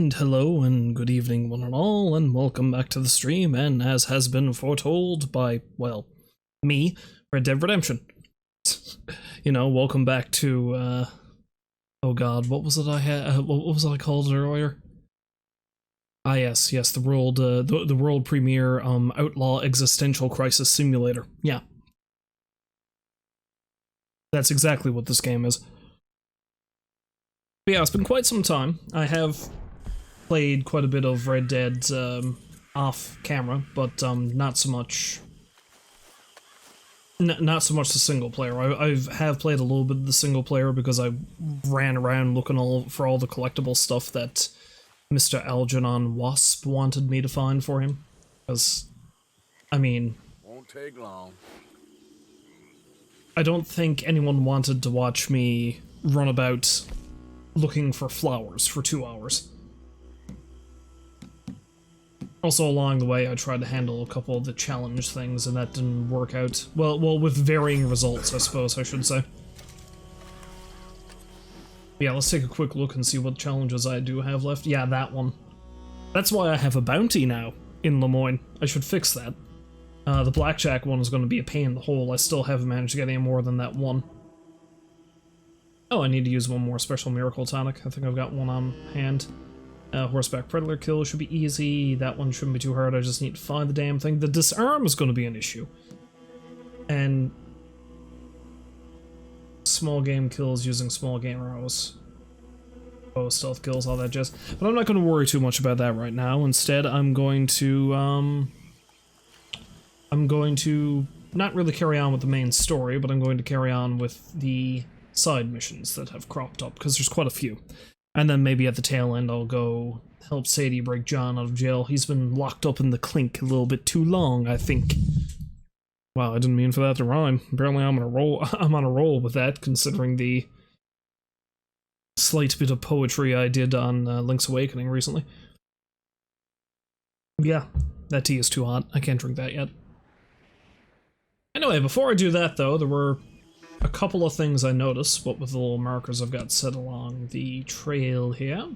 And hello and good evening one and all, and welcome back to the stream, and as has been foretold by, well, me, Red Dead Redemption. You know, welcome back to, oh god, what was it I had, what was it I called it earlier? Ah yes, the world, the world premiere, Outlaw Existential Crisis Simulator. Yeah. That's exactly what this game is. But yeah, it's been quite some time. I have played quite a bit of Red Dead off camera, but not so much. Not so much the single player. I have played a little bit of the single player because I ran around looking for all the collectible stuff that Mr. Algernon Wasp wanted me to find for him. Because, I mean, won't take long. I don't think anyone wanted to watch me run about looking for flowers for 2 hours. Also, along the way, I tried to handle a couple of the challenge things, and that didn't work out. Well, with varying results, I suppose I should say. Yeah, let's take a quick look and see what challenges I do have left. Yeah, that one. That's why I have a bounty now in Lemoyne. I should fix that. The blackjack one is going to be a pain in the hole. I still haven't managed to get any more than that one. Oh, I need to use one more special miracle tonic. I think I've got one on hand. Horseback predator kill should be easy. That one shouldn't be too hard. I just need to find the damn thing. The disarm is going to be an issue. And small game kills using small game arrows. Oh, stealth kills, all that jazz. But I'm not going to worry too much about that right now. Instead, I'm going to not really carry on with the main story, but I'm going to carry on with the side missions that have cropped up, because there's quite a few. And then maybe at the tail end I'll go help Sadie break John out of jail. He's been locked up in the clink a little bit too long, I think. Wow, I didn't mean for that to rhyme. Apparently I'm on a roll with that, considering the slight bit of poetry I did on Link's Awakening recently. Yeah, that tea is too hot. I can't drink that yet. Anyway, before I do that though, there were a couple of things I noticed, what with the little markers I've got set along the trail here.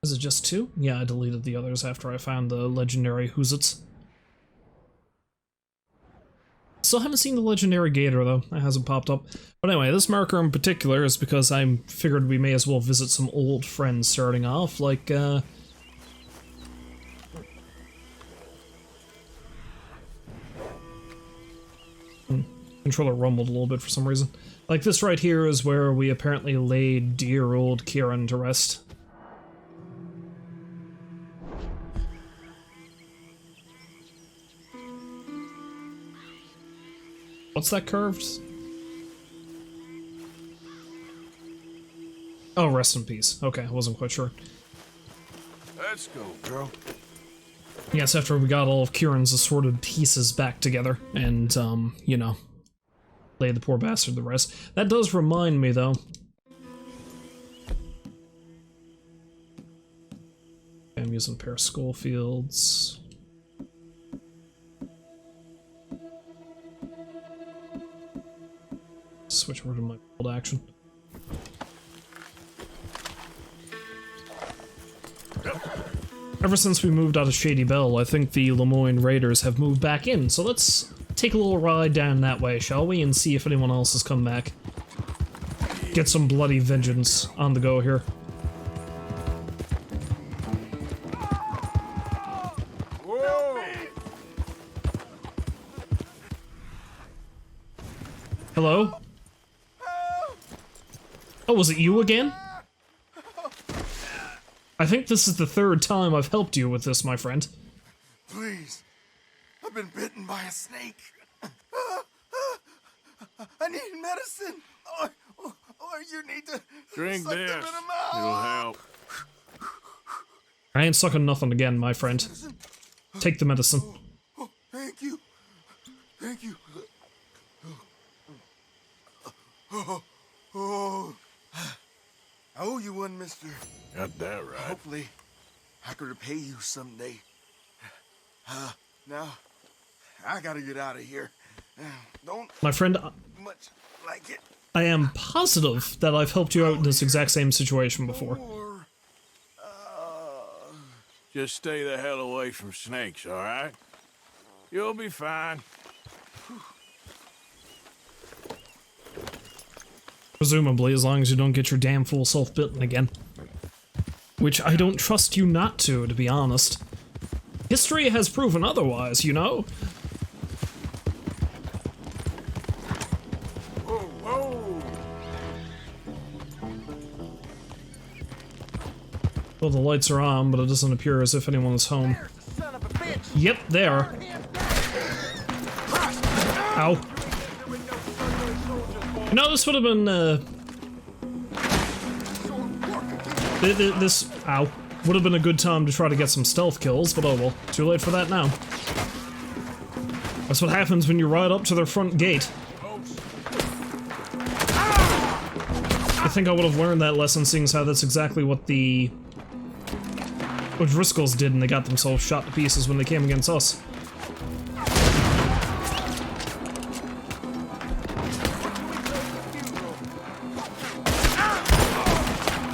Is it just two? Yeah, I deleted the others after I found the legendary Hoozits. Still haven't seen the legendary Gator though, that hasn't popped up. But anyway, this marker in particular is because I figured we may as well visit some old friends starting off, like controller rumbled a little bit for some reason. Like this right here is where we apparently laid dear old Kieran to rest. What's that curved? Oh, rest in peace. Okay, I wasn't quite sure. Let's go, girl. Yes, after we got all of Kieran's assorted pieces back together, and, you know, lay the poor bastard to rest. That does remind me, though. I'm using a pair of Schofields. Switch over to my old action. Ever since we moved out of Shady Belle, I think the Lemoyne Raiders have moved back in, so let's take a little ride down that way, shall we, and see if anyone else has come back. Get some bloody vengeance on the go here. Whoa! Hello? Oh, was it you again? I think this is the third time I've helped you with this, my friend. Please, I've been bitten by a snake. I need medicine. Or you need to drink suck this. them in the mouth. It'll help. I ain't sucking nothing again, my friend. Take the medicine. Oh, thank you. Thank you. Oh. I owe you one, mister. Got that right. Hopefully, I could repay you someday. Now, I gotta get out of here. Don't My friend, much like it. I am positive that I've helped you out in this exact same situation before. Or, Just stay the hell away from snakes, all right? You'll be fine. Presumably, as long as you don't get your damn fool self bitten again. Which I don't trust you not to be honest. History has proven otherwise, you know? Whoa, whoa. Well, the lights are on, but it doesn't appear as if anyone is home. there's the son of a bitch. Yep, there. Ow. No, this would have been, this, ow, would have been a good time to try to get some stealth kills, but oh well, too late for that now. That's what happens when you ride up to their front gate. I think I would have learned that lesson, seeing as how that's exactly what what Driscolls did, and they got themselves shot to pieces when they came against us.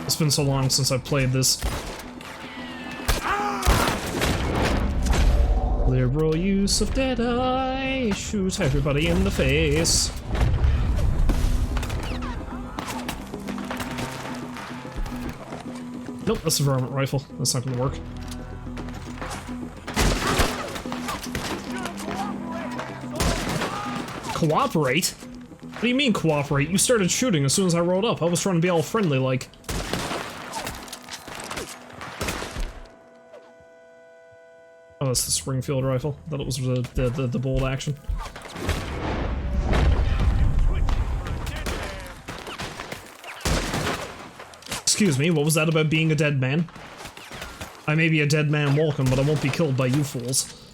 It's been so long since I've played this. Liberal use of Deadeye, shoot everybody in the face. Nope, that's a varmint rifle. That's not gonna work. Cooperate? What do you mean cooperate? You started shooting as soon as I rolled up. I was trying to be all friendly like. Oh, that's the Springfield rifle. I thought it was the bolt action. Excuse me, what was that about being a dead man? I may be a dead man walking, but I won't be killed by you fools.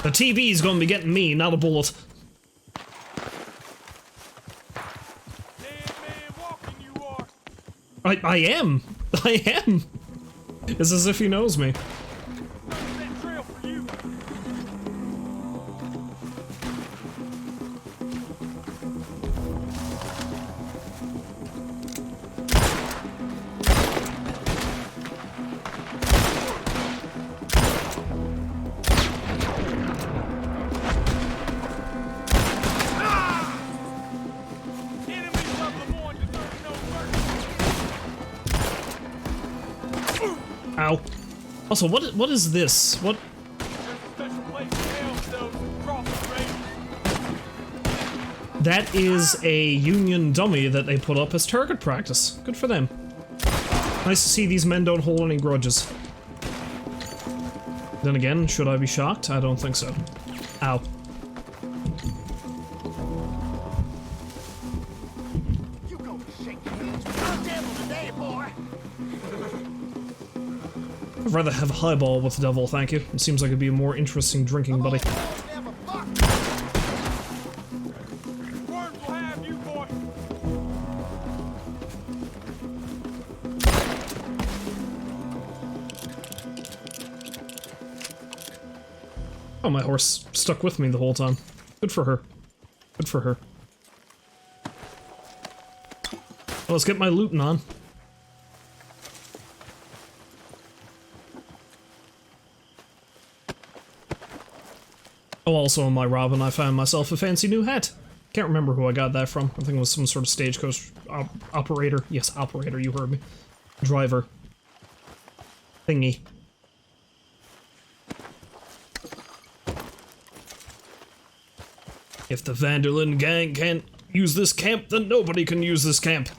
The TV's gonna be getting me, not a bullet. I am! I am! It's as if he knows me. Ow. Also, what is this? What? That is a Union dummy that they put up as target practice. Good for them. Nice to see these men don't hold any grudges. Then again, should I be shocked? I don't think so. Ow. You go shake hands with the devil today, boy. I'd rather have a highball with the devil, thank you. It seems like it'd be a more interesting drinking buddy. Worms will have you, boy. Oh, my horse stuck with me the whole time. Good for her. Good for her. Well, let's get my looting on. Oh, also in my Robin, I found myself a fancy new hat. Can't remember who I got that from. I think it was some sort of stagecoach operator. Yes, operator, you heard me. Driver. Thingy. If the Vanderlyn gang can't use this camp, then nobody can use this camp.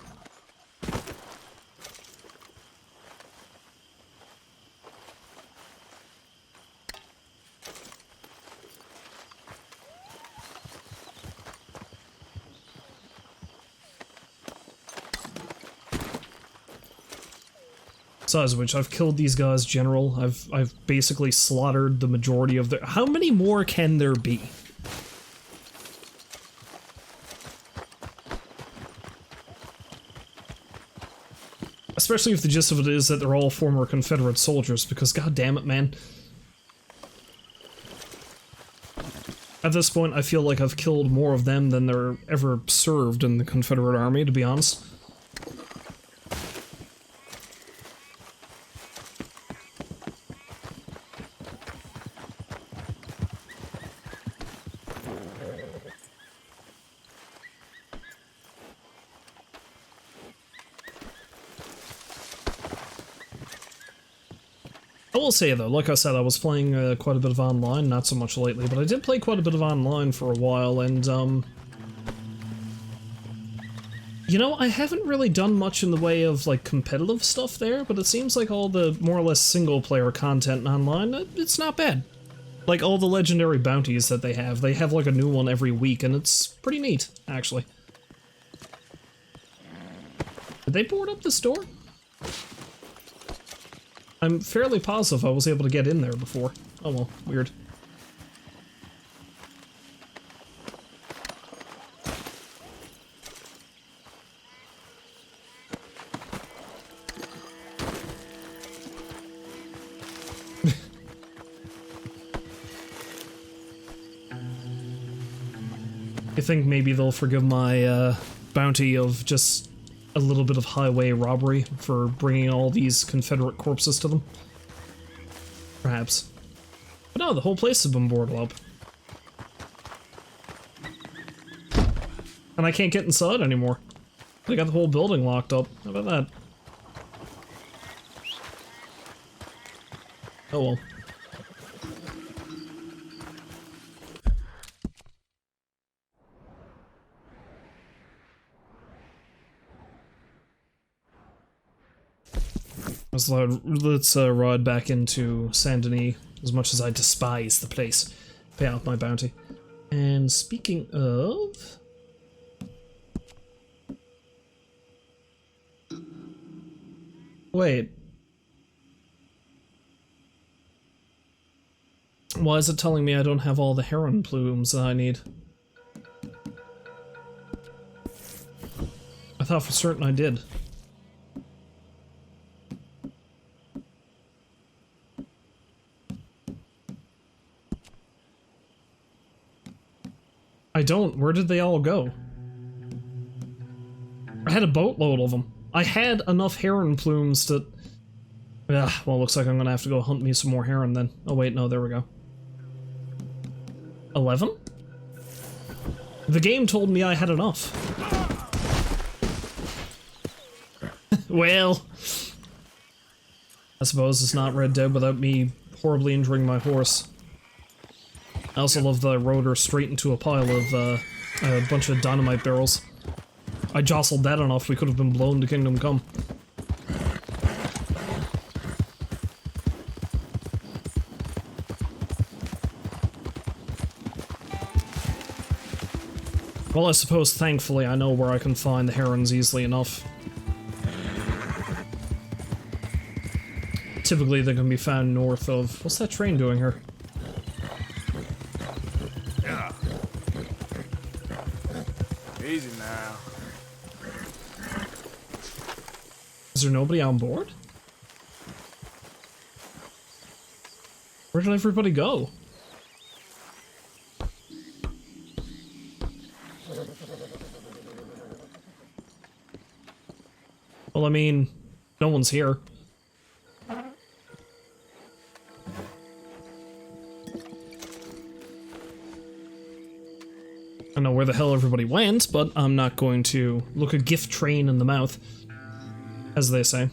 Besides which, I've killed these guys, General. I've basically slaughtered the majority of their— How many more can there be? Especially if the gist of it is that they're all former Confederate soldiers, because god damn it, man. At this point, I feel like I've killed more of them than there ever served in the Confederate Army, to be honest. I will say though, like I said, I was playing quite a bit of online, not so much lately, but I did play quite a bit of online for a while, and you know, I haven't really done much in the way of, like, competitive stuff there, but it seems like all the more or less single-player content online, it's not bad. Like, all the legendary bounties that they have like a new one every week, and it's pretty neat, actually. Did they board up this door? I'm fairly positive I was able to get in there before. Oh well, weird. I think maybe they'll forgive my bounty of just a little bit of highway robbery for bringing all these Confederate corpses to them. Perhaps. But no, the whole place has been boarded up. And I can't get inside anymore. They got the whole building locked up. How about that? Oh well. Let's ride back into Saint Denis, as much as I despise the place. Pay out my bounty. And speaking of... Wait. Why is it telling me I don't have all the heron plumes that I need? I thought for certain I did. I don't. Where did they all go? I had a boatload of them. I had enough heron plumes to... well, looks like I'm gonna have to go hunt me some more heron then. Oh wait, no, there we go. 11? The game told me I had enough. Well... I suppose it's not Red Dead without me horribly injuring my horse. I also love that I rode her straight into a pile of, a bunch of dynamite barrels. I jostled that enough, we could have been blown to Kingdom Come. Well, I suppose, thankfully, I know where I can find the herons easily enough. Typically, they can be found north of... What's that train doing here? Easy now. Is there nobody on board? Where did everybody go? Well, I mean, no one's here. I don't know where the hell everybody went, but I'm not going to look a gift train in the mouth, as they say.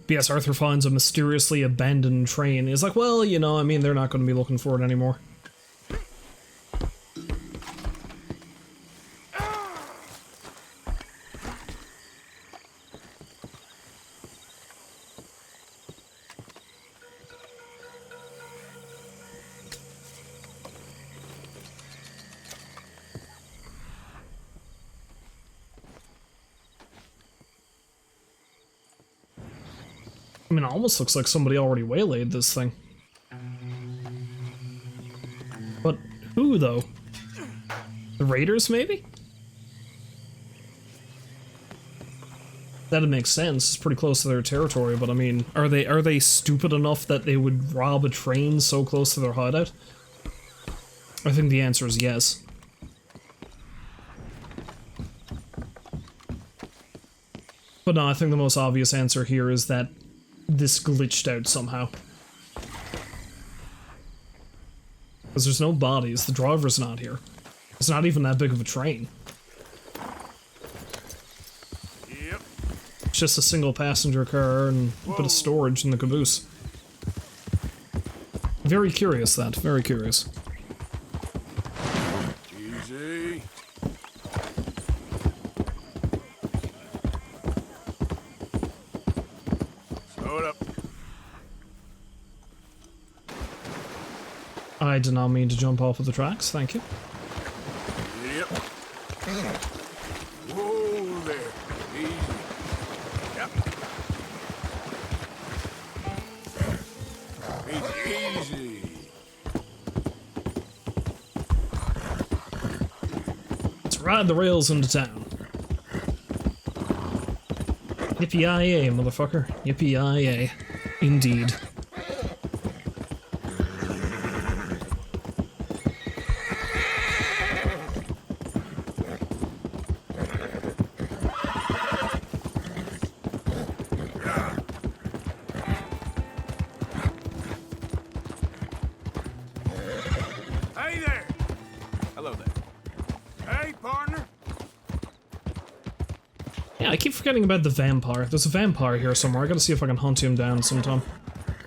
Yes, Arthur finds a mysteriously abandoned train. He's like, well, you know, I mean, they're not going to be looking for it anymore. I mean, it almost looks like somebody already waylaid this thing. But who, though? The raiders, maybe? That'd make sense. It's pretty close to their territory, but I mean, are they stupid enough that they would rob a train so close to their hideout? I think the answer is yes. But no, I think the most obvious answer here is that this glitched out somehow. Because there's no bodies, the driver's not here. It's not even that big of a train. Yep. It's just a single passenger car and a bit of storage in the caboose. Very curious, that. Very curious. Easy. Slow it up. I did not mean to jump off of the tracks, thank you. Yep. Whoa there. Easy. Yep. Easy. Let's ride the rails into town. Yippee-yi-yay, motherfucker. Yippee-yi-yay. Indeed. Hey there. Hello there. Hey, partner. Yeah, I keep forgetting about the vampire. There's a vampire here somewhere. I gotta see if I can hunt him down sometime.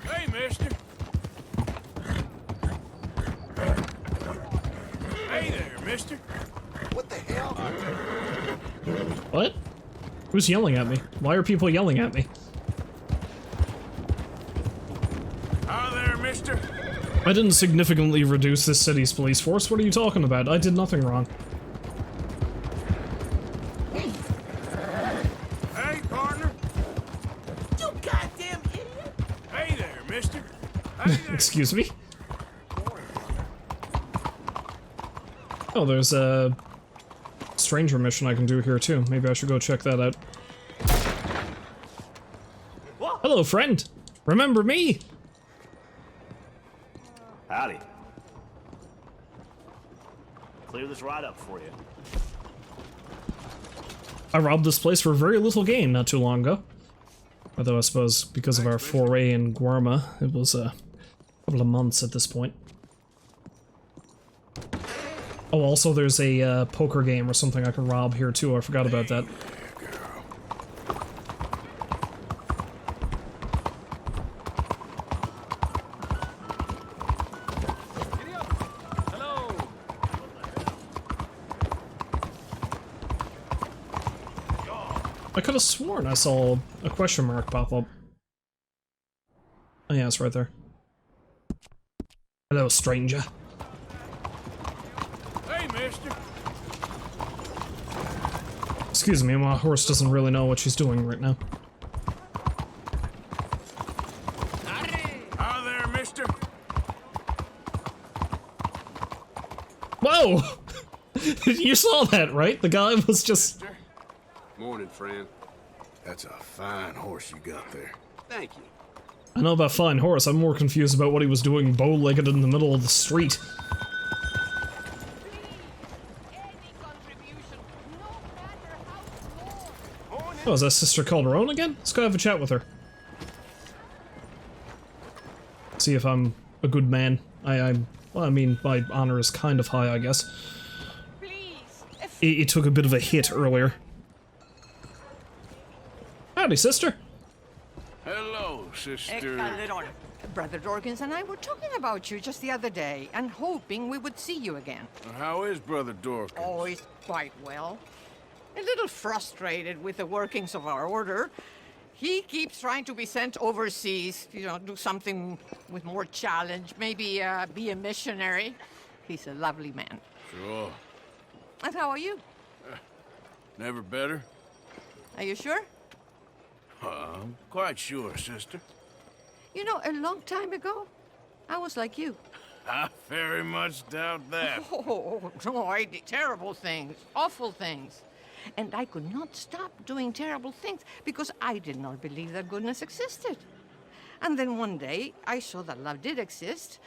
Hey, mister. Hey there, mister. What the hell? What? Who's yelling at me? Why are people yelling at me? Hi there, mister. I didn't significantly reduce this city's police force. What are you talking about? I did nothing wrong. Hey, partner. You goddamn idiot! Hey there, mister. Hey there. Excuse me? Oh, there's a stranger mission I can do here too. Maybe I should go check that out. Hello, friend. Remember me? Howdy. Clear this right up for you. I robbed this place for very little gain not too long ago. Although I suppose because of our foray in Guarma, it was a couple of months at this point. Oh, also there's a poker game or something I can rob here too. I forgot about that. I could have sworn I saw a question mark pop up. Oh yeah, it's right there. Hello, stranger. Hey, mister. Excuse me, my horse doesn't really know what she's doing right now. Hi there, mister. Whoa! You saw that, right? The guy was just... Morning, friend. That's a fine horse you got there. Thank you. I know about fine horse, I'm more confused about what he was doing bow-legged in the middle of the street. Oh, is that Sister Calderon again? Let's go have a chat with her. See if I'm a good man. Well, I mean, my honor is kind of high, I guess. It took a bit of a hit earlier. Howdy, sister. Hello, sister. Brother Dorkins and I were talking about you just the other day and hoping we would see you again. How is Brother Dorkins? Oh, he's quite well. A little frustrated with the workings of our order. He keeps trying to be sent overseas, you know, do something with more challenge, maybe be a missionary. He's a lovely man. Sure. And how are you? Never better? Are you sure? I'm quite sure, sister. You know, a long time ago, I was like you. I very much doubt that. Oh, no, I did terrible things, awful things. And I could not stop doing terrible things because I did not believe that goodness existed. And then one day, I saw that love did exist.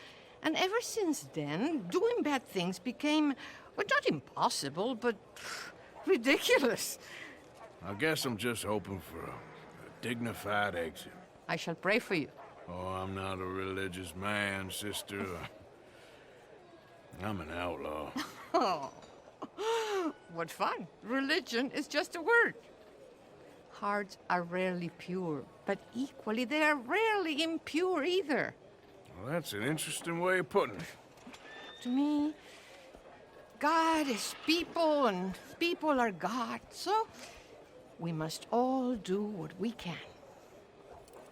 And ever since then, doing bad things became, well, not impossible, but ridiculous. I guess I'm just hoping for a dignified exit. I shall pray for you. Oh, I'm not a religious man, sister. I'm an outlaw. Oh, what fun. Religion is just a word. Hearts are rarely pure, but equally they are rarely impure either. Well, that's an interesting way of putting it. To me, God is people and people are God, so we must all do what we can.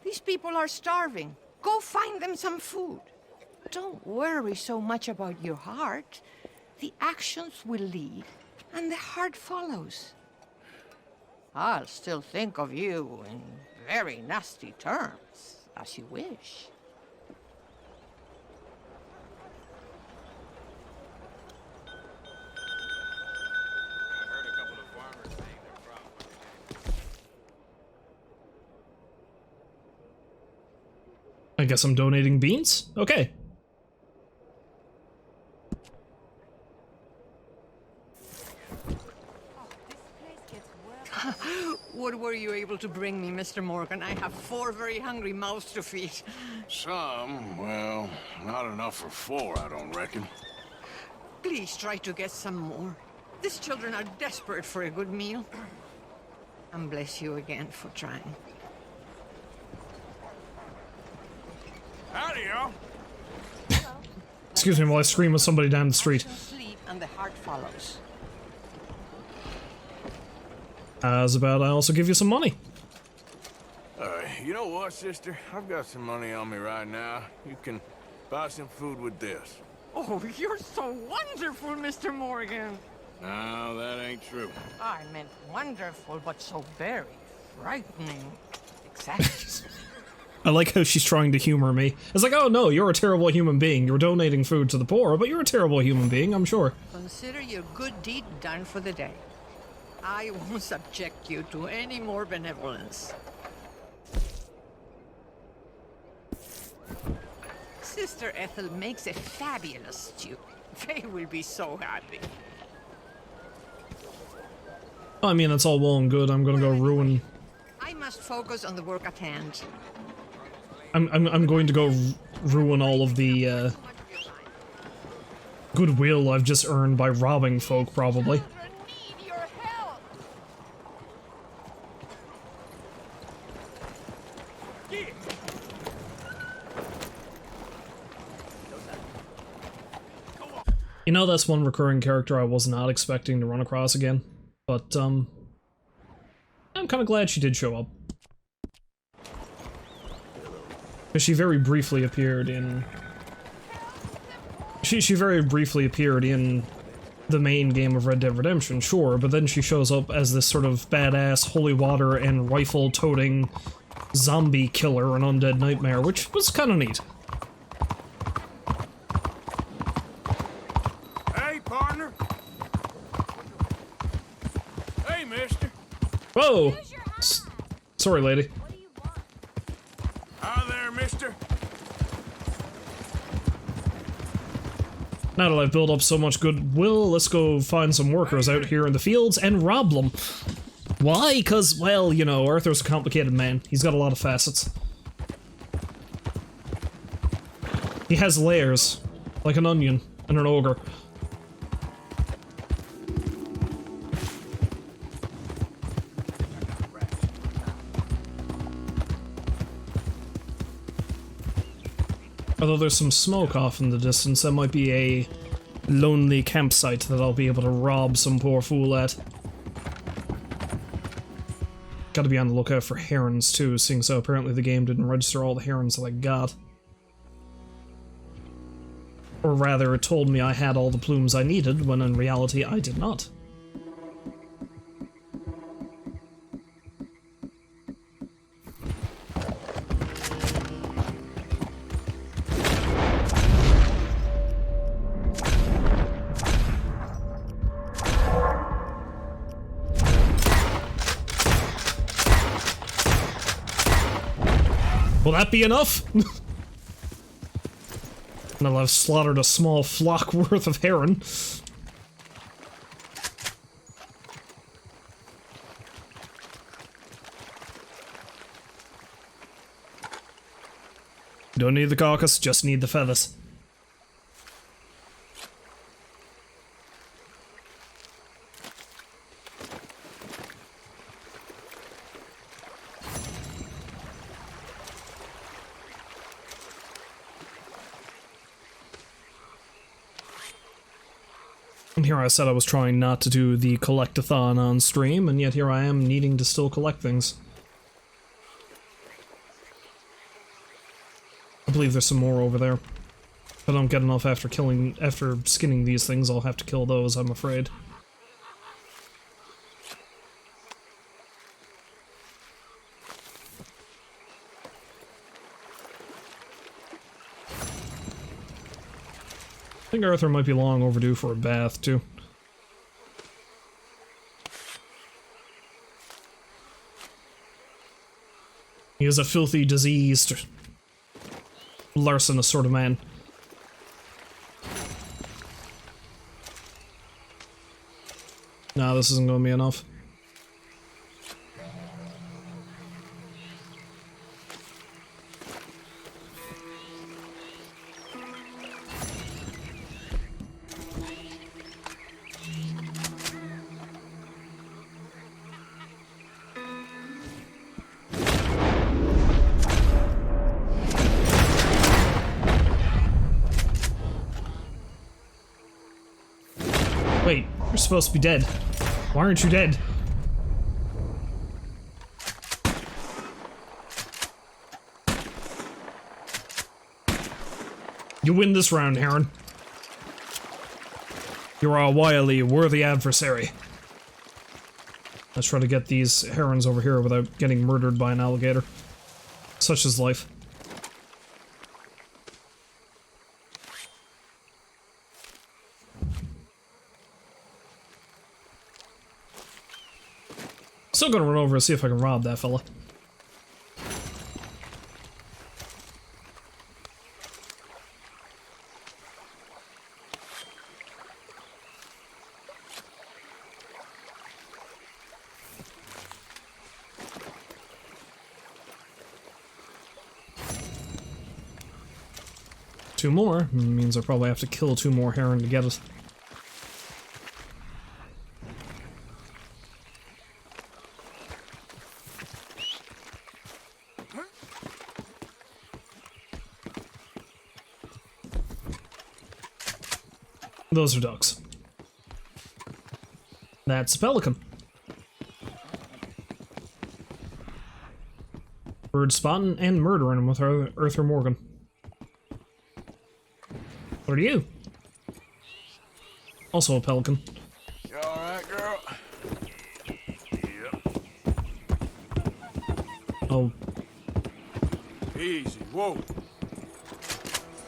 These people are starving. Go find them some food. Don't worry so much about your heart. The actions will lead, and the heart follows. I'll still think of you in very nasty terms, as you wish. I guess I'm donating beans? Okay. What were you able to bring me, Mr. Morgan? I have 4 very hungry mouths to feed. Some, well, not enough for 4, I don't reckon. Please try to get some more. These children are desperate for a good meal. And bless you again for trying. Howdy, y'all. Excuse me while I scream with somebody down the street. Actions sleep and the heart follows. How's about I also give you some money? You know what, sister? I've got some money on me right now. You can buy some food with this. Oh, you're so wonderful, Mr. Morgan. No, that ain't true. I meant wonderful, but so very frightening. Exactly. I like how she's trying to humor me. It's like, oh no, you're a terrible human being. You're donating food to the poor, but you're a terrible human being, I'm sure. Consider your good deed done for the day. I won't subject you to any more benevolence. Sister Ethel makes a fabulous stew. They will be so happy. I mean, it's all well and good. I'm gonna go ruin... I must focus on the work at hand. I'm going to go ruin all of the, goodwill I've just earned by robbing folk, probably. Children need your help. You know, that's one recurring character I was not expecting to run across again. But, I'm kind of glad she did show up. Because she very briefly appeared in... She very briefly appeared in the main game of Red Dead Redemption, sure, but then she shows up as this sort of badass holy water and rifle-toting zombie killer and undead nightmare, which was kind of neat. Hey, partner. Hey, mister. Whoa! Sorry, lady. Hi there, mister. Now that I've built up so much goodwill, let's go find some workers out here in the fields and rob them. Why? Because, well, you know, Arthur's a complicated man. He's got a lot of facets. He has layers, like an onion and an ogre. Although there's some smoke off in the distance, that might be a lonely campsite that I'll be able to rob some poor fool at. Gotta be on the lookout for herons too, seeing so apparently the game didn't register all the herons that I got. Or rather, it told me I had all the plumes I needed, when in reality I did not. Will that be enough? Now I've slaughtered a small flock worth of heron. Don't need the carcass, just need the feathers. And here I said I was trying not to do the collect-a-thon on stream, and yet here I am needing to still collect things. I believe there's some more over there. If I don't get enough after skinning these things, I'll have to kill those, I'm afraid. I think Arthur might be long overdue for a bath, too. He is a filthy, diseased, larcenous sort of man. No, this isn't going to be enough. Wait, you're supposed to be dead. Why aren't you dead? You win this round, Heron. You're a wily, worthy adversary. Let's try to get these herons over here without getting murdered by an alligator. Such is life. Still gonna run over and see if I can rob that fella. Two more means I probably have to kill two more heron to get it. Those are ducks. That's a pelican. Bird spotting and murdering him with Arthur Morgan. What are you? Also a pelican. You alright, girl? Yep. Oh, Easy, whoa.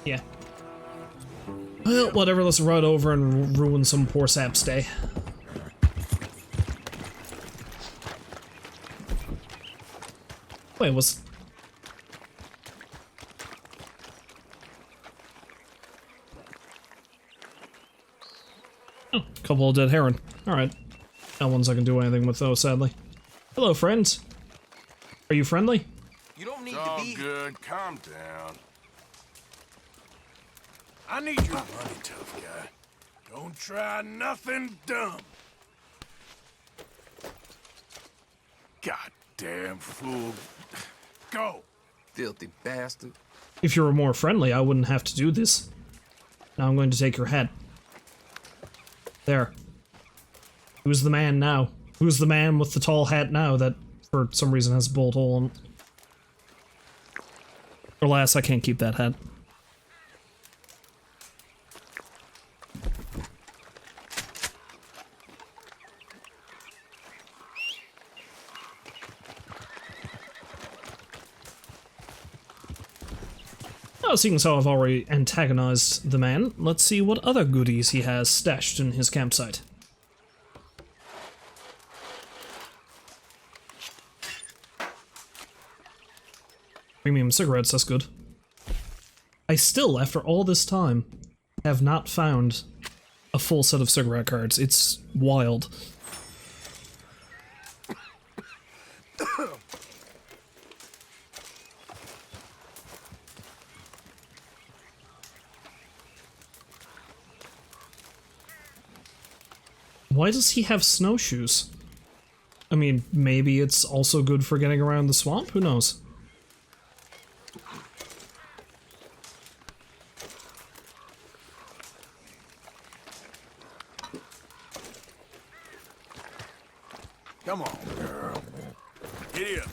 yeah. Well, whatever, let's run over and ruin some poor sap's day. Wait, was... Oh, couple of dead heron. Alright. No one's I can do anything with though, sadly. Hello, friends. Are you friendly? You don't need It's to all be. good, calm down. I need your money, tough guy. Don't try nothing dumb. Goddamn fool. Go. Filthy bastard. If you were more friendly, I wouldn't have to do this. Now I'm going to take your head. There. Who's the man now? Who's the man with the tall hat now that, for some reason, has a bullet hole in it? Alas, I can't keep that hat. Oh, seeing as how I've already antagonized the man, let's see what other goodies he has stashed in his campsite. Premium cigarettes, that's good. I still, after all this time, have not found a full set of cigarette cards. It's wild. Why does he have snowshoes? I mean, maybe it's also good for getting around the swamp? Who knows? Come on, girl. Giddy up.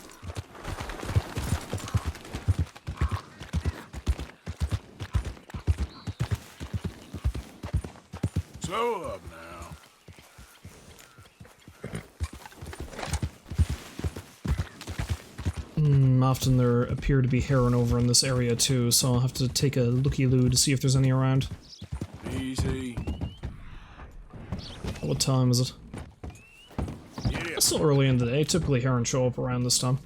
Slow up now. Often there appear to be heron over in this area too, so I'll have to take a looky-loo to see if there's any around. Easy. What time is it? Giddy up. It's still early in the day. Typically heron show up around this time.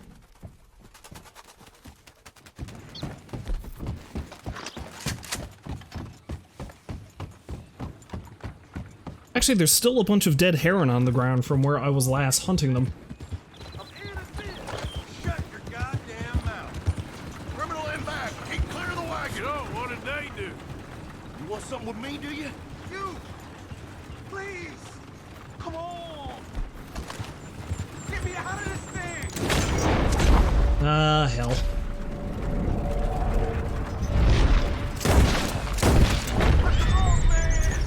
Actually, there's still a bunch of dead heron on the ground from where I was last hunting them. Shut your goddamn mouth. Criminal in back. Keep clear of the wagon. Oh, what did they do? You want something with me, do you? You! Please! Come on! Get me out of this thing! Ah, hell. What's wrong, man?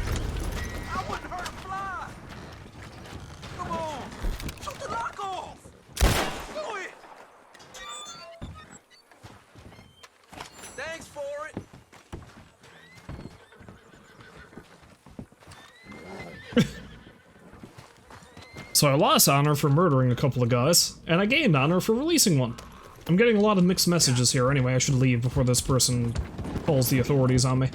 I wouldn't hurt a fly! Come on! Shoot the lock off! Do it! Thanks for it! So I lost honor for murdering a couple of guys, and I gained honor for releasing one. I'm getting a lot of mixed messages here. Anyway, I should leave before this person calls the authorities on me.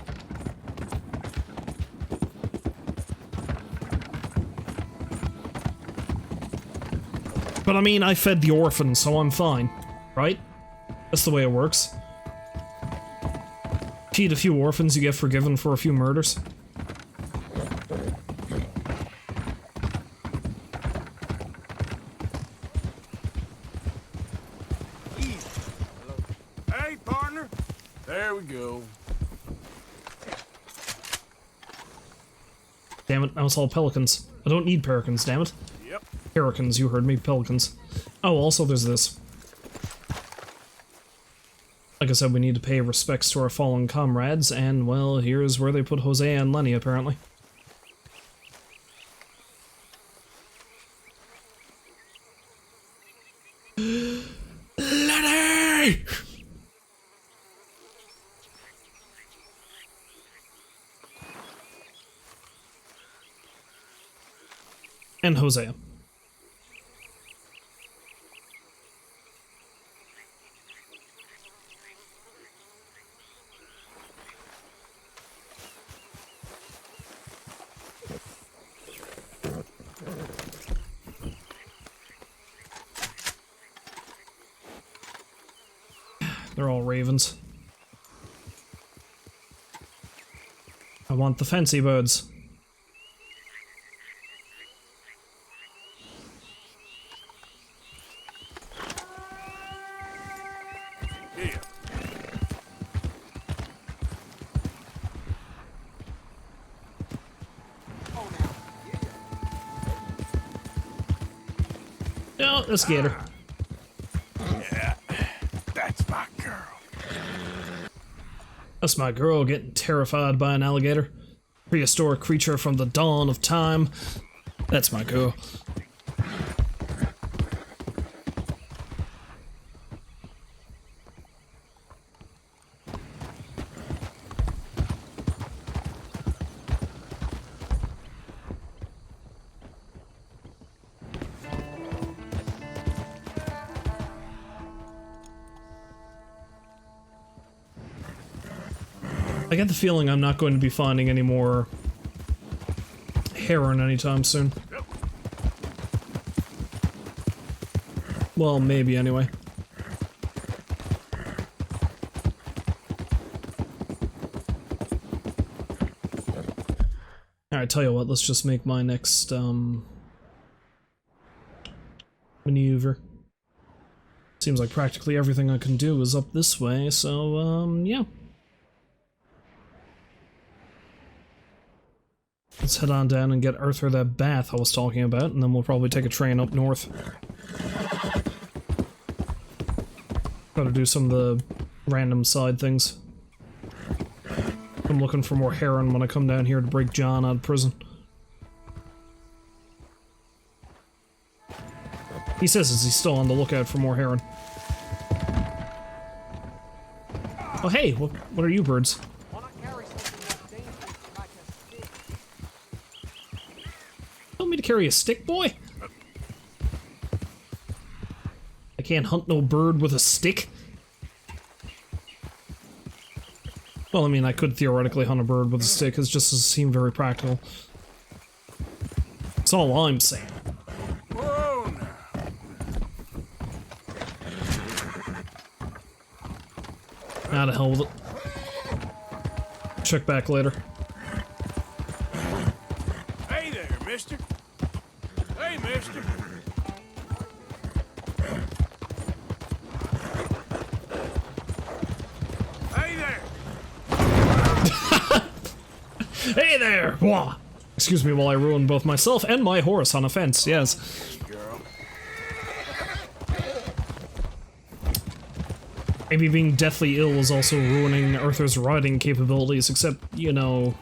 But I mean, I fed the orphan, so I'm fine, right? That's the way it works. Feed a few orphans, you get forgiven for a few murders. Hey, partner. There we go. Damn it, I was all pelicans. I don't need pelicans, damn it. Yep. Pelicans, you heard me, pelicans. Oh, also there's this. Like I said, we need to pay respects to our fallen comrades, and, well, here's where they put Jose and Lenny, apparently. Lenny! And Hosea. They're all ravens. I want the fancy birds. Here. No, let's get her. Yeah, that's my girl. That's my girl getting terrified by an alligator. Prehistoric creature from the dawn of time. That's my girl. I get the feeling I'm not going to be finding any more heron anytime soon. Well, maybe anyway. tell you what, let's just make my next, maneuver. Seems like practically everything I can do is up this way, so, yeah. Let's head on down and get Arthur that bath I was talking about, and then we'll probably take a train up north. Gotta do some of the random side things. I'm looking for more heroin when I come down here to break John out of prison. He says he's still on the lookout for more heroin. Oh hey, what are you birds? Want me to carry a stick, boy? I can't hunt no bird with a stick. Well, I mean, I could theoretically hunt a bird with a stick, it just doesn't seem very practical. That's all I'm saying. Whoa now. Nah, to hell with it. Check back later. Hey there, mister. Hey, mister. Hey there. Hey there! Wah! Excuse me while I ruin both myself and my horse on a fence, yes. Girl. Maybe being deathly ill is also ruining Arthur's riding capabilities, except, you know...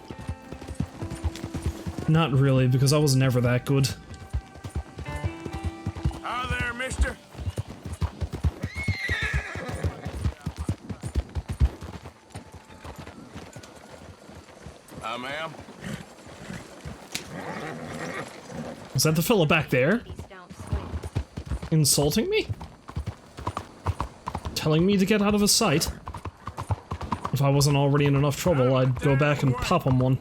Not really, because I was never that good. Hi there, mister. Hi, ma'am. Is that the fella back there? Insulting me? Telling me to get out of his sight? If I wasn't already in enough trouble, I'd go back and pop him one.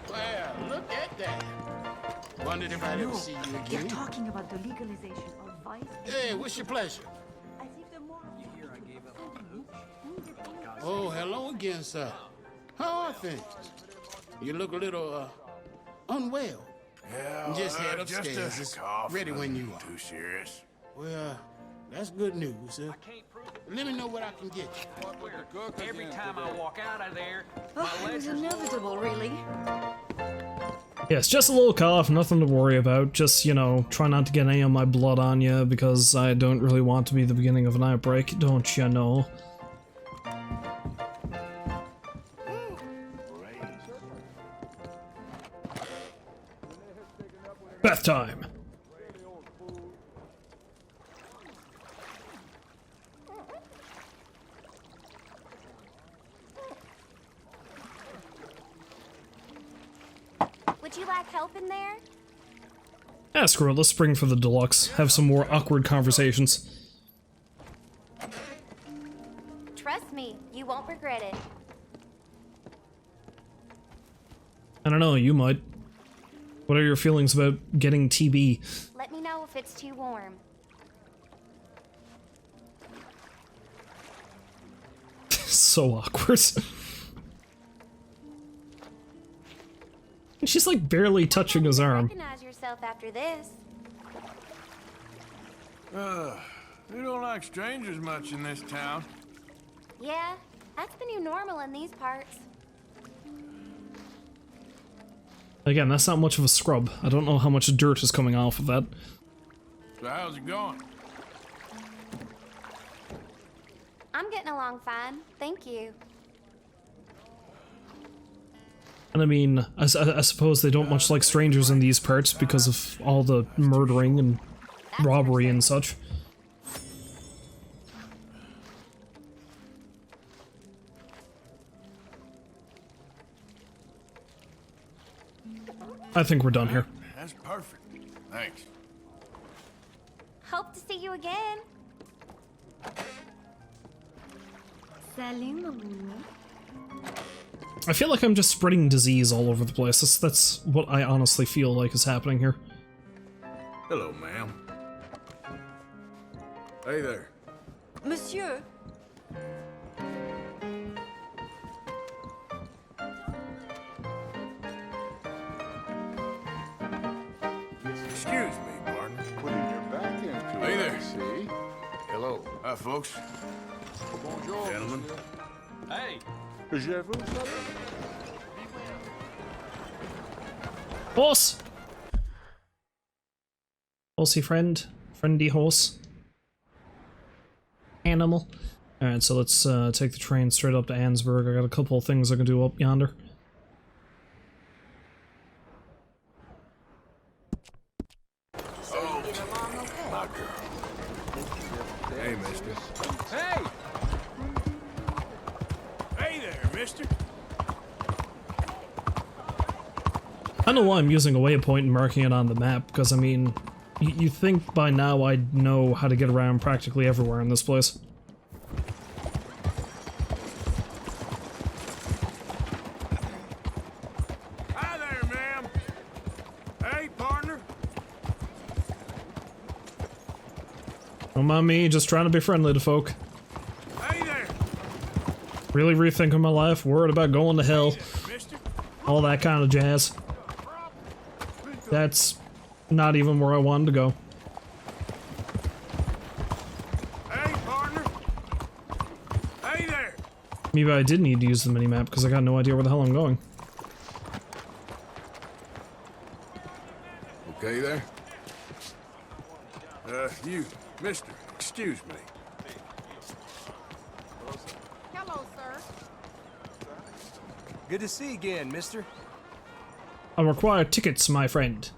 Well, look at that. Wondered if I'd ever see you You're again. talking about the legalization of vice. Hey, what's your pleasure? I think the more you hear, I gave up on Oh, hello again, sir. How are things? You look a little, unwell. Yeah, Just head just upstairs. a It's cough. ready when you are. Too serious. Well, that's good news, sir. Let me know what I can get you. Every time I walk out of there, Oh, it was inevitable, really. Yes, just a little cough, nothing to worry about. Just, you know, try not to get any of my blood on you, because I don't really want to be the beginning of an outbreak, don't you know? Bath time! Would you like help in there? Ah, screw it, let's spring for the deluxe. Have some more awkward conversations. Trust me, you won't regret it. I don't know, you might. What are your feelings about getting TB? Let me know if it's too warm. So awkward. She's like barely touching his arm. Recognize yourself after this. We don't like strangers much in this town. Yeah, that's the new normal in these parts. Again, that's not much of a scrub. I don't know how much dirt is coming off of that. So how's it going? I'm getting along fine, thank you. And I mean, I suppose they don't much like strangers in these parts because of all the murdering and robbery and such. I think we're done here. That's perfect. Thanks. Hope to see you again. Salut, mon I feel like I'm just spreading disease all over the place. That's what I honestly feel like is happening here. Hello, ma'am. Hey there. Monsieur, Excuse me, partner. Putting your back into Hey it, there. I see. Hello. Hi, folks. Bonjour, Gentlemen. Hey, Je vous salue. Horse! Horsey friend. Friendly horse. Animal. Alright, so let's take the train straight up to Ansburg. I got a couple of things I can do up yonder. My girl. Hey, mister. hey! Hey there, mister. I don't know why I'm using a waypoint and marking it on the map, because I mean, you think by now I'd know how to get around practically everywhere in this place. Hi there, ma'am. Hey, partner. Don't mind me, just trying to be friendly to folk. Hey there, Really rethinking my life, worried about going to hell, mister. all that kind of jazz. That's not even where I wanted to go. Hey, partner. Hey there. Maybe I did need to use the minimap because I got no idea where the hell I'm going. Okay there. You, mister, excuse me. Hello, sir. Good to see you again, mister. I require tickets, my friend.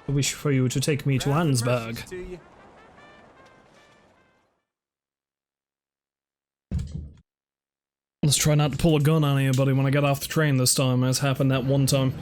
I wish for you to take me to Ansburg. To you. Let's try not to pull a gun on anybody when I get off the train this time, as happened that one time.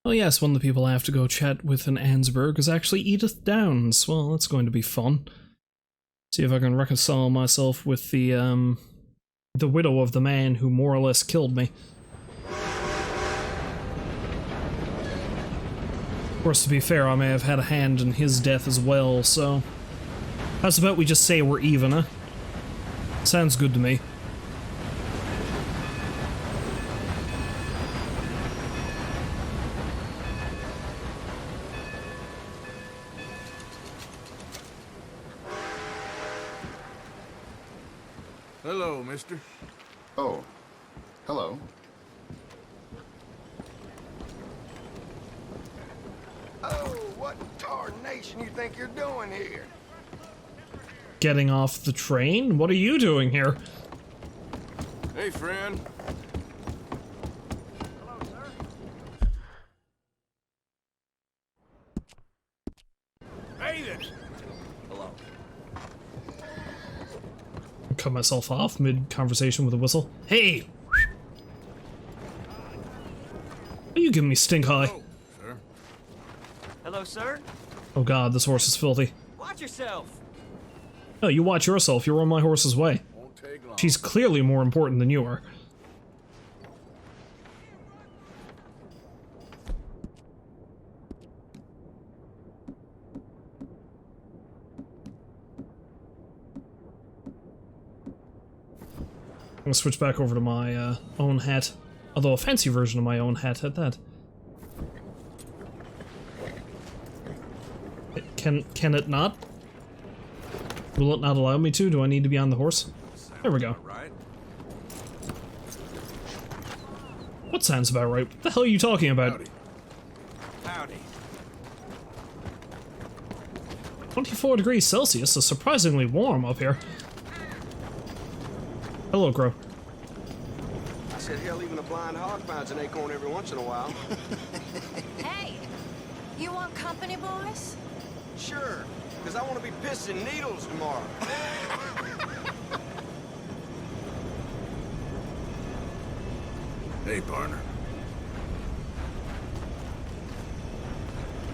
Oh yes, one of the people I have to go chat with in Ansburg is actually Edith Downs. Well, that's going to be fun. See if I can reconcile myself with the widow of the man who more or less killed me. Of course, to be fair, I may have had a hand in his death as well, so... How's about we just say we're even, huh? Sounds good to me. Hello, mister. Oh, hello. Oh, what tarnation you think you're doing here? Getting off the train? What are you doing here? Hey, friend. Hey there. Cut myself off mid-conversation with a whistle. Hey! Are you giving me stink eye? Oh, sir. Hello, sir. Oh god, this horse is filthy. Watch yourself. No, you watch yourself, you're on my horse's way. Won't take long. She's clearly more important than you are. I'm gonna switch back over to my own hat. Although a fancy version of my own hat at that. Can it not? Will it not allow me to? Do I need to be on the horse? There we go. Right. What sounds about right? What the hell are you talking about? Howdy. Howdy. 24 degrees Celsius is surprisingly warm up here. Hello, Crow. I said, hell, even a blind hog finds an acorn every once in a while. Hey, You want company, boys? Sure, because I want to be pissing needles tomorrow. Hey, partner.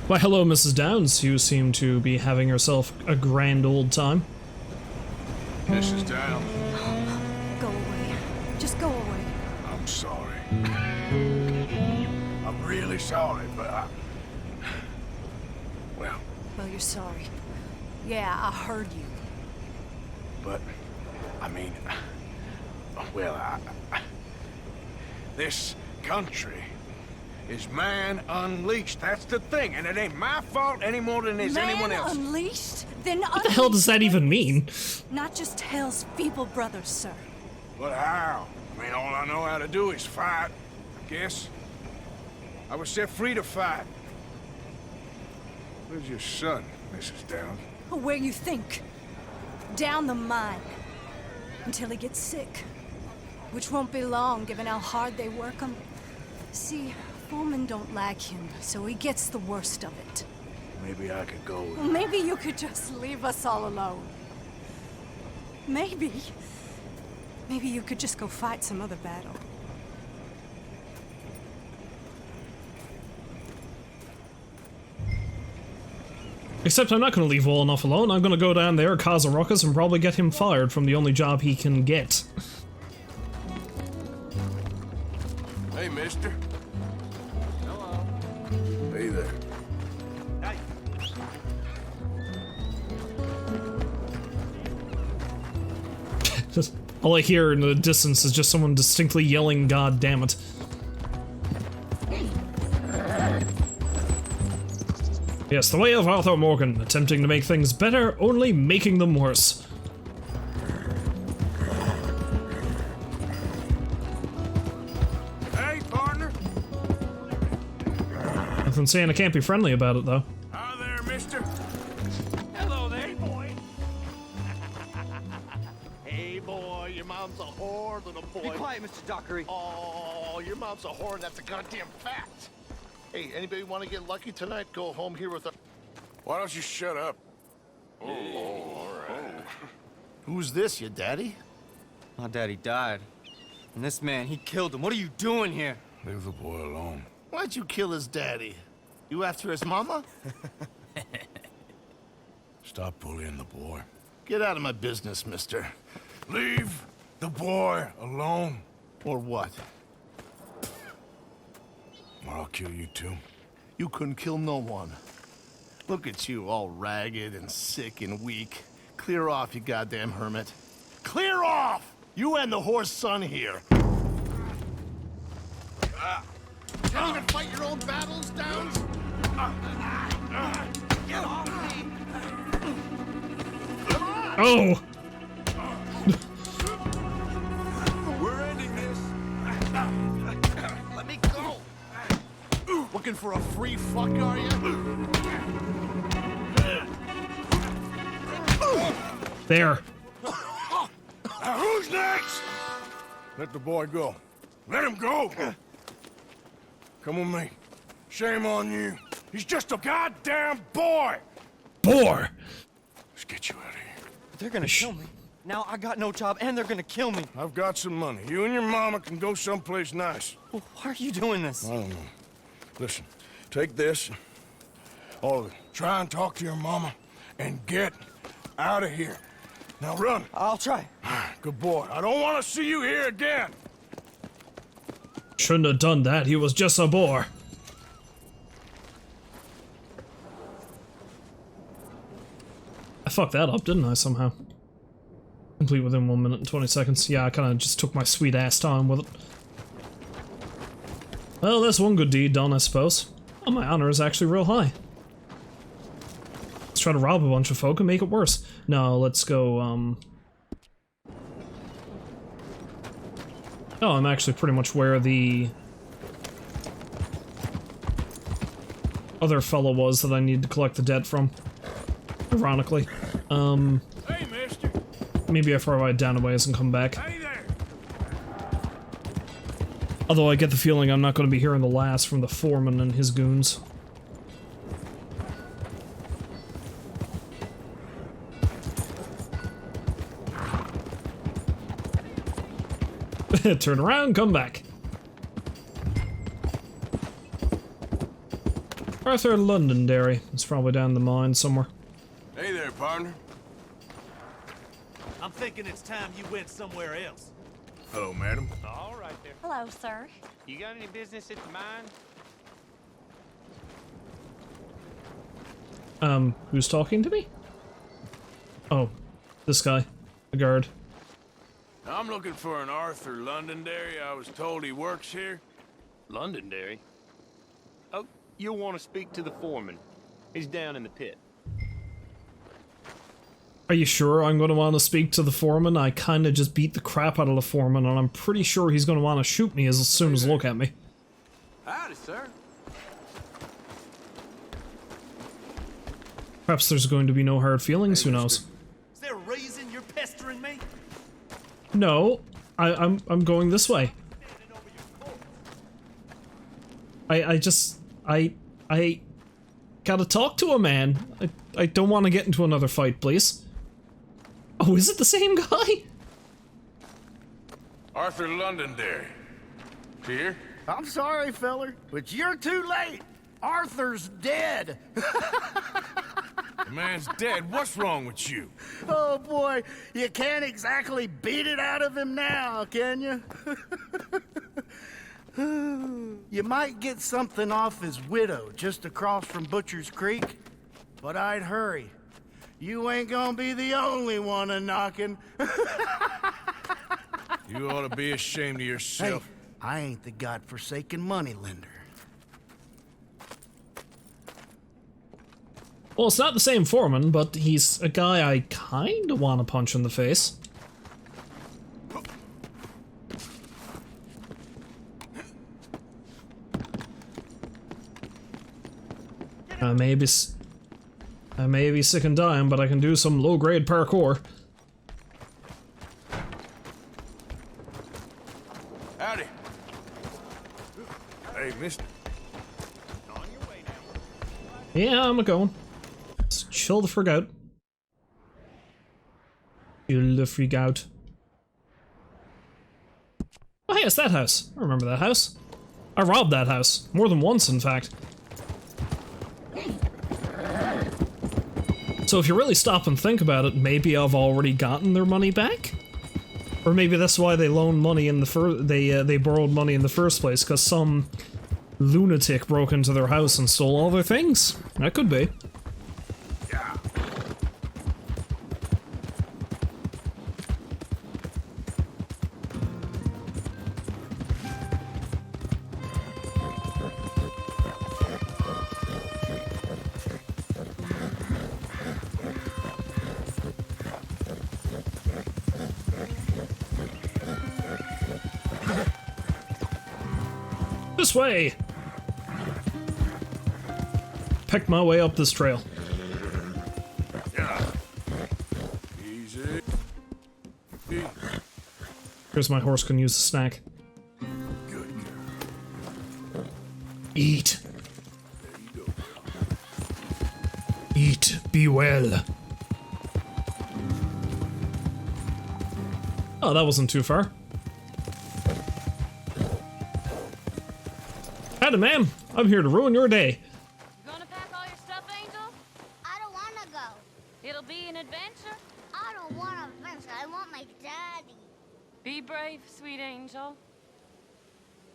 Why, hello, Mrs. Downs. You seem to be having yourself a grand old time. Mrs. Down. Go away. Just go away. I'm sorry. I'm really sorry, but well, Well, you're sorry. Yeah, I heard you. but, I mean, well, this country is man unleashed. That's the thing, and it ain't my fault any more than it is anyone Man else. unleashed? Then What the hell does that even mean? Not just Hell's feeble brothers, sir. But how? I mean, all I know how to do is fight, I guess. I was set free to fight. Where's your son, Mrs. Downs? Where you think? Down the mine. Until he gets sick. Which won't be long, given how hard they work him. See, foremen don't like him, so he gets the worst of it. Maybe I could go with Well, maybe you could just leave us all alone. Maybe. Maybe you could just go fight some other battle. Except I'm not going to leave well enough alone. I'm going to go down there, cause a ruckus, and probably get him fired from the only job he can get. Hey, mister. Hello. Hey there. Hey. Just all I hear in the distance is just someone distinctly yelling, "God damn it!" Yes, the way of Arthur Morgan, attempting to make things better, only making them worse. Hey, partner. Nothing saying I can't be friendly about it, though. Hi there, mister. Hello there, boy. Hey, boy, your mom's a whore, little boy. Be quiet, Mr. Dockery. Oh, your mom's a whore, and that's a goddamn fact. Hey, anybody want to get lucky tonight? Go home here with a... Why don't you shut up? Who's this, your daddy? My daddy died. And this man, he killed him. What are you doing here? Leave the boy alone. Why'd you kill his daddy? You after his mama? Stop bullying the boy. Get out of my business, mister. Leave the boy alone. Or what? Or I'll kill you too. You couldn't kill no one. Look at you, all ragged and sick and weak. Clear off, you goddamn hermit. Clear off! You and the whore's son here. Can't even fight your own battles, Downs? Get off me! Oh! We're ending this. Let me go! Looking for a free fuck, are you? There. Now who's next? Let the boy go. Let him go. Come with me. Shame on you. He's just a goddamn boy. Boar! Let's get you out of here. They're gonna kill me. Now I got no job and they're gonna kill me. I've got some money. You and your mama can go someplace nice. Well, why are you doing this? I don't know. Listen, take this. All of it. Try and talk to your mama and get out of here. Now run. I'll try. Good boy. I don't want to see you here again. Shouldn't have done that, he was just a boar. I fucked that up, didn't I, somehow? Complete within 1 minute and 20 seconds. Yeah, I kinda just took my sweet ass time with it. Well, that's one good deed done, I suppose. Oh, my honor is actually real high. Let's try to rob a bunch of folk and make it worse. No, let's go, Oh, I'm actually pretty much where the other fellow was that I need to collect the debt from. Ironically. Hey, mister. Maybe if I ride down a ways and come back. Hey there. Although I get the feeling I'm not going to be hearing the last from the foreman and his goons. Turn around, come back. Arthur Londonderry. It's probably down the mine somewhere. Hey there, partner. I'm thinking it's time you went somewhere else. Hello, madam. All right there. Hello, sir. You got any business at the mine? Who's talking to me? Oh, this guy. The guard. I'm looking for an Arthur Londonderry. I was told he works here. Londonderry? Oh, you'll want to speak to the foreman. He's down in the pit. Are you sure I'm going to want to speak to the foreman? I kind of just beat the crap out of the foreman, and I'm pretty sure he's going to want to shoot me as soon as look at me. Howdy, sir. Perhaps there's going to be no hard feelings, who knows? Is there a reason you're pestering me? No, I'm going this way. I gotta talk to a man. I don't want to get into another fight, please. Oh, is it the same guy? Arthur Londonderry. Here? I'm sorry, feller, but you're too late. Arthur's dead. The man's dead. What's wrong with you? Oh boy, you can't exactly beat it out of him now, can you? You might get something off his widow just across from Butcher's Creek, but I'd hurry. You ain't gonna be the only one a-knocking. You ought to be ashamed of Hey, yourself. I ain't the godforsaken moneylender. Well, it's not the same foreman, but he's a guy I kinda want to punch in the face. I may be sick and dying, but I can do some low-grade parkour. Howdy. Hey, mister. Yeah, I'm a-going. Just chill the frig out. Chill the frig out. Oh, hey, it's that house. I remember that house. I robbed that house. More than once, in fact. So if you really stop and think about it, maybe I've already gotten their money back? Or maybe that's why they loaned money in the they borrowed money in the first place, because some lunatic broke into their house and stole all their things. That could be. This way! Peck my way up this trail. Easy. Here's my horse can use a snack. Good girl. Eat. There you go. Eat. Be well. Oh, that wasn't too far. Howdy, ma'am. I'm here to ruin your day. You gonna pack all your stuff, Angel? I don't want to go. It'll be an adventure. I don't want to adventure. I want my daddy. Be brave, sweet Angel.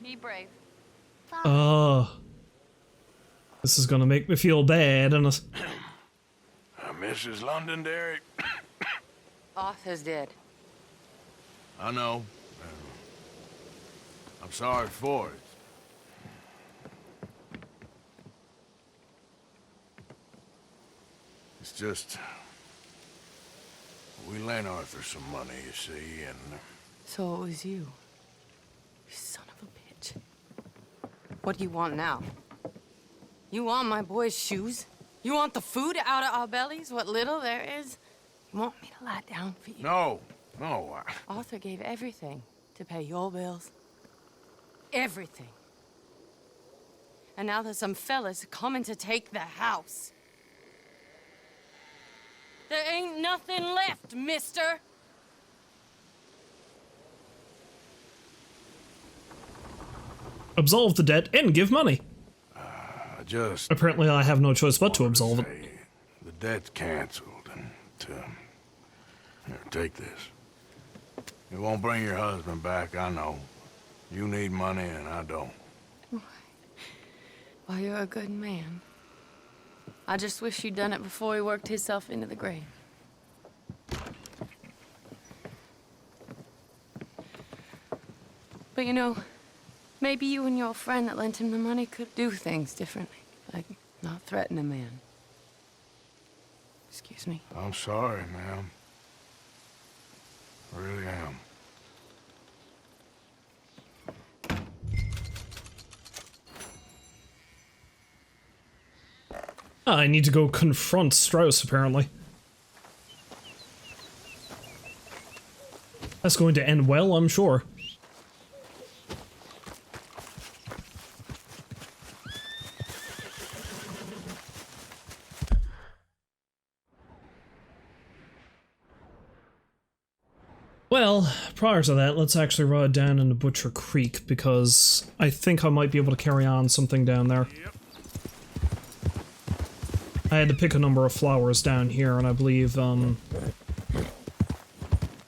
Be brave. This is gonna make me feel bad, and Mrs. Londonderry. Arthur's dead. I know. I'm sorry for it. It's just... we lent Arthur some money, you see, and... So it was you. You son of a bitch. What do you want now? You want my boy's shoes? You want the food out of our bellies, what little there is? You want me to lie down for you? No, no. Arthur gave everything to pay your bills. Everything. And now there's some fellas coming to take the house. There ain't nothing left, mister. absolve the debt and give money. Just Apparently I have no choice but to absolve it. say the debt's canceled, and here, take this. It won't bring your husband back, I know. You need money, and I don't. Well, you're a good man. I just wish you'd done it before he worked himself into the grave. But you know, maybe you and your friend that lent him the money could do things differently. Like, not threaten a man. Excuse me. I'm sorry, ma'am. I really am. I need to go confront Strauss, apparently. That's going to end well, I'm sure. Well, prior to that, let's actually ride down into Butcher Creek, because I think I might be able to carry on something down there. I had to pick a number of flowers down here, and I believe, the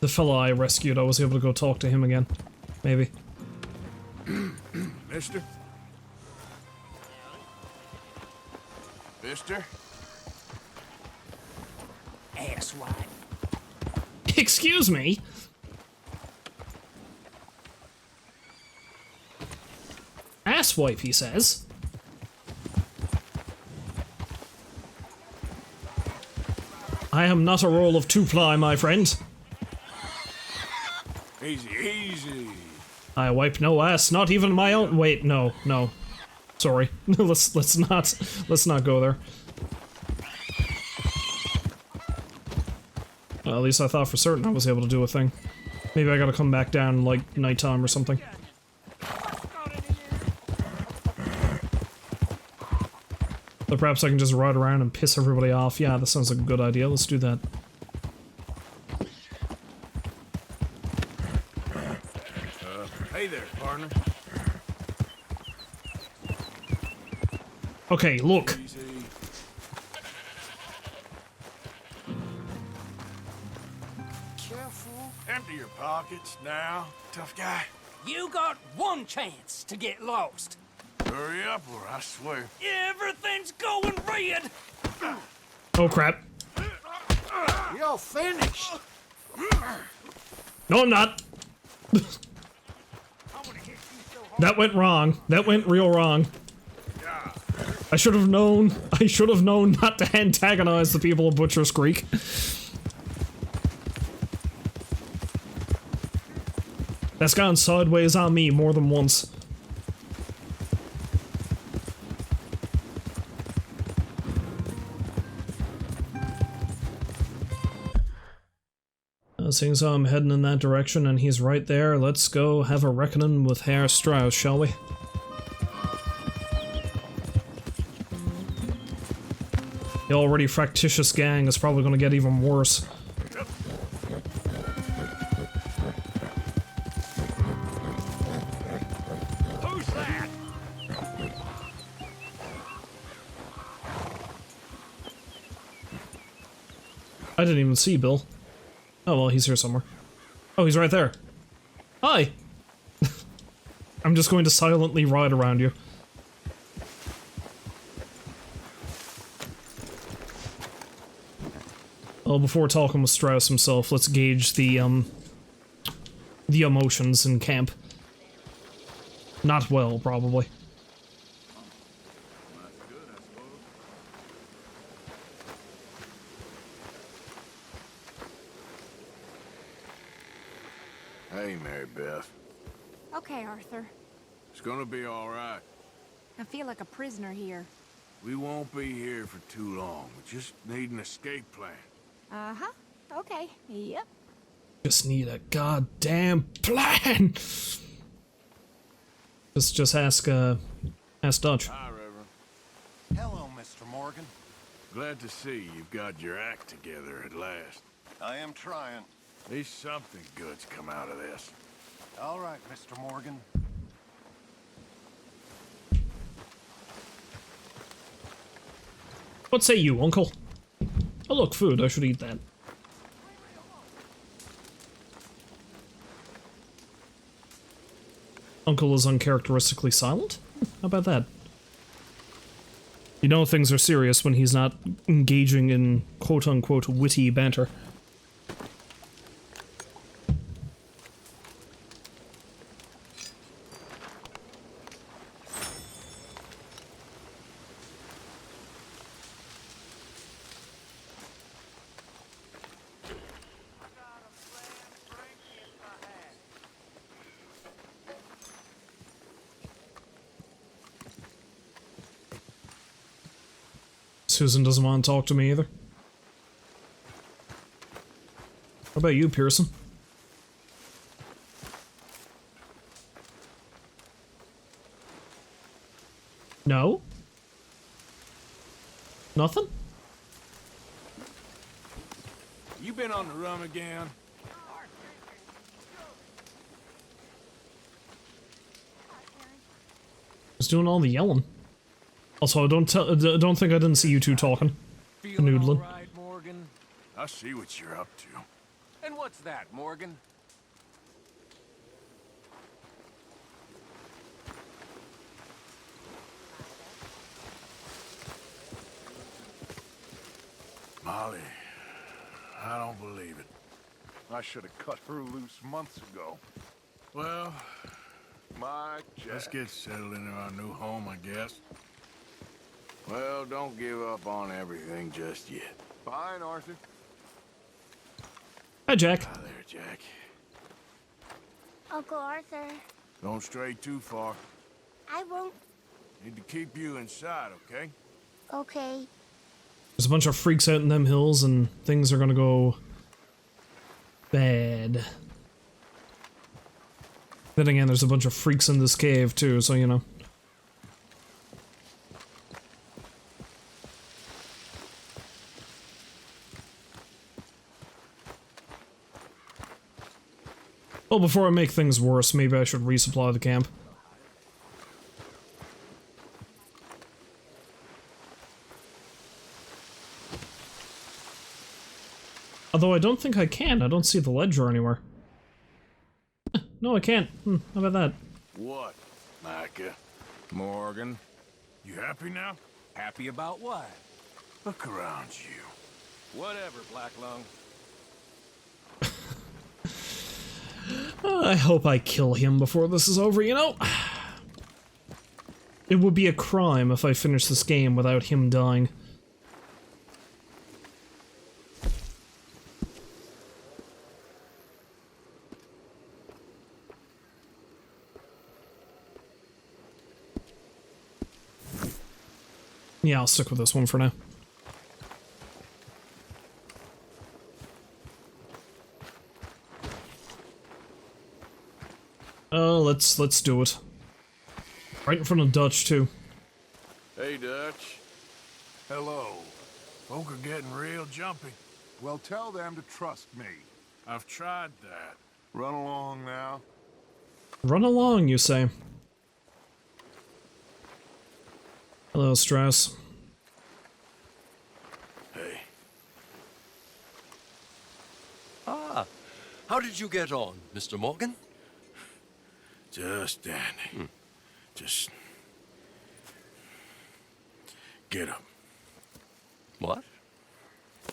fella I rescued, I was able to go talk to him again. Maybe. Mister? Mister? Asswipe. Excuse me? Asswipe, he says. I am not a roll of two-ply, my friend. Easy, easy. I wipe no ass, not even my own. Wait, no. Sorry. let's not go there. Well, at least I thought for certain I was able to do a thing. Maybe I gotta come back down, like, nighttime or something. But perhaps I can just ride around and piss everybody off. Yeah, that sounds like a good idea. Let's do that. Hey there, partner. Okay, look. Easy. Careful. Empty your pockets now, tough guy. You got one chance to get lost. Hurry up, or I swear. Everything's going red. Oh, crap. You're finished. No, I'm not. That went wrong. That went real wrong. I should have known. I should have known not to antagonize the people of Butcher's Creek. That's gone sideways on me more than once. Seeing as I'm heading in that direction and he's right there, let's go have a reckoning with Herr Strauss, shall we? The already fractious gang is probably going to get even worse. Who's that? I didn't even see Bill. Oh, well, he's here somewhere. Oh, he's right there. Hi! I'm just going to silently ride around you. Well, before talking with Strauss himself, let's gauge the emotions in camp. Not well, probably. Hey, Mary Beth. Okay, Arthur. It's gonna be all right. I feel like a prisoner here. We won't be here for too long. We just need an escape plan. Uh-huh. Okay. Yep. Just need a goddamn plan! Just ask Dutch. Hi, Reverend. Hello, Mr. Morgan. Glad to see you've got your act together at last. I am trying. At least something good's come out of this. All right, Mr. Morgan. What say you, Uncle? Oh look, food. I should eat that. Uncle is uncharacteristically silent? How about that? You know things are serious when he's not engaging in quote-unquote witty banter. Susan doesn't want to talk to me either. How about you, Pearson? No? Nothing? You been on the run again? Just doing all the yelling. Also, don't think I didn't see you two talking. Feeling Noodling. all right, Morgan? I see what you're up to. And what's that, Morgan? Molly, I don't believe it. I should have cut her loose months ago. Well, let's get settled into our new home, I guess. Well, don't give up on everything just yet. Fine, Arthur. Hi, Jack. Hi there, Jack. Uncle Arthur. Don't stray too far. I won't. Need to keep you inside, okay? Okay. There's a bunch of freaks out in them hills, and things are gonna go bad. Then again, there's a bunch of freaks in this cave, too, so you know. Well, before I make things worse, maybe I should resupply the camp. Although I don't think I can. I don't see the ledger anywhere. No, I can't. How about that? What, Micah? Morgan? You happy now? Happy about what? Look around you. Whatever, Black Lung. I hope I kill him before this is over, you know? It would be a crime if I finished this game without him dying. Yeah, I'll stick with this one for now. Let's do it. Right in front of Dutch, too. Hey, Dutch. Hello. Folk are getting real jumpy. Well, tell them to trust me. I've tried that. Run along now. Run along, you say. Hello, Strauss. Hey. Ah, how did you get on, Mr. Morgan? Just dandy. Just... get up. What?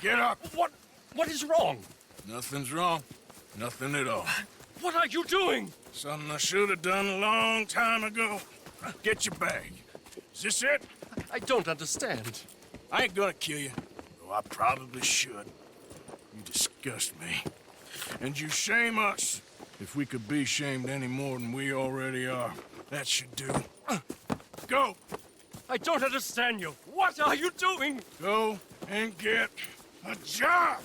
Get up! What is wrong? Nothing's wrong. Nothing at all. What are you doing? Something I should have done a long time ago. Get your bag. Is this it? I don't understand. I ain't gonna kill you, though I probably should. You disgust me. And you shame us. If we could be shamed any more than we already are, that should do. Go! I don't understand you. What are you doing? Go and get a job!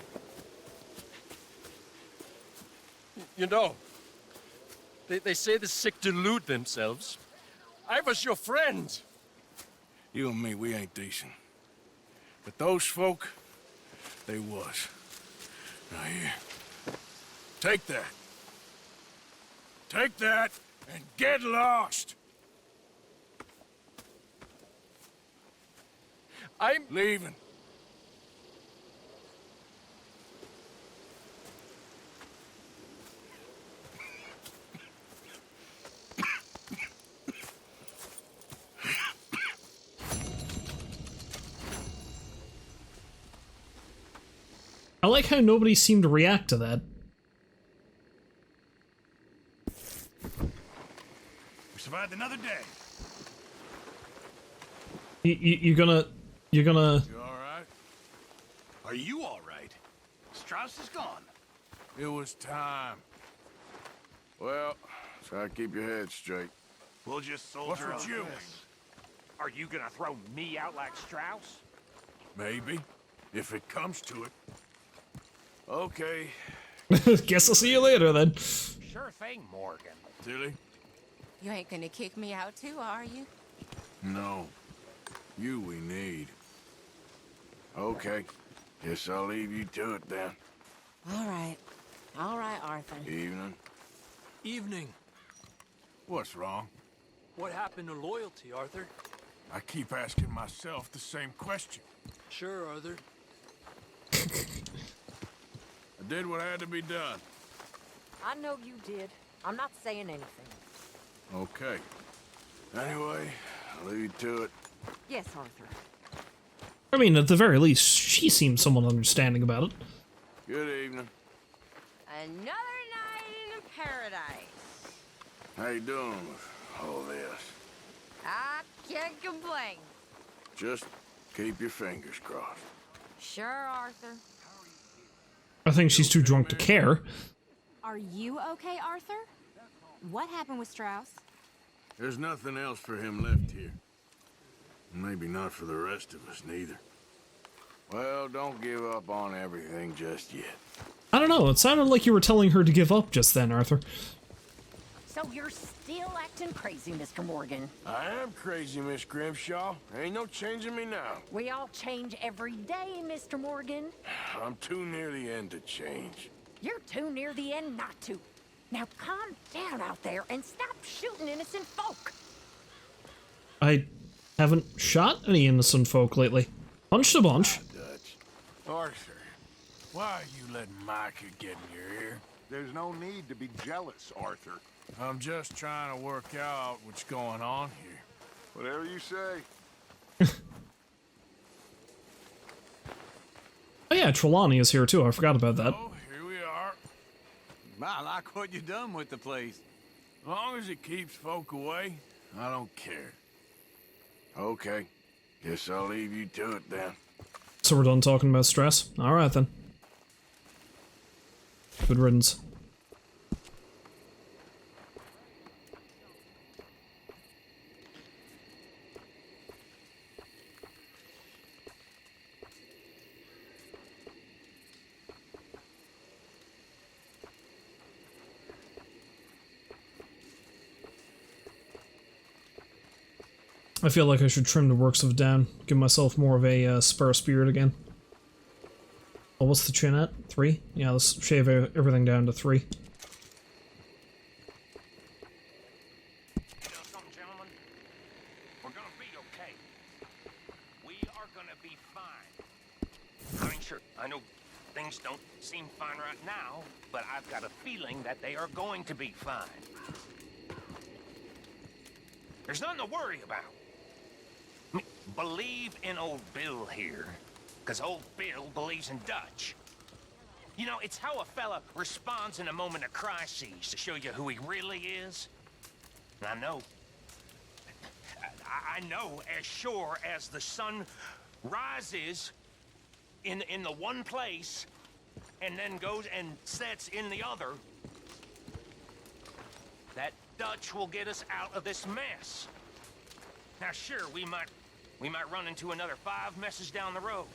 You know, they say the sick delude themselves. I was your friend. You and me, we ain't decent. But those folk, they was. Now here, take that. Take that and get lost! I'm leaving. I like how nobody seemed to react to that. We survived another day. You're gonna... You all right? Are you all right? Strauss is gone. It was time. Well, try to keep your head straight. We'll just soldier What's on. with you? Are you gonna throw me out like Strauss? Maybe, if it comes to it. Okay. Guess I'll see you later, then. Sure thing, Morgan. Tilly? You ain't gonna kick me out too, are you? No. You we need. Okay. Guess I'll leave you to it then. All right. All right, Arthur. Evening. Evening. What's wrong? What happened to loyalty, Arthur? I keep asking myself the same question. Sure, Arthur. I did what had to be done. I know you did. I'm not saying anything. Okay. Anyway, I'll leave you to it. Yes, Arthur. I mean, at the very least, she seems somewhat understanding about it. Good evening. Another night in paradise. How you doing with all this? I can't complain. Just keep your fingers crossed. Sure, Arthur. I think she's too drunk to care. Are you okay, Arthur? What happened with Strauss? There's nothing else for him left here. Maybe not for the rest of us, neither. Well, don't give up on everything just yet. I don't know, it sounded like you were telling her to give up just then, Arthur. So you're still acting crazy, Mr. Morgan. I am crazy, Miss Grimshaw. Ain't no changing me now. We all change every day, Mr. Morgan. I'm too near the end to change. You're too near the end not to. Now calm down out there and stop shooting innocent folk. I haven't shot any innocent folk lately. Punched a bunch. Dutch. Arthur, why are you letting Micah get in your ear? There's no need to be jealous, Arthur. I'm just trying to work out what's going on here. Whatever you say. Oh yeah, Trelawney is here too, I forgot about that. Oh, here we are. I like what you done with the place. As long as it keeps folk away, I don't care. Okay. Guess I'll leave you to it then. So we're done talking about stress? Alright then. Good riddance. I feel like I should trim the works of down, give myself more of a spare spirit again. Oh, what's the chin at? 3? Yeah, let's shave everything down to 3. You know something, gentlemen? We're gonna be okay. We are gonna be fine. I mean, sure, I know things don't seem fine right now, but I've got a feeling that they are going to be fine. There's nothing to worry about. I mean, believe in old Bill here, because old Bill believes in Dutch. You know, it's how a fella responds in a moment of crisis to show you who he really is. And I know as sure as the sun rises in the one place and then goes and sets in the other, that Dutch will get us out of this mess. Now, sure, we might run into another 5 messes down the road.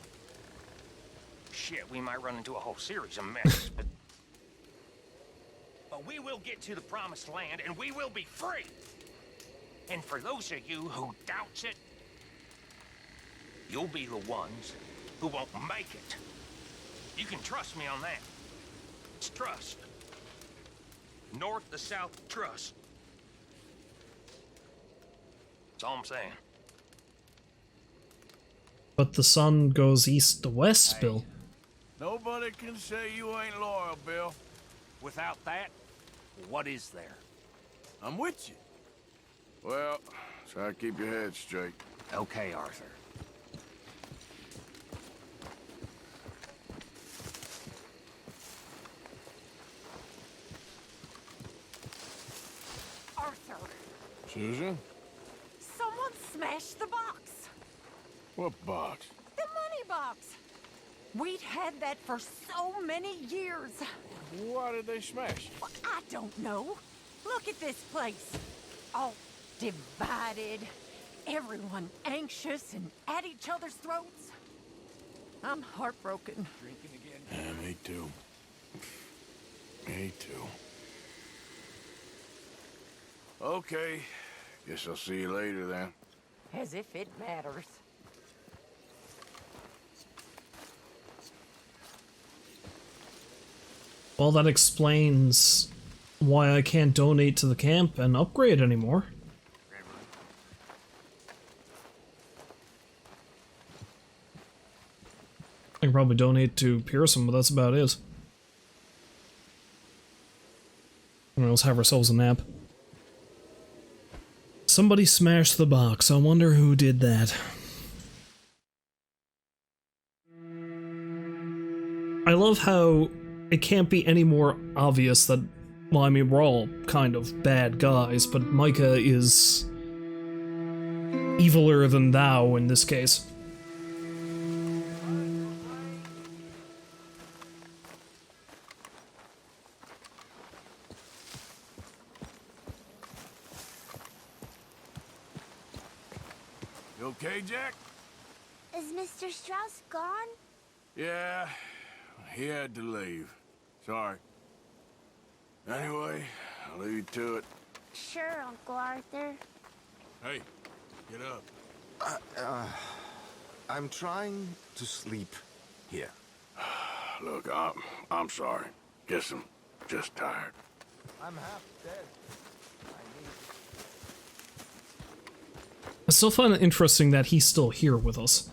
Shit, we might run into a whole series of messes, but we will get to the promised land, and we will be free. And for those of you who doubts it, you'll be the ones who won't make it. You can trust me on that. It's trust. North to south trust. That's all I'm saying. But the sun goes east to west, Bill. Nobody can say you ain't loyal, Bill. Without that, what is there? I'm with you. Well, try to keep your head straight. Okay, Arthur. Susan? Someone smashed the box. What box? The money box. We'd had that for so many years. Why did they smash it? Well, I don't know. Look at this place. All divided. Everyone anxious and at each other's throats. I'm heartbroken. Drinking again? Yeah, me too. Me too. Okay. Guess I'll see you later then. As if it matters. Well, that explains why I can't donate to the camp and upgrade anymore. I can probably donate to Pearson, but that's about it. Let's have ourselves a nap. Somebody smashed the box. I wonder who did that. I love how it can't be any more obvious that, well, I mean, we're all kind of bad guys, but Micah is eviler than thou in this case. You okay, Jack? Is Mr. Strauss gone? Yeah, he had to leave. Sorry. Anyway, I'll leave you to it. Sure, Uncle Arthur. Hey, get up. I'm trying to sleep here. Look, I'm sorry. Guess I'm just tired. I'm half dead. I still find it interesting that he's still here with us.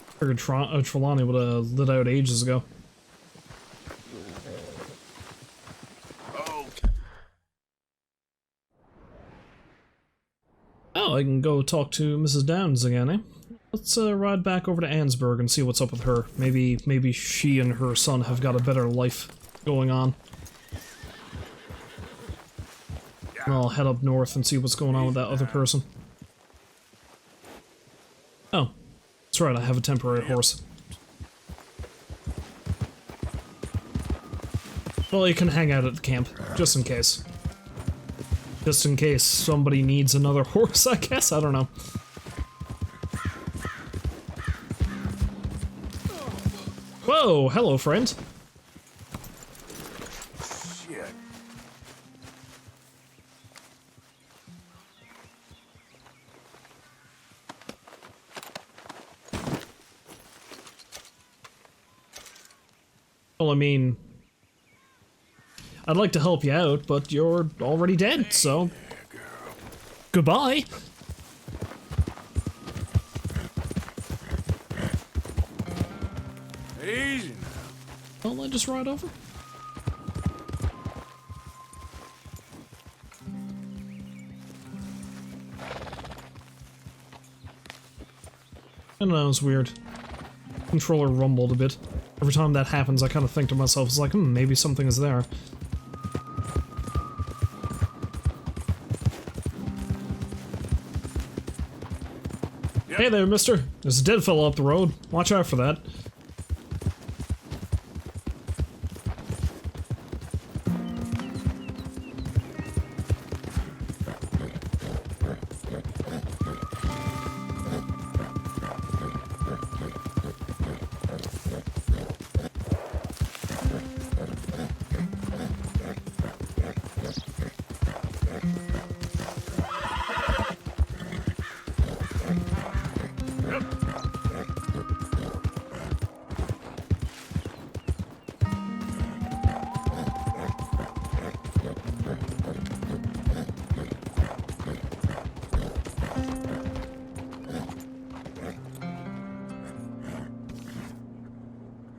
I figured Trelawney would have lit out ages ago. Oh, I can go talk to Mrs. Downs again, eh? Let's ride back over to Ansburg and see what's up with her. Maybe she and her son have got a better life going on. And I'll head up north and see what's going on with that other person. Oh, that's right, I have a temporary horse. Well, you can hang out at the camp, just in case. Just in case somebody needs another horse, I guess? I don't know. Whoa, hello, friend. Shit. Well, I mean, I'd like to help you out, but you're already dead, so goodbye. Easy now. Don't I just ride over? I don't know, it's weird. Controller rumbled a bit. Every time that happens, I kind of think to myself, it's like, maybe something is there. Yep. Hey there, mister. There's a dead fellow up the road. Watch out for that.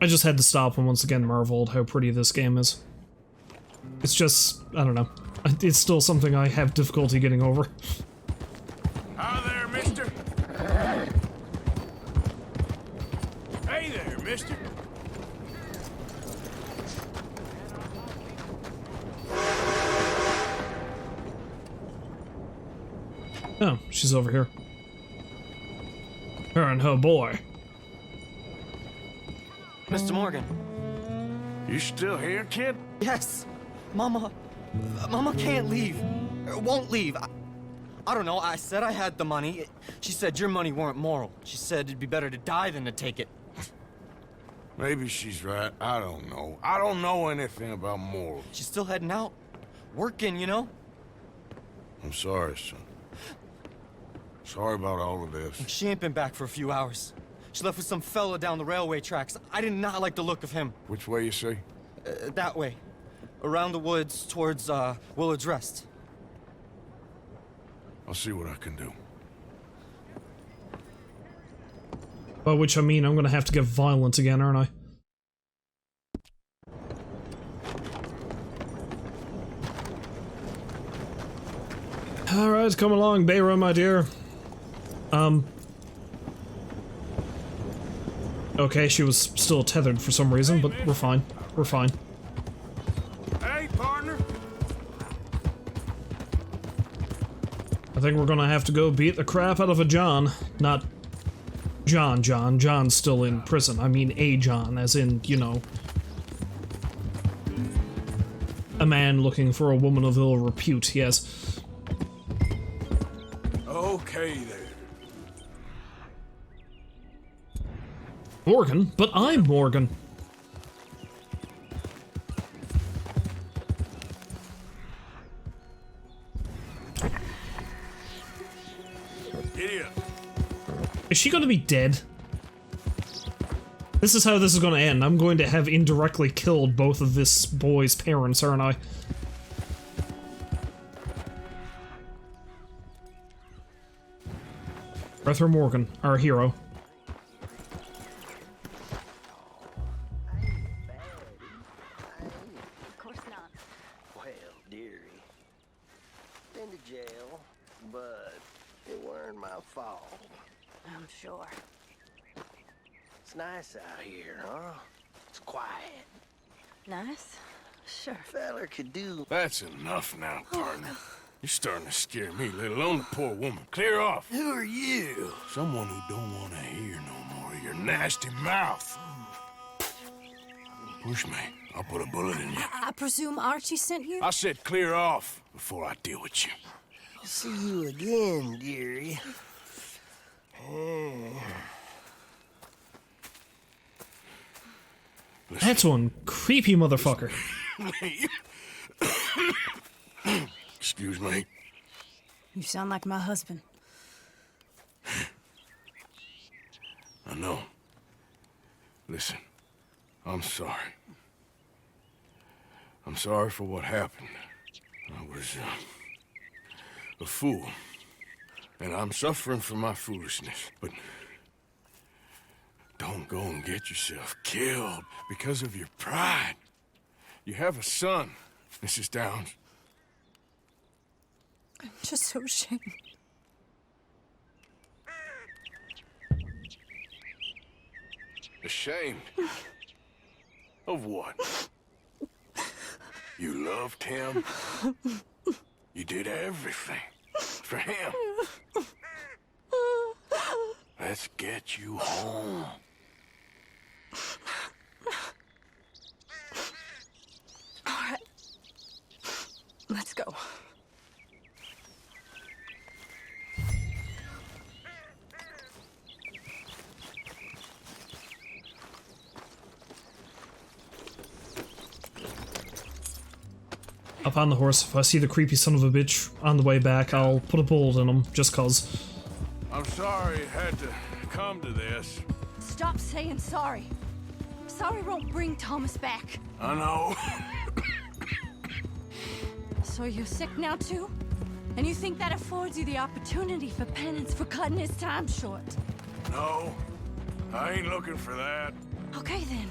I just had to stop and once again marveled how pretty this game is. It's just, I don't know. It's still something I have difficulty getting over. Hi there, mister. Hey there, mister. Oh, she's over here. Her and her boy. Mr. Morgan. You still here, kid? Yes. Mama can't leave. Won't leave. I don't know. I said I had the money. She said your money weren't moral. She said it'd be better to die than to take it. Maybe she's right. I don't know. I don't know anything about morals. She's still heading out. Working, you know? I'm sorry, son. Sorry about all of this. She ain't been back for a few hours. She left with some fella down the railway tracks. I did not like the look of him. Which way you say? That way. Around the woods towards, Willard's Rest. I'll see what I can do. By which I mean I'm gonna have to get violent again, aren't I? Alright, come along, Bayra, my dear. Okay, she was still tethered for some reason, but we're fine. We're fine. Hey, partner! I think we're gonna have to go beat the crap out of a John. Not John. John's still in prison. I mean a John, as in, you know, a man looking for a woman of ill repute, yes. Okay, there. Morgan? But I'm Morgan. Idiot. Is she gonna be dead? This is how this is gonna end. I'm going to have indirectly killed both of this boy's parents, aren't I? Arthur Morgan, our hero. Of course not. Well, dearie, been to jail, but it weren't my fault. I'm sure. It's nice out here, huh? It's quiet. Nice? Sure. Feller could do. That's enough now, partner. You're starting to scare me, let alone the poor woman. Clear off. Who are you? Someone who don't want to hear no more of your nasty mouth. Push me. I'll put a bullet in you. I presume Archie sent you? I said clear off before I deal with you. I'll see you again, dearie. That's one creepy motherfucker. Excuse me. You sound like my husband. I know. Listen, I'm sorry. I'm sorry for what happened. I was a fool. And I'm suffering for my foolishness. But don't go and get yourself killed because of your pride. You have a son, Mrs. Downs. I'm just so ashamed. Ashamed? Of what? You loved him? You did everything for him. Let's get you home. All right. Let's go. Up on the horse. If I see the creepy son of a bitch on the way back, I'll put a bullet in him, just cause. I'm sorry it had to come to this. Stop saying sorry. Sorry won't bring Thomas back. I know. So you're sick now too? And you think that affords you the opportunity for penance for cutting his time short? No, I ain't looking for that. Okay then.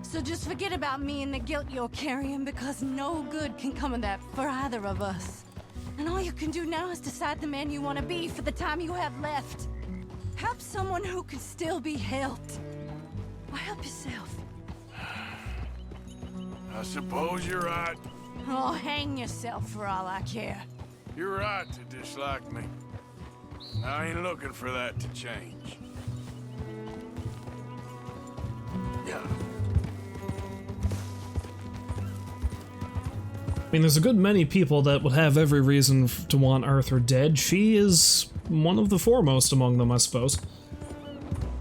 So just forget about me and the guilt you're carrying, because no good can come of that for either of us. And all you can do now is decide the man you want to be for the time you have left. Help someone who can still be helped. Or help yourself. I suppose you're right. Oh, hang yourself for all I care. You're right to dislike me. I ain't looking for that to change. Yeah. I mean, there's a good many people that would have every reason to want Arthur dead. She is one of the foremost among them, I suppose.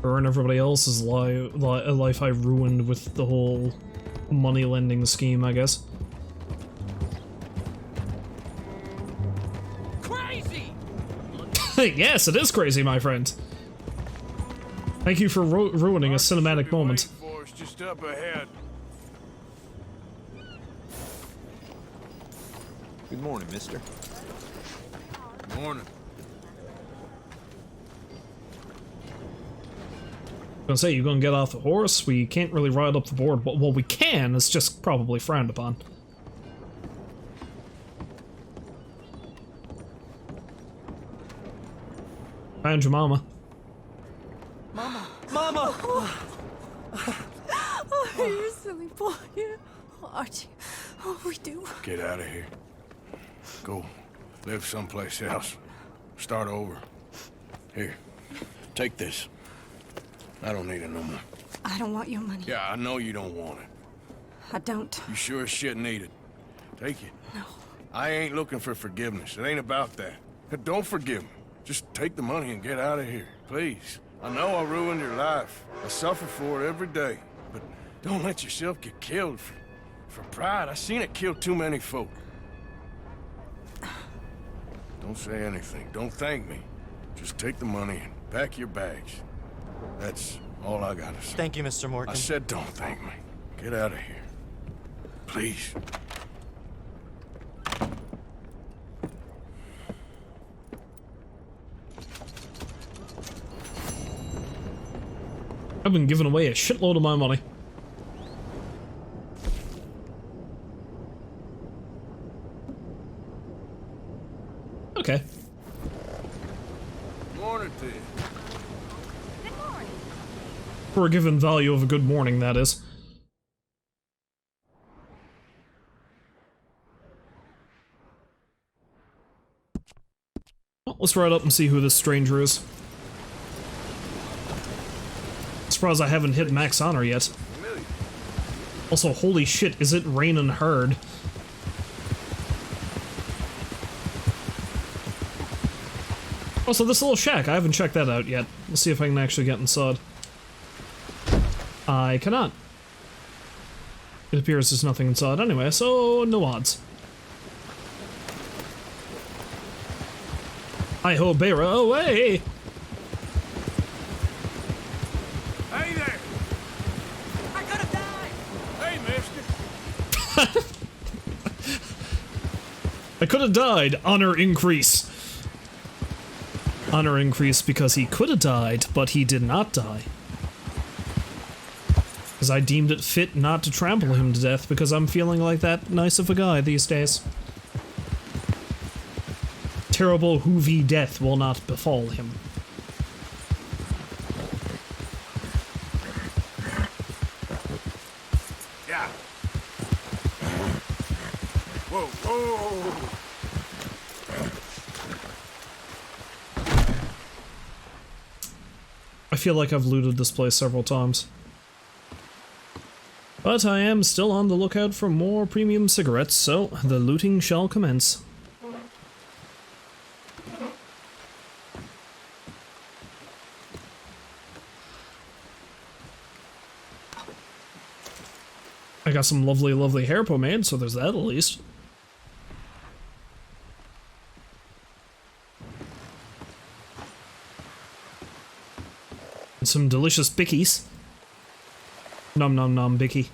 Her and everybody else's life I ruined with the whole money lending scheme, I guess. Crazy! Yes, it is crazy, my friend. Thank you for ruining a cinematic moment. Force just up ahead. Good morning, mister. Morning. I was gonna say, you're gonna get off the horse? We can't really ride up the board. Well, we can, it's just probably frowned upon. Found your mama. Mama! Mama! Oh, you silly boy. Oh, Archie. Oh, we do. Get out of here. Go. Live someplace else. Start over. Here. Take this. I don't need it no more. I don't want your money. Yeah, I know you don't want it. I don't. You sure as shit need it. Take it. No. I ain't looking for forgiveness. It ain't about that. Don't forgive me. Just take the money and get out of here. Please. I know I ruined your life. I suffer for it every day. But don't let yourself get killed for pride. I seen it kill too many folk. Don't say anything. Don't thank me. Just take the money and pack your bags. That's all I gotta say. Thank you, Mr. Morgan. I said don't thank me. Get out of here. Please. I've been giving away a shitload of my money. Okay. Morning to you. For a given value of a good morning, that is. Well, let's ride up and see who this stranger is. Surprised I haven't hit max honor yet. Also, holy shit, is it raining hard? Also, this little shack, I haven't checked that out yet. Let's see if I can actually get inside. I cannot. It appears there's nothing inside anyway, so no odds. Hi-ho, Beira, away! Hey there! I could have died! Hey, mister! I could have died. Honor increase. Honor increase because he could have died, but he did not die. Because I deemed it fit not to trample him to death because I'm feeling like that nice of a guy these days. Terrible hoovy death will not befall him. Yeah. Whoa, whoa! I feel like I've looted this place several times. But I am still on the lookout for more premium cigarettes, so the looting shall commence. I got some lovely, lovely hair pomade, so there's that at least. And some delicious bickies. Nom nom nom bicky.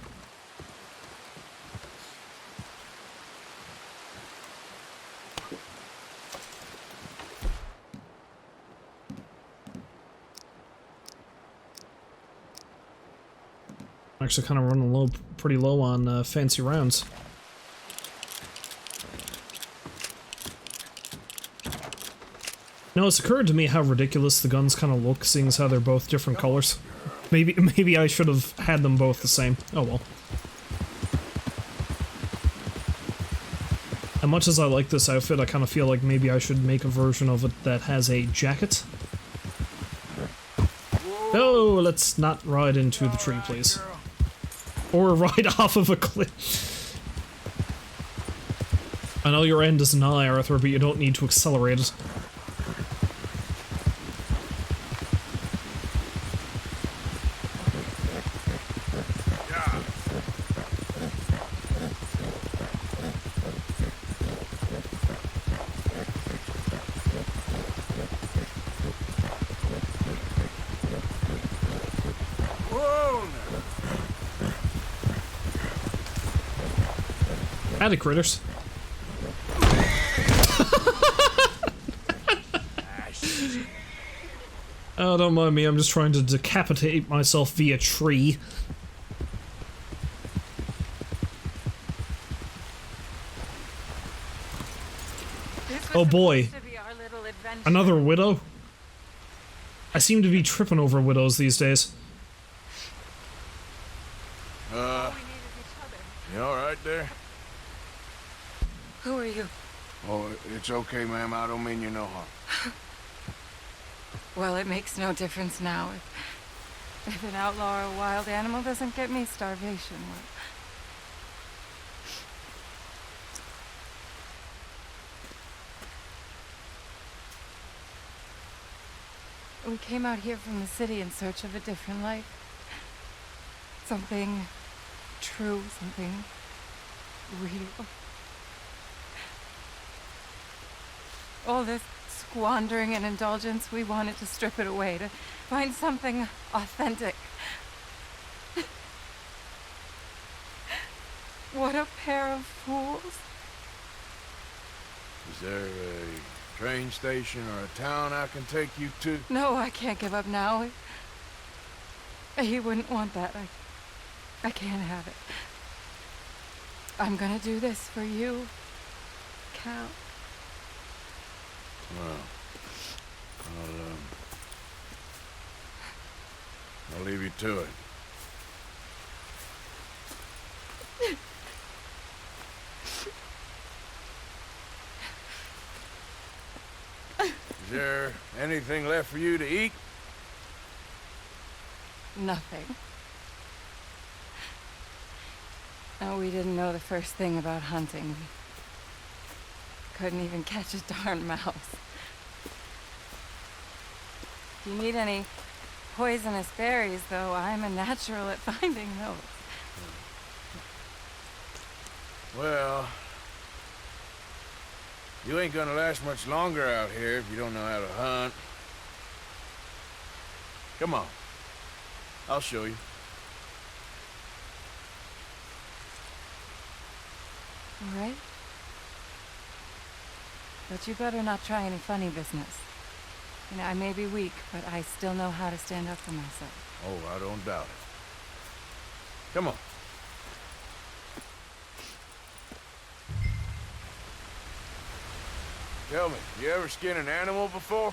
Actually kind of running pretty low on fancy rounds. Now it's occurred to me how ridiculous the guns kind of look, seeing as how they're both different colors. Maybe I should have had them both the same. Oh well. And much as I like this outfit, I kind of feel like maybe I should make a version of it that has a jacket. Oh, let's not ride into the tree, please. Or ride off of a cliff. I know your end is nigh, Arthur, but you don't need to accelerate it. Howdy, critters. Oh, don't mind me, I'm just trying to decapitate myself via tree. Oh boy. Another widow? I seem to be tripping over widows these days. You alright there? Who are you? Oh, it's okay, ma'am. I don't mean you no harm. Well, it makes no difference now. If an outlaw or a wild animal doesn't get me, starvation will. We came out here from the city in search of a different life. Something true, something real. All this squandering and indulgence, we wanted to strip it away, to find something authentic. What a pair of fools. Is there a train station or a town I can take you to? No, I can't give up now. He wouldn't want that. I can't have it. I'm gonna do this for you, Cal. Well, I'll leave you to it. Is there anything left for you to eat? Nothing. No, we didn't know the first thing about hunting. We couldn't even catch a darn mouse. If you need any poisonous berries, though, I'm a natural at finding those. Well, you ain't gonna last much longer out here if you don't know how to hunt. Come on. I'll show you. All right. But you better not try any funny business. You know, I may be weak, but I still know how to stand up for myself. Oh, I don't doubt it. Come on. Tell me, you ever skin an animal before?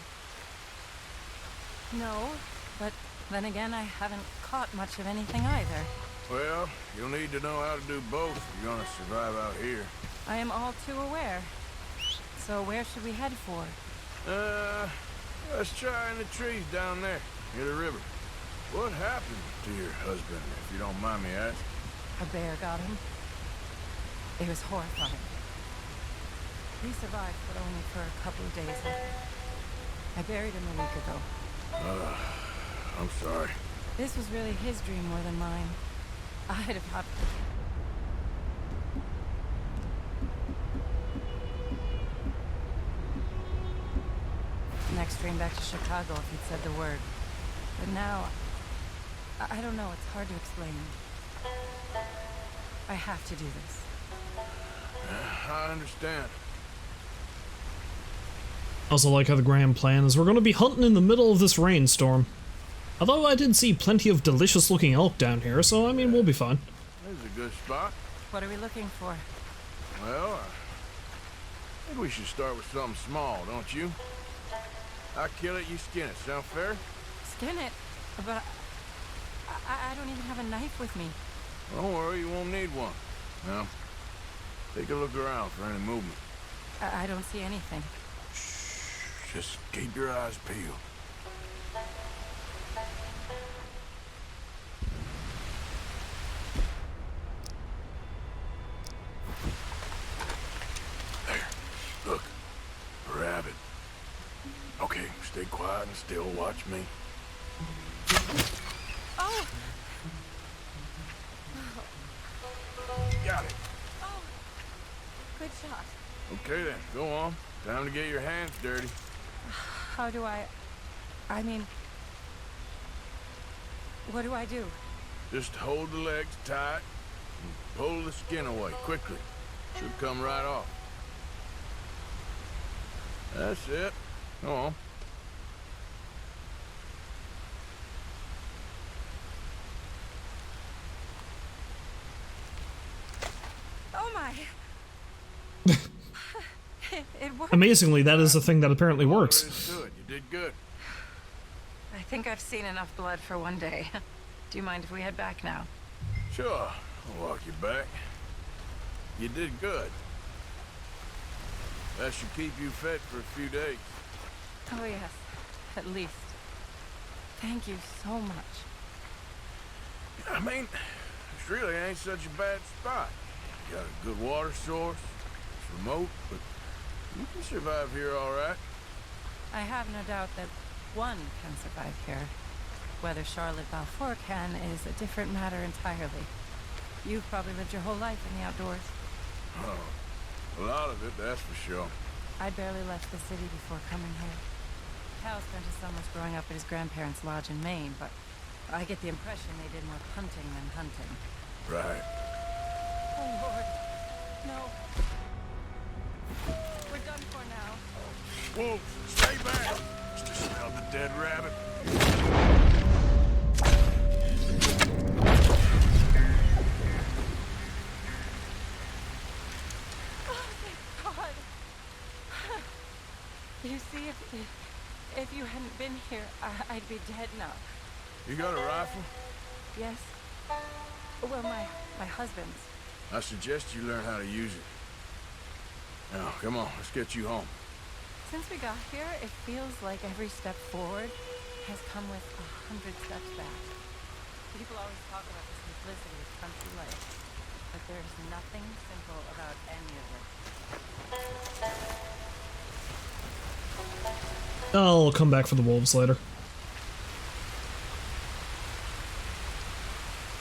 No, but then again, I haven't caught much of anything either. Well, you'll need to know how to do both if you're gonna survive out here. I am all too aware. So where should we head for? Let's try in the trees down there, near the river. What happened to your husband, if you don't mind me asking? A bear got him. It was horrifying. He survived, but only for a couple of days. I buried him a week ago. I'm sorry. This was really his dream more than mine. I'd have had... Next train back to Chicago if he'd said the word. But now... I don't know, it's hard to explain. I have to do this. I understand. Also like how the grand plan is we're going to be hunting in the middle of this rainstorm. Although I did see plenty of delicious looking elk down here, so I mean we'll be fine. This is a good spot. What are we looking for? Well, I think we should start with something small, don't you? I kill it, you skin it. Sound fair? Skin it? But I don't even have a knife with me. Don't worry, you won't need one. Now, Take a look around for any movement. I don't see anything. Just keep your eyes peeled. There. Look. A rabbit. Okay, stay quiet and still. Watch me. Oh! Got it. Oh! Good shot. Okay then, go on. Time to get your hands dirty. How do I mean... What do I do? Just hold the legs tight and pull the skin away quickly. Should come right off. That's it. Go on. Oh my! It worked. Amazingly, that is a thing that apparently works. Good. You did good. I think I've seen enough blood for one day. Do you mind if we head back now? Sure. I'll walk you back. You did good. That should keep you fed for a few days. Oh yes, at least. Thank you so much. I mean, this really ain't such a bad spot. You got a good water source. It's remote, but you can survive here all right. I have no doubt that one can survive here. Whether Charlotte Balfour can is a different matter entirely. You've probably lived your whole life in the outdoors. Oh, a lot of it, that's for sure. I barely left the city before coming here. Cal spent his summers growing up at his grandparents' lodge in Maine, but I get the impression they did more hunting than hunting. Right. Oh, Lord. No. We're done for now. Whoa, stay back. Just smelled the dead rabbit. Oh, thank God. You see, if you hadn't been here, I'd be dead now. You got a rifle? Yes. Well, my husband's. I suggest you learn how to use it. Now, come on, let's get you home. Since we got here, it feels like every step forward has come with 100 steps back. People always talk about the simplicity of country life, but there's nothing simple about any of it. I'll come back for the wolves later.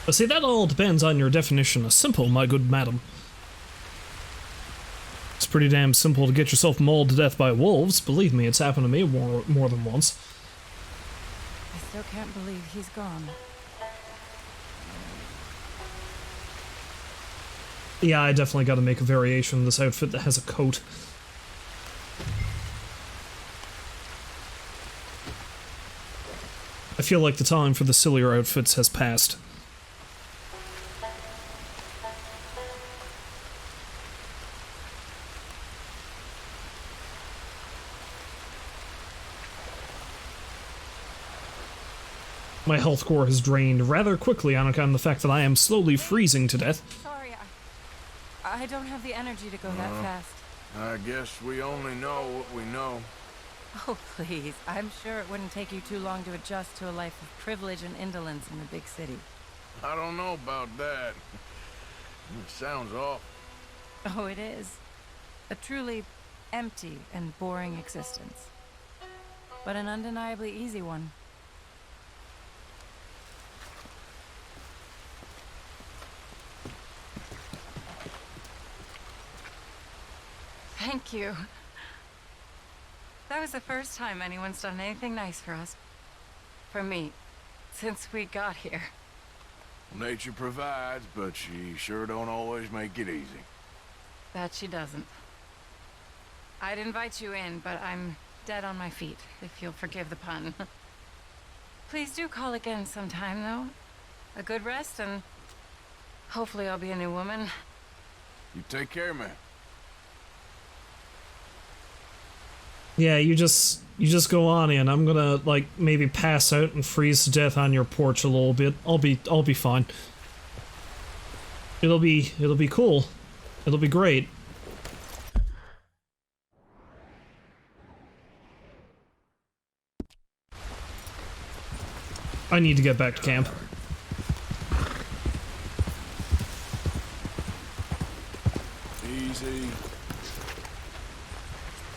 But see, that all depends on your definition of simple, my good madam. It's pretty damn simple to get yourself mauled to death by wolves. Believe me, it's happened to me more than once. I still can't believe he's gone. Yeah, I definitely gotta make a variation of this outfit that has a coat. I feel like the time for the sillier outfits has passed. My health core has drained rather quickly on account of the fact that I am slowly freezing to death. Sorry, I don't have the energy to go that fast. I guess we only know what we know. Oh, please. I'm sure it wouldn't take you too long to adjust to a life of privilege and indolence in the big city. I don't know about that. It sounds awful. Oh, it is. A truly empty and boring existence. But an undeniably easy one. Thank you. That was the first time anyone's done anything nice for us. For me, since we got here. Nature provides, but she sure don't always make it easy. That she doesn't. I'd invite you in, but I'm dead on my feet, if you'll forgive the pun. Please do call again sometime, though. A good rest, and hopefully I'll be a new woman. You take care, man. Yeah, you just go on in. I'm gonna like maybe pass out and freeze to death on your porch a little bit. I'll be fine. It'll be cool. It'll be great. I need to get back to camp. Easy.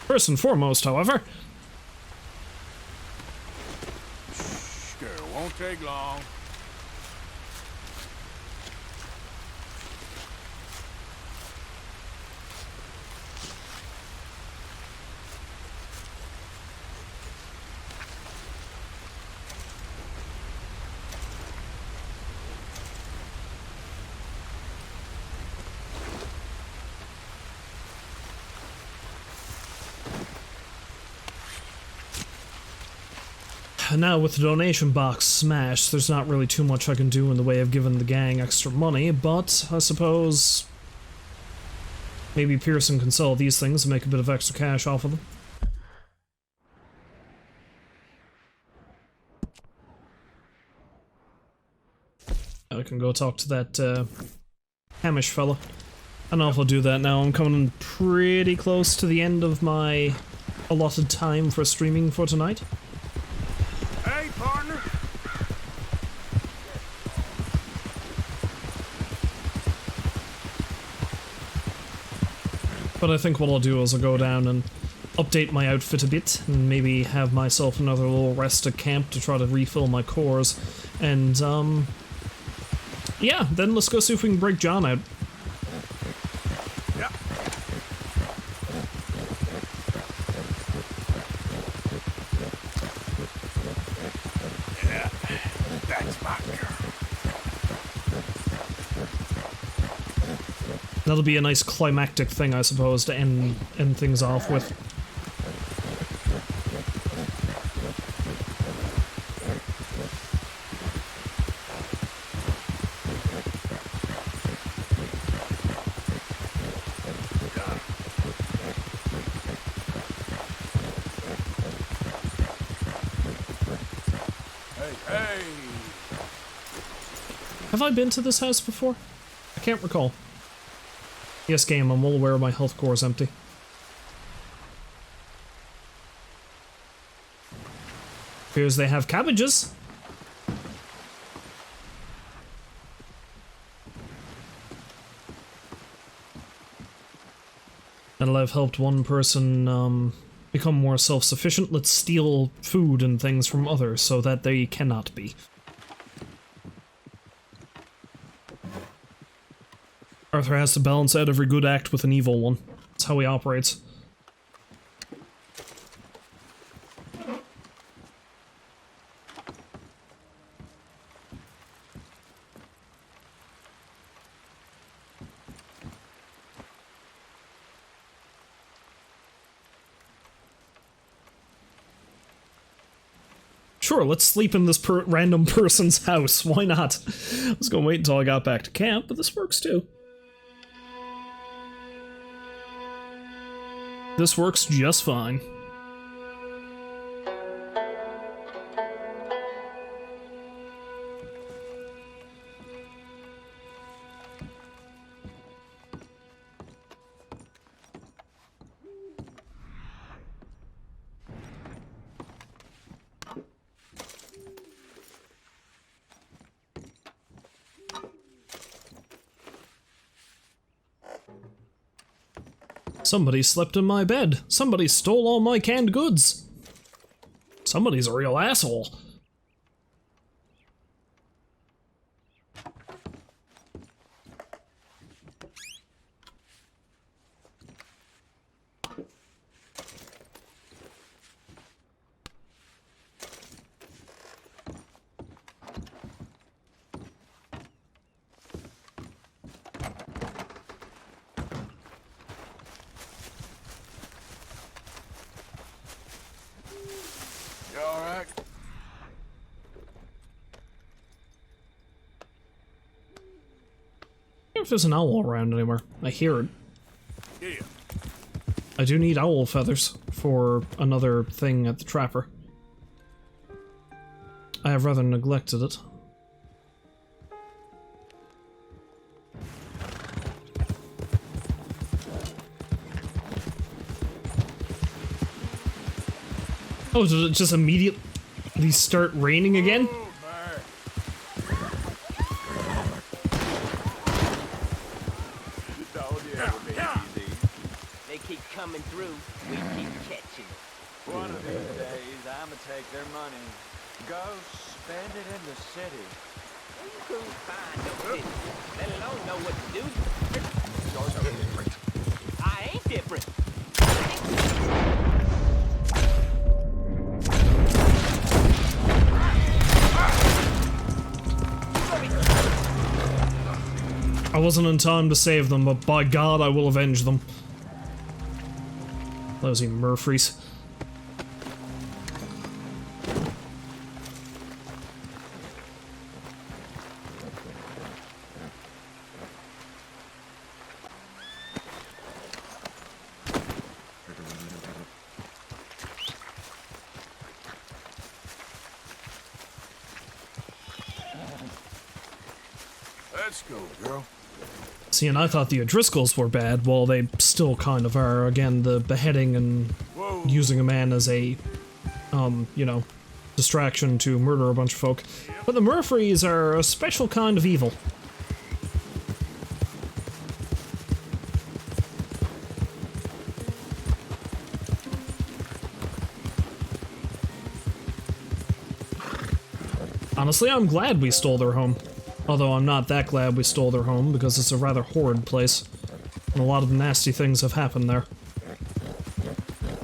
First and foremost, however, Girl, won't take long. now with the donation box smashed, there's not really too much I can do in the way of giving the gang extra money, but I suppose maybe Pearson can sell these things and make a bit of extra cash off of them. I can go talk to that Hamish fella. I don't know if I'll do that now. I'm coming pretty close to the end of my allotted time for streaming for tonight. Hey, partner. But I think what I'll do is I'll go down and update my outfit a bit and maybe have myself another little rest at camp to try to refill my cores. And, yeah, then let's go see if we can break John out. Yeah. Yeah, that's my girl. That'll be a nice climactic thing, I suppose, to end things off with. Hey. Have I been to this house before? I can't recall. Yes, game, I'm well aware my health core is empty. Appears they have cabbages. That'll have helped one person, become more self-sufficient. Let's steal food and things from others so that they cannot be. Arthur has to balance out every good act with an evil one. That's how he operates. Sure, let's sleep in this random person's house. Why not? I was gonna wait until I got back to camp, but this works too. This works just fine. Somebody slept in my bed. Somebody stole all my canned goods. Somebody's a real asshole. You alright? If there's an owl around anywhere. I hear it. Yeah. I do need owl feathers for another thing at the trapper. I have rather neglected it. Oh, did it just immediately start raining again? They keep coming through, we keep catching them. One of these days, I'ma take their money, go spend it in the city. You couldn't find no city, let alone know what to do. You're so different. I ain't different. I wasn't in time to save them, but by God, I will avenge them. Lousy Murphys. Let's go, girl. See, and I thought the O'Driscolls were bad, well, they still kind of are. Again, the beheading and using a man as a, you know, distraction to murder a bunch of folk. But the Murphys are a special kind of evil. Honestly, I'm glad we stole their home. Although I'm not that glad we stole their home, because it's a rather horrid place. And a lot of nasty things have happened there.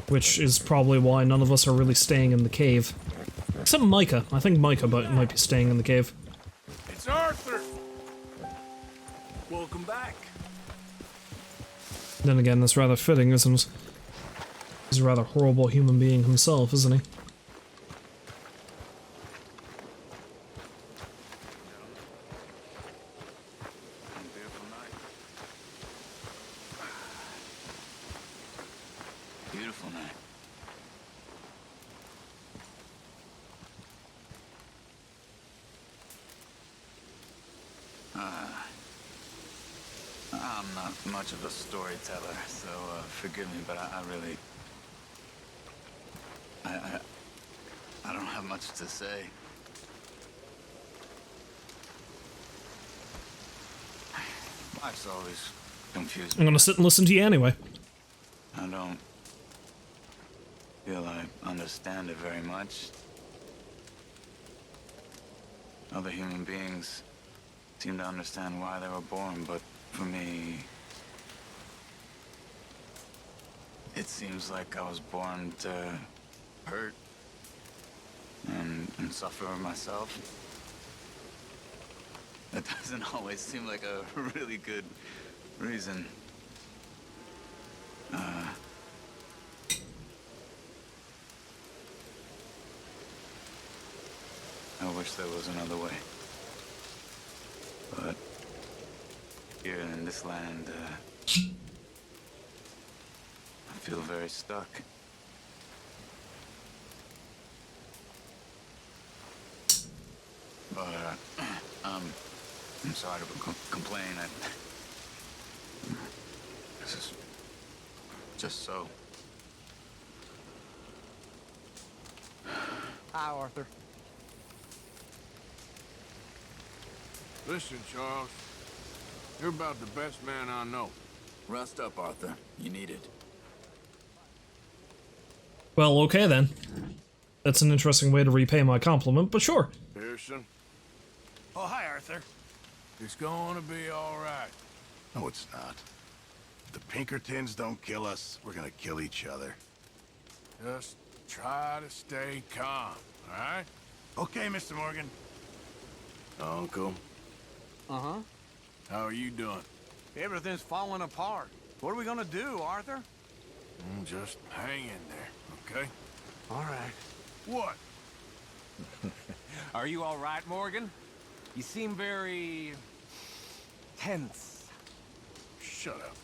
Which is probably why none of us are really staying in the cave. Except Micah. I think Micah might be staying in the cave. It's Arthur! Welcome back. Then again, that's rather fitting, isn't it? He's a rather horrible human being himself, isn't he? Beautiful night. I'm not much of a storyteller, so forgive me, but I really... I don't have much to say. Life's always confusing. I'm gonna sit and listen to you anyway. I don't feel I understand it very much. Other human beings seem to understand why they were born, but for me, it seems like I was born to hurt and suffer myself. That doesn't always seem like a really good reason. I wish there was another way. But here in this land, I feel very stuck. But I'm sorry to complain. This is just so. Hi, Arthur. Listen, Charles. You're about the best man I know. Rest up, Arthur. You need it. Well, okay then. That's an interesting way to repay my compliment, but sure. Pearson? Oh, hi, Arthur. It's gonna be all right. No, it's not. If the Pinkertons don't kill us, we're gonna kill each other. Just try to stay calm, all right? Okay, Mr. Morgan. Uncle. Uh-huh. How are you doing? Everything's falling apart. What are we gonna do, Arthur? Just hang in there, okay? All right. What? Are you all right, Morgan? You seem very... tense. Shut up.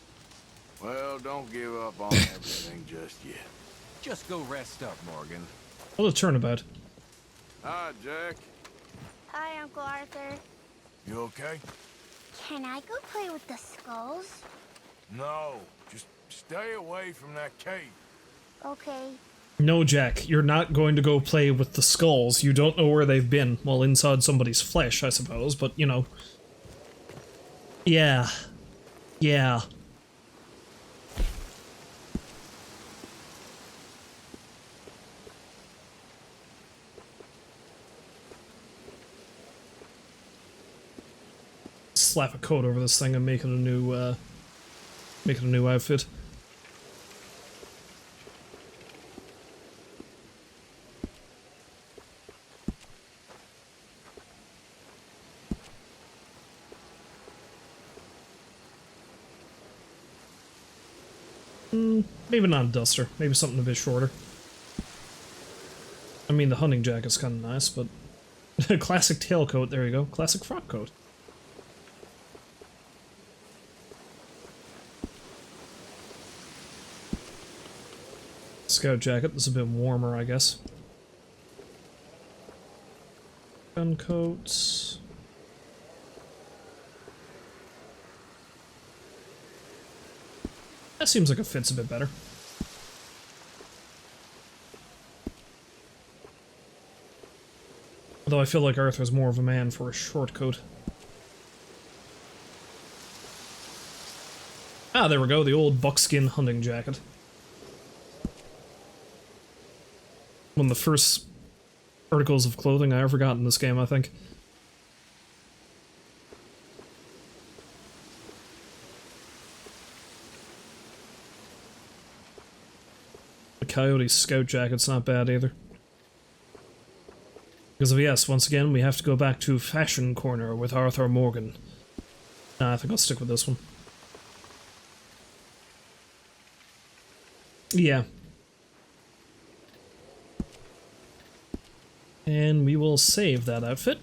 Well, don't give up on everything just yet. Just go rest up, Morgan. What a turnabout. Hi, Jack. Hi, Uncle Arthur. You okay? Can I go play with the skulls? No, just stay away from that cave. Okay. No, Jack, you're not going to go play with the skulls. You don't know where they've been. Well, inside somebody's flesh, I suppose, but, you know. Yeah. Yeah. Slap a coat over this thing and make it a new outfit. Maybe not a duster. Maybe something a bit shorter. I mean, the hunting jacket's kind of nice, but classic tailcoat. There you go. Classic frock coat. Scout jacket. This is a bit warmer, I guess. Gun coats. That seems like it fits a bit better. Although I feel like Arthur's more of a man for a short coat. Ah, there we go, the old buckskin hunting jacket. One of the first articles of clothing I ever got in this game, I think. The Coyote Scout jacket's not bad either. Because of yes, once again, we have to go back to Fashion Corner with Arthur Morgan. Nah, I think I'll stick with this one. Yeah. And we will save that outfit.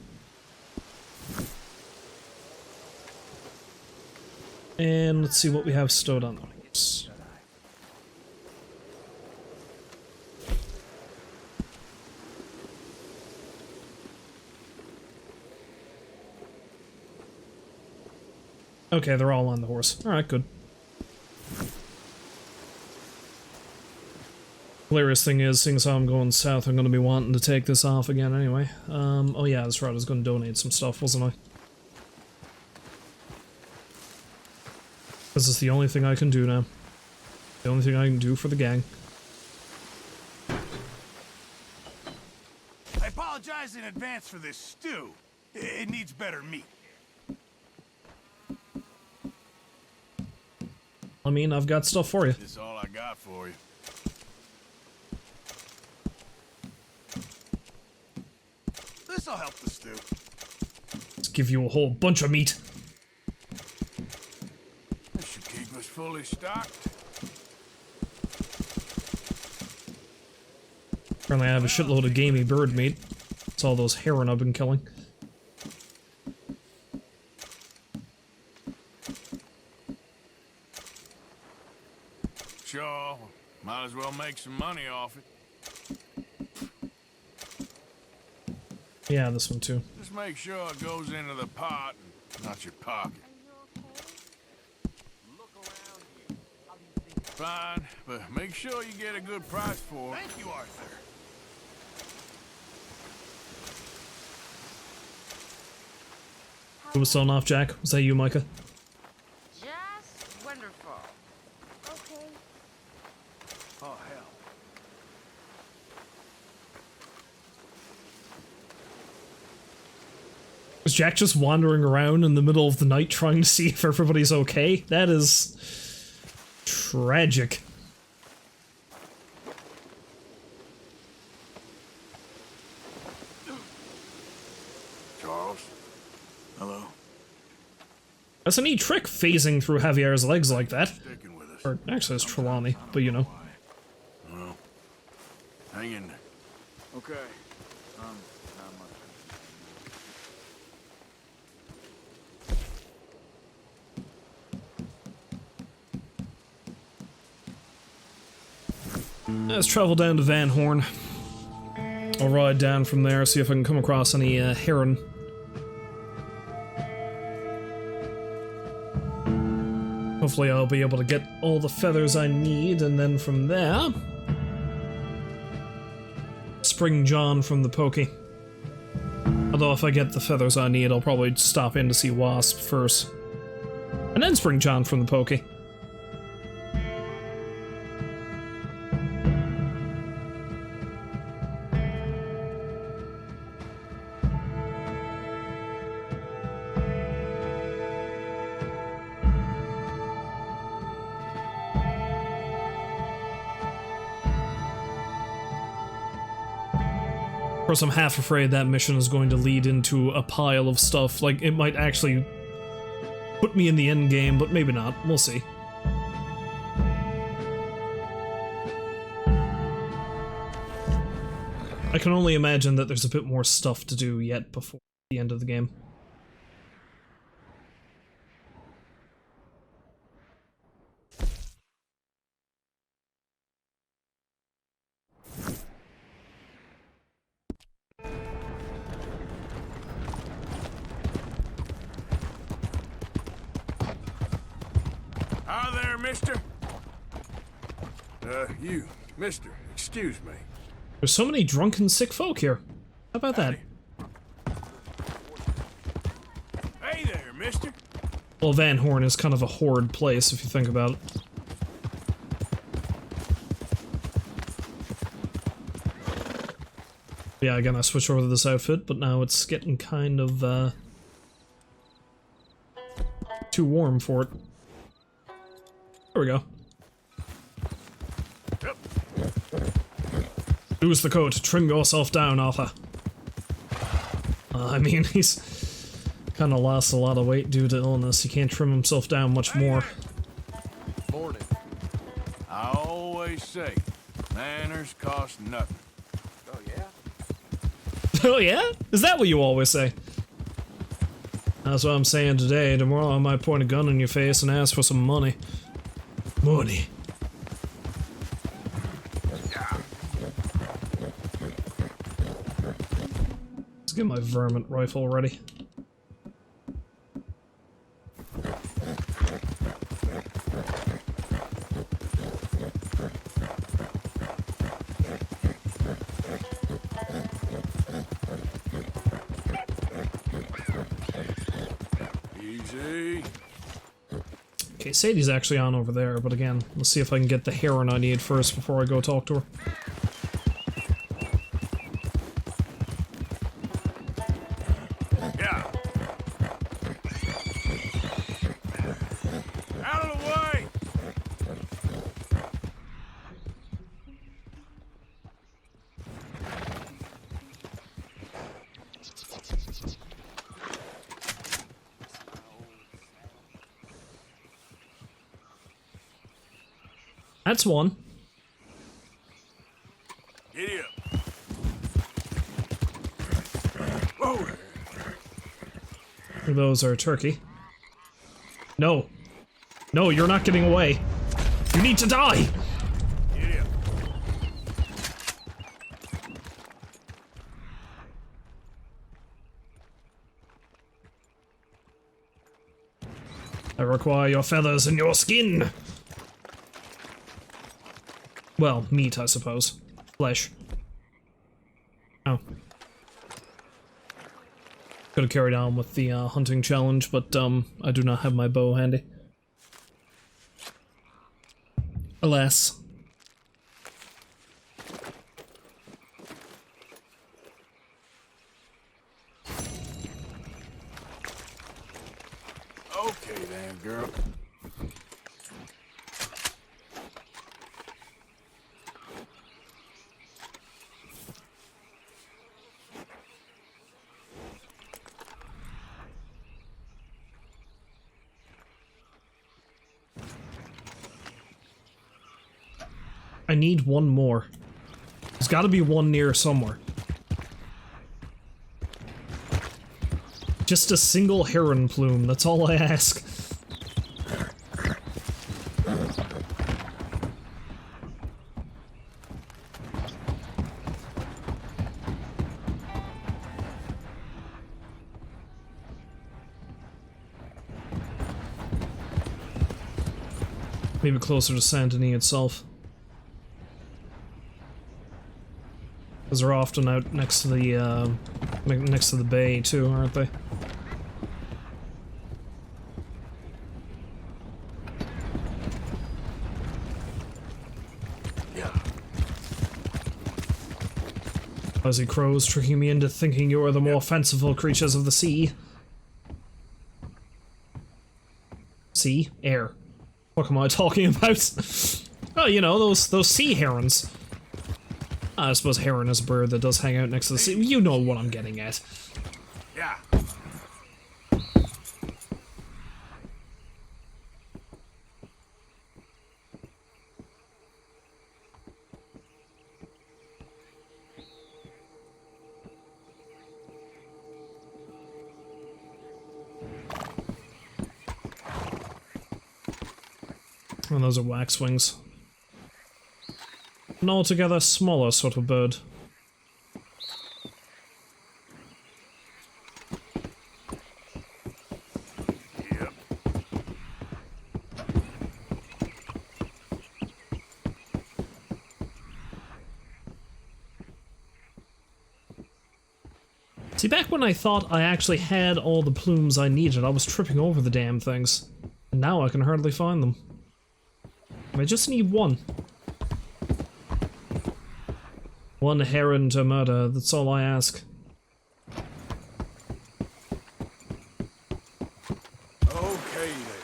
And let's see what we have stowed on the horse. Okay, they're all on the horse. Alright, good. Hilarious thing is, seeing as how I'm going south, I'm going to be wanting to take this off again anyway. Oh yeah, that's right, I was going to donate some stuff, wasn't I? This is the only thing I can do now. The only thing I can do for the gang. I apologize in advance for this stew. It needs better meat. I mean, I've got stuff for you. This is all I got for you. This'll help the stew. Let's give you a whole bunch of meat. This should keep us fully stocked. Apparently I have a shitload of gamey bird meat. It's all those heron I've been killing. Sure, might as well make some money off it. Yeah, this one too. Just make sure it goes into the pot and not your pocket. Fine, but make sure you get a good price for it. Thank you, Arthur. Who was thrown off, Jack? Was that you, Micah? Just wonderful. Okay. Oh, hell. Was Jack just wandering around in the middle of the night trying to see if everybody's okay? That is tragic. Charles? Hello? That's a neat trick, phasing through Javier's legs like that. Or, actually, it's Trelawney, but you know. Well, hang in there. Okay. Not much. Let's travel down to Van Horn. I'll ride down from there, see if I can come across any heron. Hopefully I'll be able to get all the feathers I need, and then from there... spring John from the Pokey. Although if I get the feathers I need, I'll probably stop in to see Wasp first. And then spring John from the Pokey. Of course, I'm half afraid that mission is going to lead into a pile of stuff. Like, it might actually put me in the end game, but maybe not. We'll see. I can only imagine that there's a bit more stuff to do yet before the end of the game. Hi there, mister. You, mister, excuse me. There's so many drunken sick folk here. How about that? Hey there, mister. Well, Van Horn is kind of a horrid place, if you think about it. Yeah, again, I switched over to this outfit, but now it's getting kind of, too warm for it. There we go. Yep. Lose the coat. Trim yourself down, Arthur. I mean, he's kind of lost a lot of weight due to illness. He can't trim himself down much more. Morning. I always say, manners cost nothing. Oh, yeah? Oh, yeah? Is that what you always say? That's what I'm saying today. Tomorrow I might point a gun in your face and ask for some money. Money. Let's get my varmint rifle ready. Easy. Okay, Sadie's actually on over there, but again, let's see if I can get the heron I need first before I go talk to her. Yeah. Out of the way! That's one. Giddy up. Whoa. Those are turkey. No. No, you're not getting away. You need to die! Giddy up. I require your feathers and your skin! Well, meat, I suppose. Flesh. Oh. Could have carried on with the hunting challenge, but I do not have my bow handy. Alas. Okay then, girl. I need one more. There's gotta be one near somewhere. Just a single heron plume, that's all I ask. Maybe closer to Saint Denis itself. Because they're often out next to the bay too, aren't they? Fuzzy crows tricking me into thinking you are the more fanciful creatures of the sea. Sea? Air. What am I talking about? Oh, you know, those sea herons. I suppose heron is a bird that does hang out next to the sea. You know what I'm getting at. Yeah. And those are waxwings. An altogether smaller sort of bird. Yep. See, back when I thought I actually had all the plumes I needed, I was tripping over the damn things. And now I can hardly find them. I just need one. One heron to murder, that's all I ask. Okay then.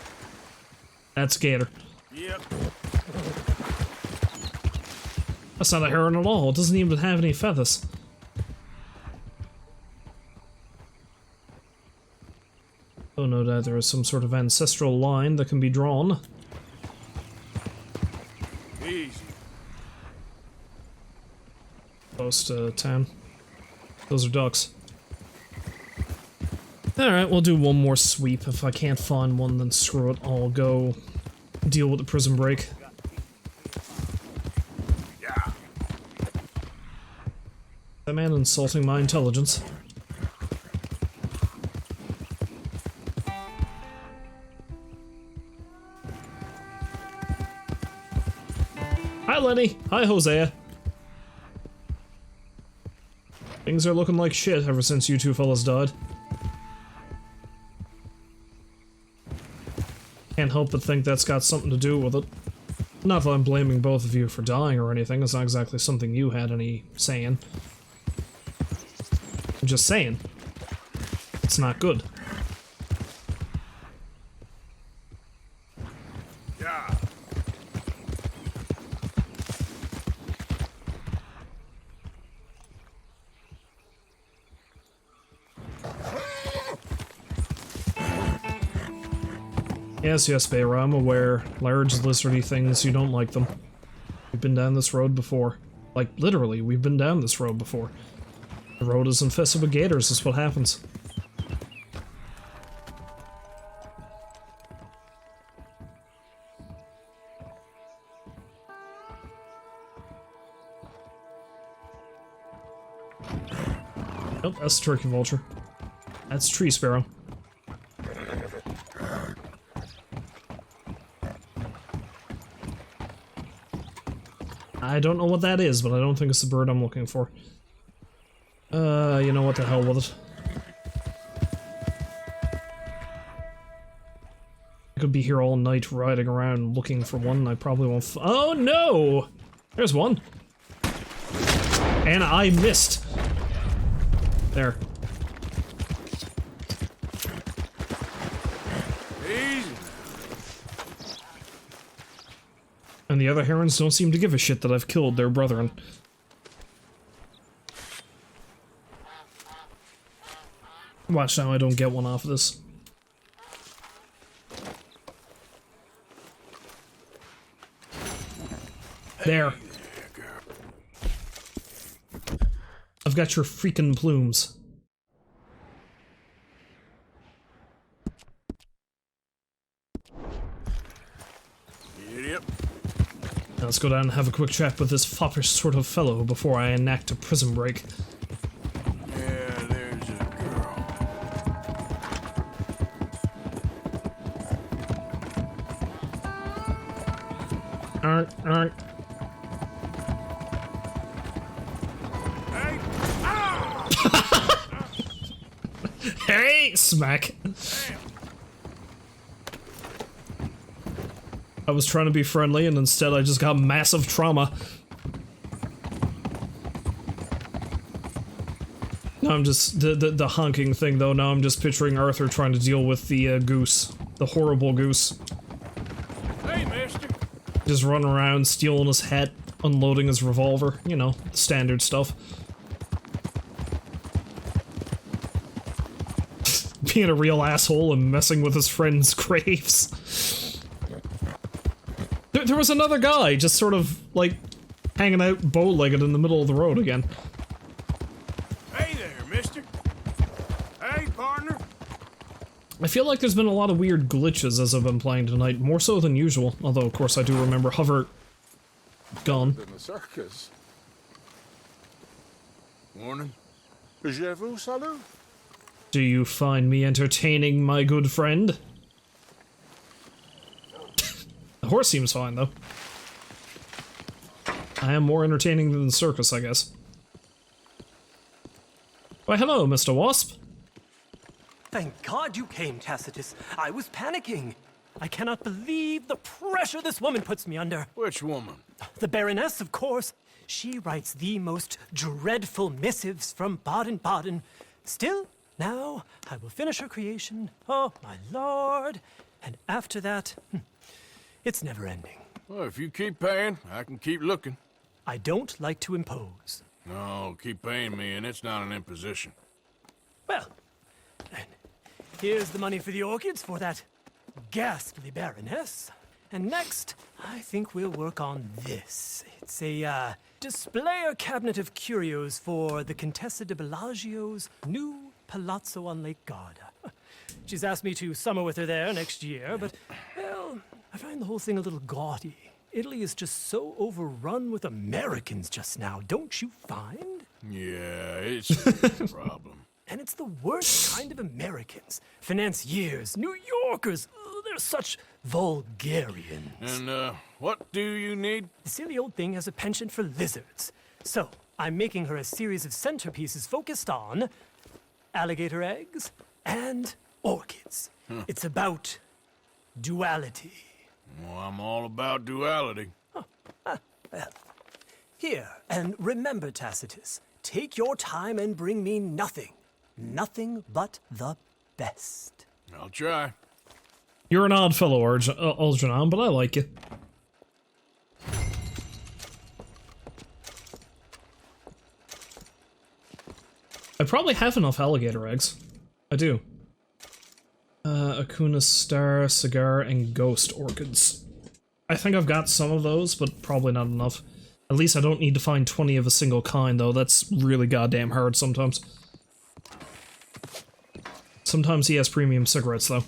That's a gator. Yep. That's not a heron at all, it doesn't even have any feathers. Oh, no doubt there is some sort of ancestral line that can be drawn. Easy. Close to town. Those are ducks. Alright, we'll do one more sweep. If I can't find one, then screw it. I'll go deal with the prison break. Yeah. That man insulting my intelligence. Hi, Lenny. Hi, Hosea. Things are looking like shit ever since you two fellas died. Can't help but think that's got something to do with it. Not that I'm blaming both of you for dying or anything, it's not exactly something you had any say in. I'm just saying. It's not good. Yeah. Yes, yes, Beira, I'm aware. Large, lizardy things, you don't like them. We've been down this road before. Like, literally, we've been down this road before. The road is infested with gators, that's what happens. Nope, that's the turkey vulture. That's tree sparrow. I don't know what that is, but I don't think it's the bird I'm looking for. You know what, the hell with it. I could be here all night riding around looking for one, and I probably won't oh no! There's one! And I missed! There. Easy. And the other herons don't seem to give a shit that I've killed their brethren. Watch now I don't get one off of this. There. I've got your freaking plumes. Yep. Now let's go down and have a quick chat with this foppish sort of fellow before I enact a prison break. Yeah, there's a girl. Alright. Hey, smack. I was trying to be friendly and instead I just got massive trauma. Now I'm just, the honking thing though, now I'm just picturing Arthur trying to deal with the goose. The horrible goose. Hey, mister. Just running around, stealing his hat, unloading his revolver, you know, standard stuff. Being a real asshole and messing with his friend's graves. There was another guy just sort of, like, hanging out bow-legged in the middle of the road again. Hey there, mister. Hey, partner. I feel like there's been a lot of weird glitches as I've been playing tonight, more so than usual. Although, of course, I do remember hover... gone. In the circus. Morning. Je vous salue. Do you find me entertaining, my good friend? The horse seems fine, though. I am more entertaining than the circus, I guess. Why, hello, Mr. Wasp. Thank God you came, Tacitus. I was panicking. I cannot believe the pressure this woman puts me under. Which woman? The Baroness, of course. She writes the most dreadful missives from Baden-Baden. Still, now I will finish her creation. Oh, my lord. And after that, it's never ending. Well, if you keep paying, I can keep looking. I don't like to impose. No, keep paying me, and it's not an imposition. Well, then, here's the money for the orchids for that ghastly Baroness. And next, I think we'll work on this. It's a displayer cabinet of curios for the Contessa de Bellagio's new palazzo on Lake Garda. She's asked me to summer with her there next year, but, well, I find the whole thing a little gaudy. Italy is just so overrun with Americans just now, don't you find? Yeah, it's a problem. And it's the worst kind of Americans. Financiers, New Yorkers, they're such vulgarians. And, what do you need? The silly old thing has a penchant for lizards. So, I'm making her a series of centerpieces focused on alligator eggs and orchids. It's about duality. Well, I'm all about duality. Well, here, and remember, Tacitus, take your time and bring me nothing. Nothing but the best. I'll try. You're an odd fellow, Algernon, but I like you. I probably have enough alligator eggs. I do. Akuna Star, Cigar, and Ghost Orchids. I think I've got some of those, but probably not enough. At least I don't need to find 20 of a single kind, though. That's really goddamn hard sometimes. Sometimes he has premium cigarettes, though.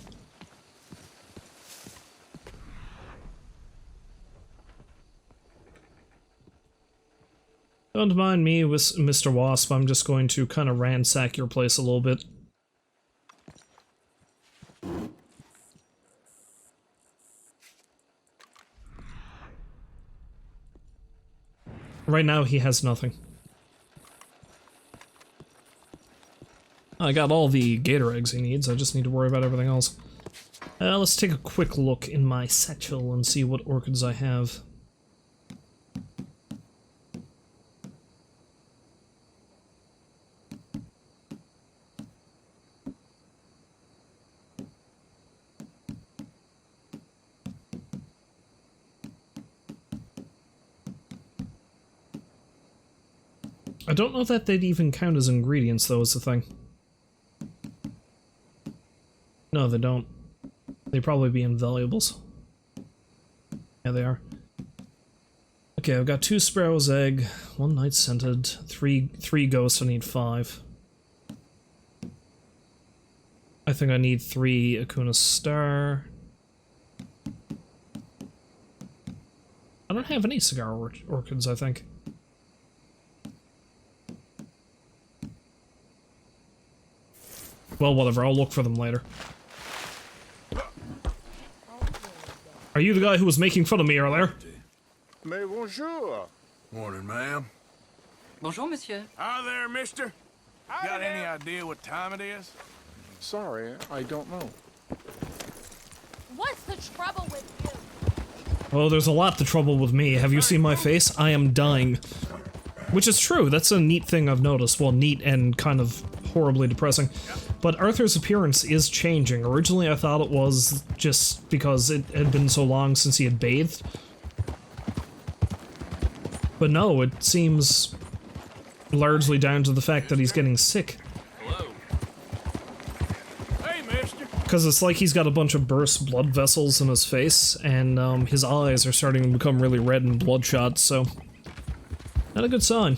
Don't mind me, Mr. Wasp. I'm just going to kind of ransack your place a little bit. Right now, he has nothing. I got all the gator eggs he needs, I just need to worry about everything else. Let's take a quick look in my satchel and see what orchids I have. I don't know that they'd even count as ingredients, though, is the thing. No, they don't. They'd probably be invaluables. Yeah, they are. Okay, I've got 2 sparrow's egg, 1 night scented, 3 ghosts. I need 5. I think I need 3 Akuna Star. I don't have any cigar orchids, I think. Well, whatever, I'll look for them later. Are you the guy who was making fun of me earlier? Mais bonjour. Morning, ma'am. Bonjour, monsieur. Hi there, mister. Got any idea what time it is? Sorry, I don't know. What's the trouble with you? Oh, there's a lot of trouble with me. Have you seen my face? I am dying. Which is true, that's a neat thing I've noticed. Well, neat and kind of horribly depressing. But Arthur's appearance is changing. Originally I thought it was just because it had been so long since he had bathed. But no, it seems largely down to the fact that he's getting sick. Hello. Hey, mister. Because it's like he's got a bunch of burst blood vessels in his face, and his eyes are starting to become really red and bloodshot, so... not a good sign.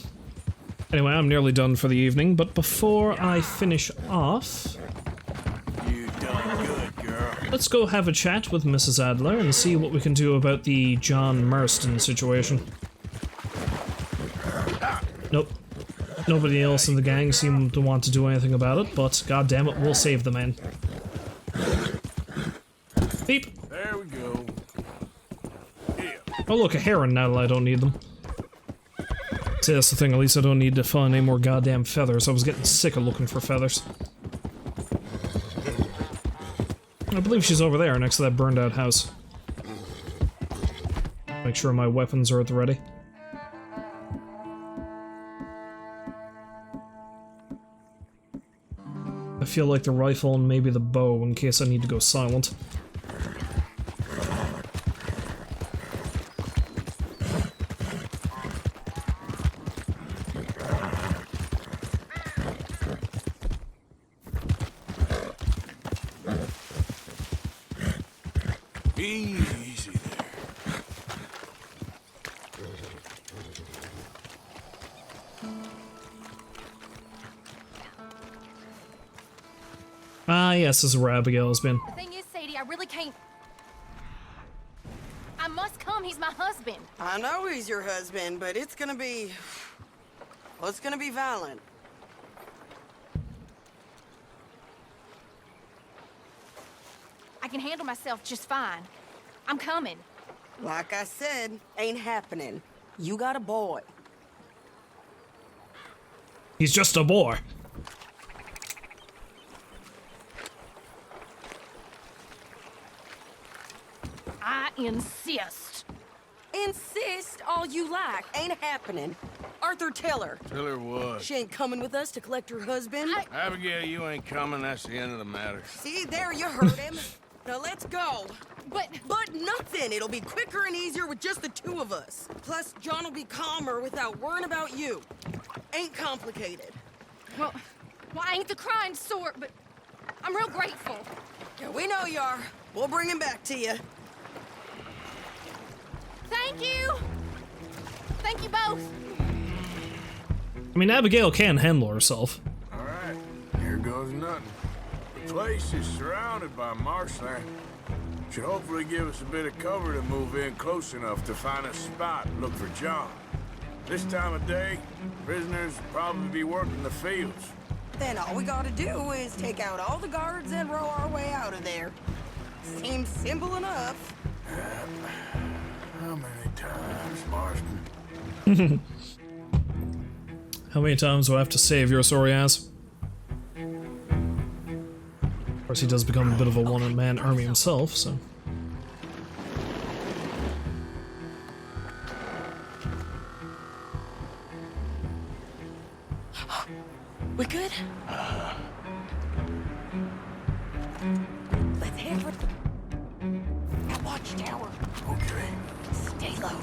Anyway, I'm nearly done for the evening, but before I finish off... You done good, girl. let's go have a chat with Mrs. Adler and see what we can do about the John Marston situation. Nope. Nobody else in the gang seemed to want to do anything about it, but goddammit, we'll save the man. Beep. There we go. Oh look, a heron now that I don't need them. See, that's the thing, at least I don't need to find any more goddamn feathers. I was getting sick of looking for feathers. I believe she's over there, next to that burned out house. Make sure my weapons are at the ready. I feel like the rifle and maybe the bow in case I need to go silent. Easy there. Ah, yes, this is where Abigail's been. The thing is, Sadie, I really can't... I must come, he's my husband. I know he's your husband, but it's gonna be... well, it's gonna be violent. I can handle myself just fine. I'm coming. Like I said, ain't happening. You got a boy. He's just a boy. I insist. Insist all you like. Ain't happening. Arthur, tell her. Tell her what? She ain't coming with us to collect her husband. Abigail, you ain't coming. That's the end of the matter. See, there you heard him. Now let's go. But nothing. It'll be quicker and easier with just the two of us. Plus, John will be calmer without worrying about you. Ain't complicated. Well, I ain't the crying sort, but I'm real grateful. Yeah, we know you are. We'll bring him back to you. Thank you. Thank you both. I mean, Abigail can handle herself. All right, here goes nothing. The place is surrounded by marshland. Should hopefully give us a bit of cover to move in close enough to find a spot and look for John. This time of day, prisoners will probably be working the fields. Then all we gotta do is take out all the guards and row our way out of there. Seems simple enough. How many times, Marston? How many times do I have to save your sorry ass? Of course, he does become a bit of a one-man army himself, so... We good? Let's head for... Now watch tower. Okay. Stay low.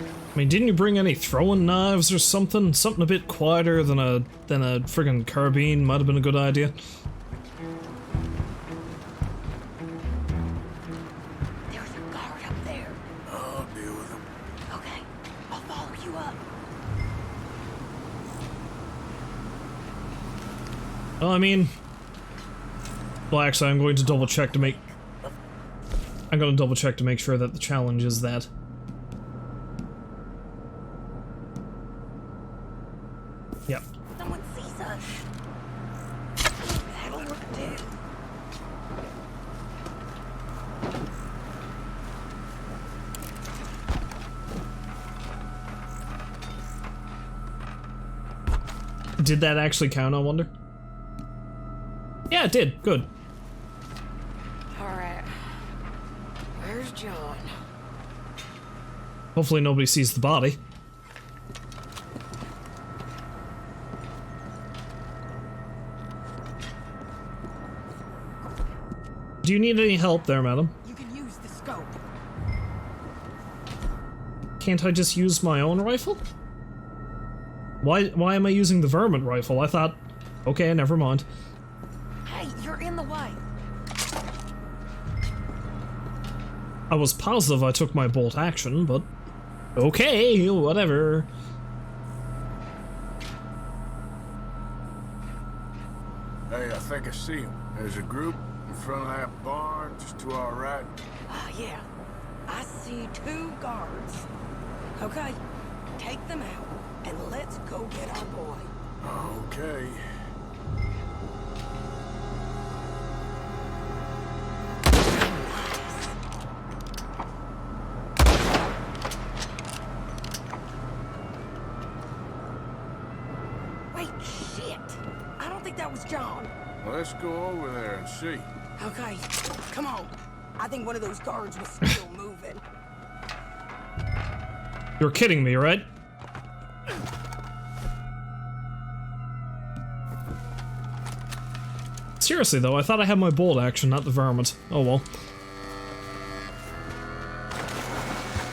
I mean, didn't you bring any throwing knives or something? Something a bit quieter than a friggin' carbine might have been a good idea. There's a guard up there. I'll deal with him. Okay, I'll follow you up. Well, I mean... well, actually, I'm going to double check to make... I'm going to double check to make sure that the challenge is that. Yep. Someone sees us. That'll work too. Did that actually count, I wonder? Yeah, it did. Good. All right. Where's John? Hopefully nobody sees the body. Do you need any help there, madam? You can use the scope. Can't I just use my own rifle? Why am I using the vermin rifle? I thought... Okay, never mind. Hey, you're in the way. I was positive I took my bolt action, but... Okay, whatever. Hey, I think I see him. There's a group in front of that barn, just to our right. Ah, yeah. I see 2 guards. Okay, take them out, and let's go get our boy. Okay. Wait, shit! I don't think that was John. Let's go over there and see. Okay, come on. I think one of those guards was still moving. You're kidding me, right? Seriously though, I thought I had my bolt action, not the varmint. Oh well.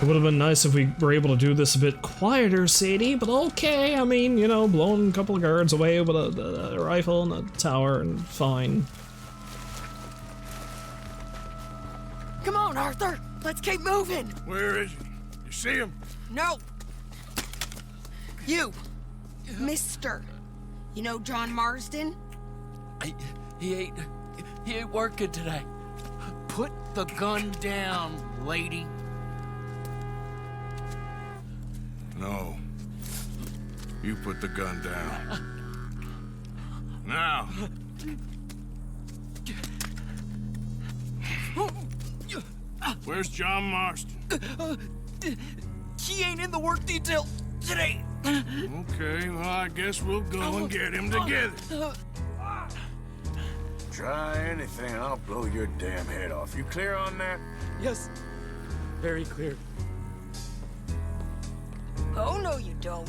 It would have been nice if we were able to do this a bit quieter, Sadie, but okay, I mean, you know, blowing a couple of guards away with a rifle and a tower and fine. Come on, Arthur! Let's keep moving! Where is he? You see him? No! You! Mister! You know John Marsden? He ain't working today. Put the gun down, lady. No. You put the gun down. Now. Where's John Marston? He ain't in the work detail today. Okay, well, I guess we'll go and get him together. Try anything, I'll blow your damn head off. You clear on that? Yes. Very clear. Oh, no, you don't.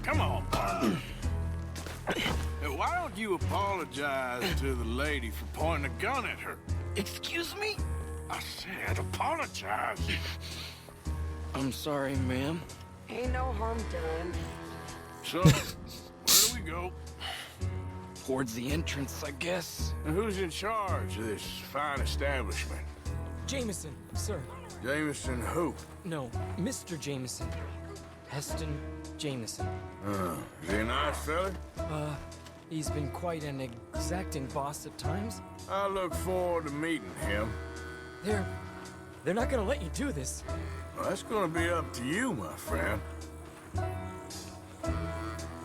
Come on, partner. Hey, why don't you apologize to the lady for pointing a gun at her? Excuse me? I said apologize. I'm sorry, ma'am. Ain't no harm done. So, where do we go? Towards the entrance, I guess. And who's in charge of this fine establishment? Jameson, sir. Jameson who? No, Mr. Jameson. Heston Jameson. Is he a nice fella? He's been quite an exacting boss at times. I look forward to meeting him. They're not gonna let you do this. Well, that's gonna be up to you, my friend.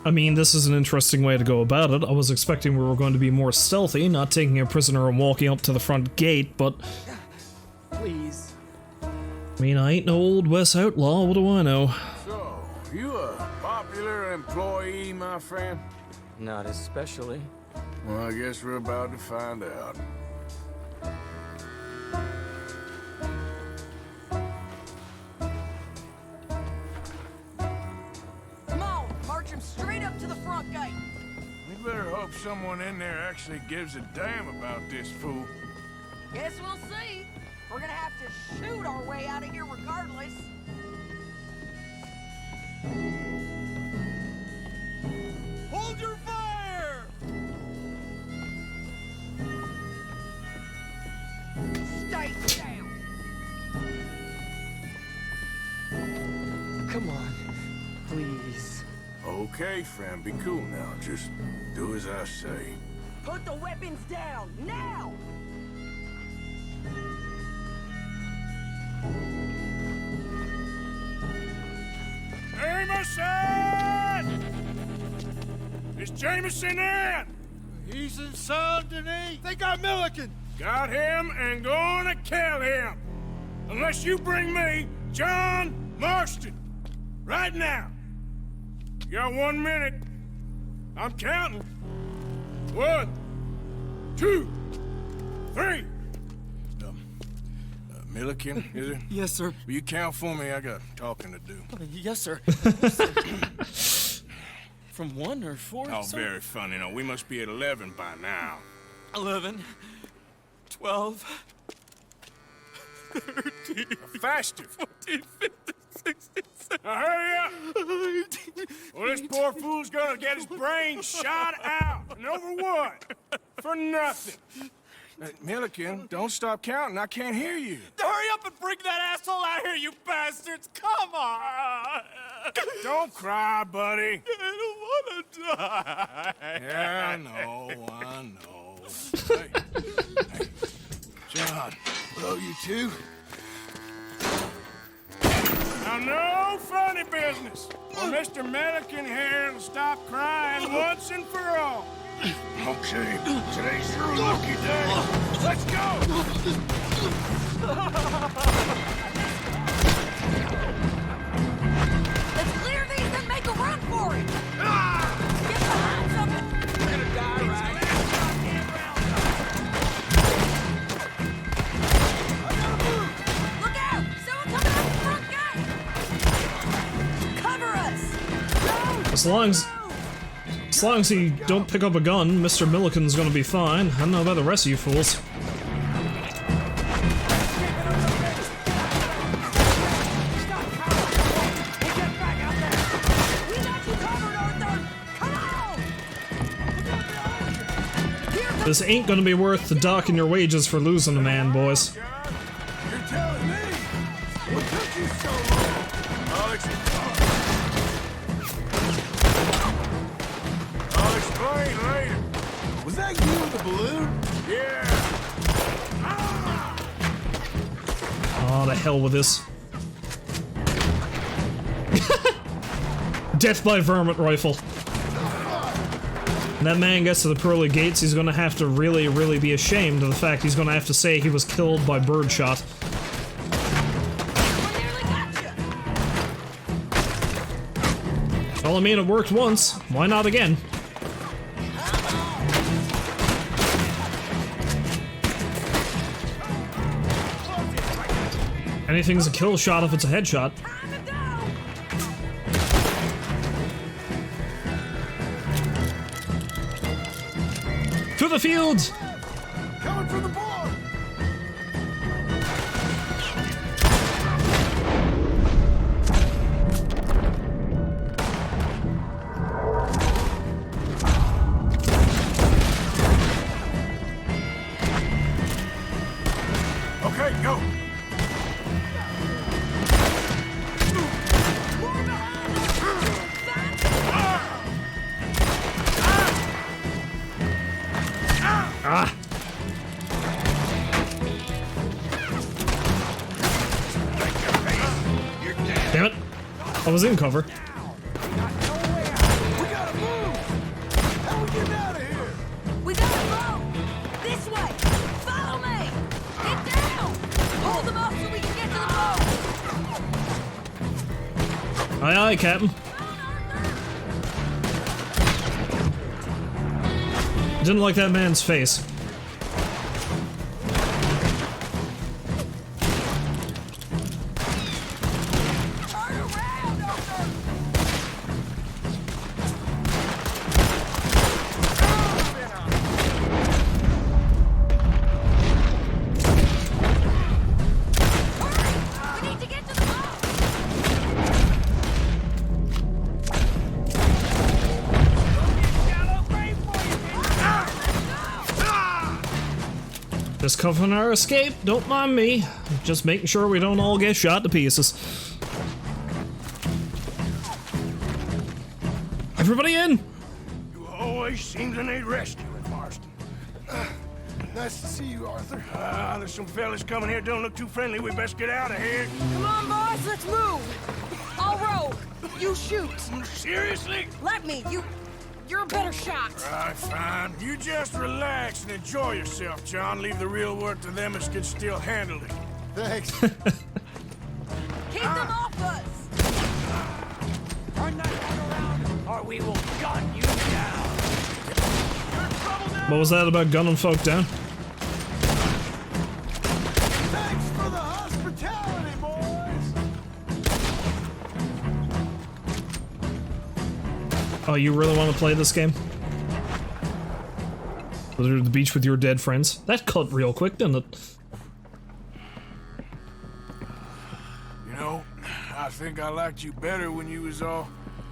I mean, this is an interesting way to go about it. I was expecting we were going to be more stealthy, not taking a prisoner and walking up to the front gate, but... Please. I mean, I ain't no old West outlaw, what do I know? So, you a popular employee, my friend? Not especially. Well, I guess we're about to find out. Come on, march him straight up to the front gate. We better hope someone in there actually gives a damn about this fool. Guess we'll see. We're gonna have to shoot our way out of here regardless. Hold your fire! Stay down. Come on, please. Okay, friend, be cool now. Just do as I say. Put the weapons down, now! Jameson! Is Jameson in? He's in Saint Denis. They got Milliken. Got him and gonna kill him. Unless you bring me John Marston! Right now! You got 1 minute. I'm counting. 1, 2, 3. Milliken, is it? Yes, sir. Will you count for me? I got talking to do. Yes, sir. From 1 or 4? Oh, very funny. No, we must be at 11 by now. 11, 12, 13, faster. 14, 15, 16, 17. Now hurry up! Well, this poor fool's gonna get his brains shot out. And over what? For nothing. Milliken, don't stop counting. I can't hear you. Hurry up and bring that asshole out here, you bastards! Come on! Don't cry, buddy. I don't want to die. Yeah, I know. Hey, John, love you too. Now, no funny business. Or Mr. Milliken here will stop crying once and for all. Okay, today's your lucky day. Let's go! Let's clear these and make a run for it! Get behind something! We're gonna die, right? Look out! Someone coming out the front gate! Cover us! As long as he don't pick up a gun, Mr. Milliken's gonna be fine. I don't know about the rest of you fools. This ain't gonna be worth the docking your wages for losing a man, boys. You're telling me? What took you so long? I'll explain later. Was that you with the balloon? Yeah. Oh, the hell with this. Death by varmint rifle. When that man gets to the pearly gates, he's gonna have to really be ashamed of the fact he's gonna have to say he was killed by birdshot. Well, I mean, it worked once. Why not again? Anything's a kill shot if it's a headshot. To the field! Coming from the board! Okay, go! Ah! Damn it! I was in cover. We gotta move! How we getting out of here? We gotta go! This way! Follow me! Get down! Hold them up so we can get to the boat! Aye, aye, Captain. Didn't like that man's face. Just covering our escape, don't mind me. Just making sure we don't all get shot to pieces. Everybody in! You always seem to need rescuing, Marston. Nice to see you, Arthur. There's some fellas coming here. Don't look too friendly. We best get out of here. Come on, boys, let's move. I'll row. You shoot. Seriously? Let me. You're a better shot. Right, fine. You just relax and enjoy yourself, John. Leave the real work to them as can still handle it. Thanks. Keep them off us! we will gun you down. What was that about gunning folk down? Thanks for the hospitality, boys! Oh, you really want to play this game? Go to the beach with your dead friends? That cut real quick, didn't it? You know, I think I liked you better when you was all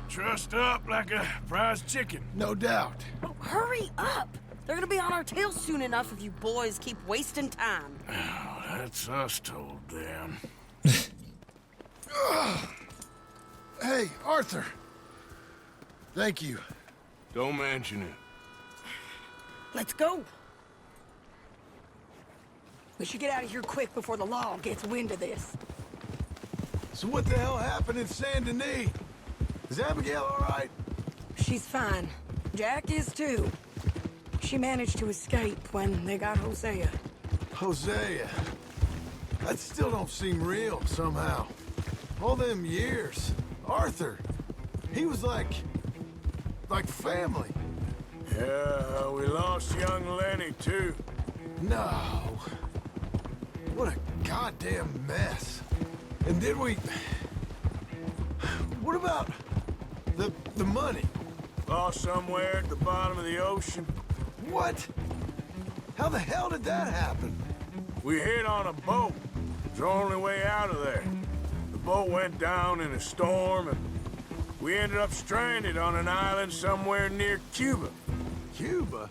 trussed up like a prize chicken. No doubt. Oh, hurry up! They're gonna be on our tails soon enough if you boys keep wasting time. Oh, that's us told them. Hey, Arthur. Thank you. Don't mention it. Let's go. We should get out of here quick before the law gets wind of this. So what the hell happened in Saint Denis? Is Abigail all right? She's fine. Jack is too. She managed to escape when they got Hosea. Hosea. That still don't seem real, somehow. All them years. Arthur. He was like family. Yeah, we lost young Lenny, too. No. What a goddamn mess. And did we... What about the money? Lost somewhere at the bottom of the ocean. What? How the hell did that happen? We hit on a boat. It was the only way out of there. The boat went down in a storm, and we ended up stranded on an island somewhere near Cuba. Cuba?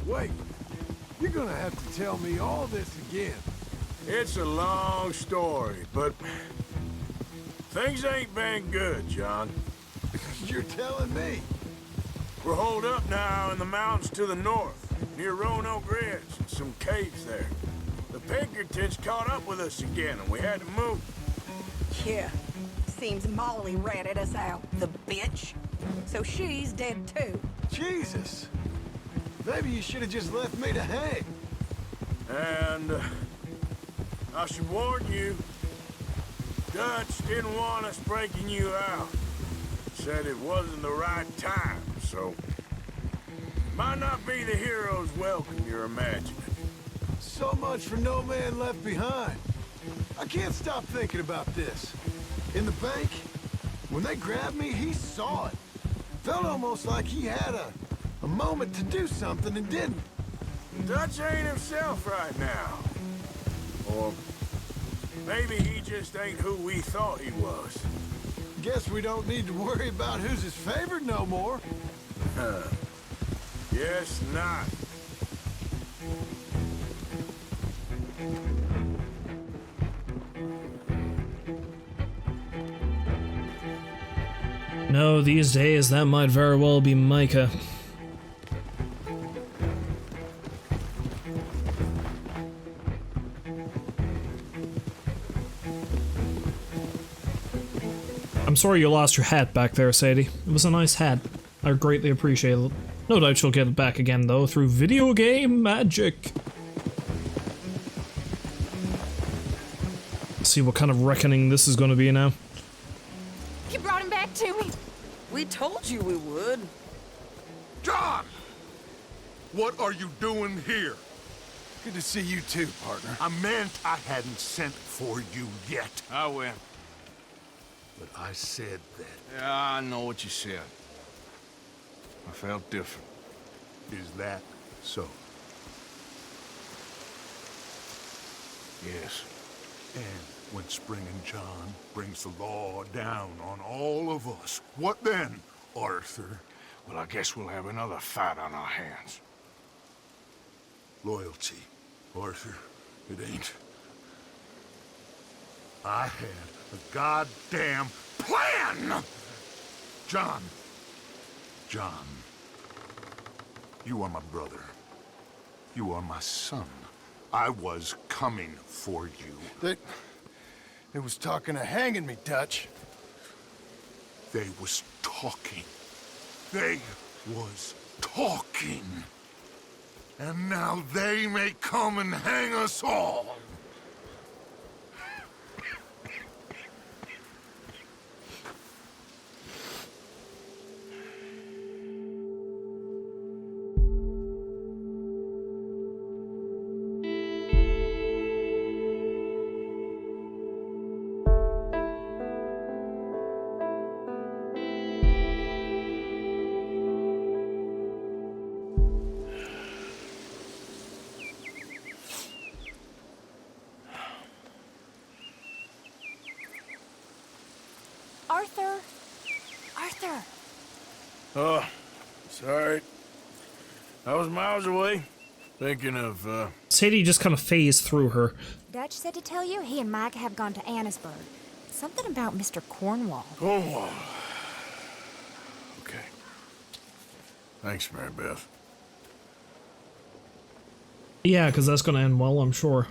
Wait, you're gonna have to tell me all this again. It's a long story, but things ain't been good, John. You're telling me? We're holed up now in the mountains to the north, near Roanoke Ridge, and some caves there. The Pinkertons caught up with us again, and we had to move. Yeah. Seems Molly ratted us out, the bitch. So she's dead too. Jesus. Maybe you should have just left me to hang. And I should warn you, Dutch didn't want us breaking you out. Said it wasn't the right time, so might not be the hero's welcome you're imagining. So much for no man left behind. I can't stop thinking about this. In the bank, when they grabbed me, he saw it. Felt almost like he had a moment to do something and didn't. Dutch ain't himself right now. Or maybe he just ain't who we thought he was. Guess we don't need to worry about who's his favorite no more. Yes, not. No, these days that might very well be Micah. I'm sorry you lost your hat back there, Sadie. It was a nice hat. I greatly appreciate it. No doubt you'll get it back again, though, through video game magic. Let's see what kind of reckoning this is going to be now. You brought him back to me. We told you we would. John! What are you doing here? Good to see you too, partner. I meant I hadn't sent for you yet. I went. But I said that. Yeah, I know what you said. I felt different. Is that so? Yes. And when Spring and John brings the law down on all of us, what then, Arthur? Well, I guess we'll have another fight on our hands. Loyalty, Arthur, it ain't. I had a goddamn plan! John, you are my brother. You are my son. I was coming for you. They was talking of hanging me, Dutch. They was talking. They was talking. And now they may come and hang us all. Arthur! Oh, sorry. I was miles away, thinking of, Sadie just kind of phased through her. Dutch said to tell you he and Mike have gone to Annisburg. Something about Mr. Cornwall. Cornwall. Okay. Thanks, Mary Beth. Yeah, because that's going to end well, I'm sure.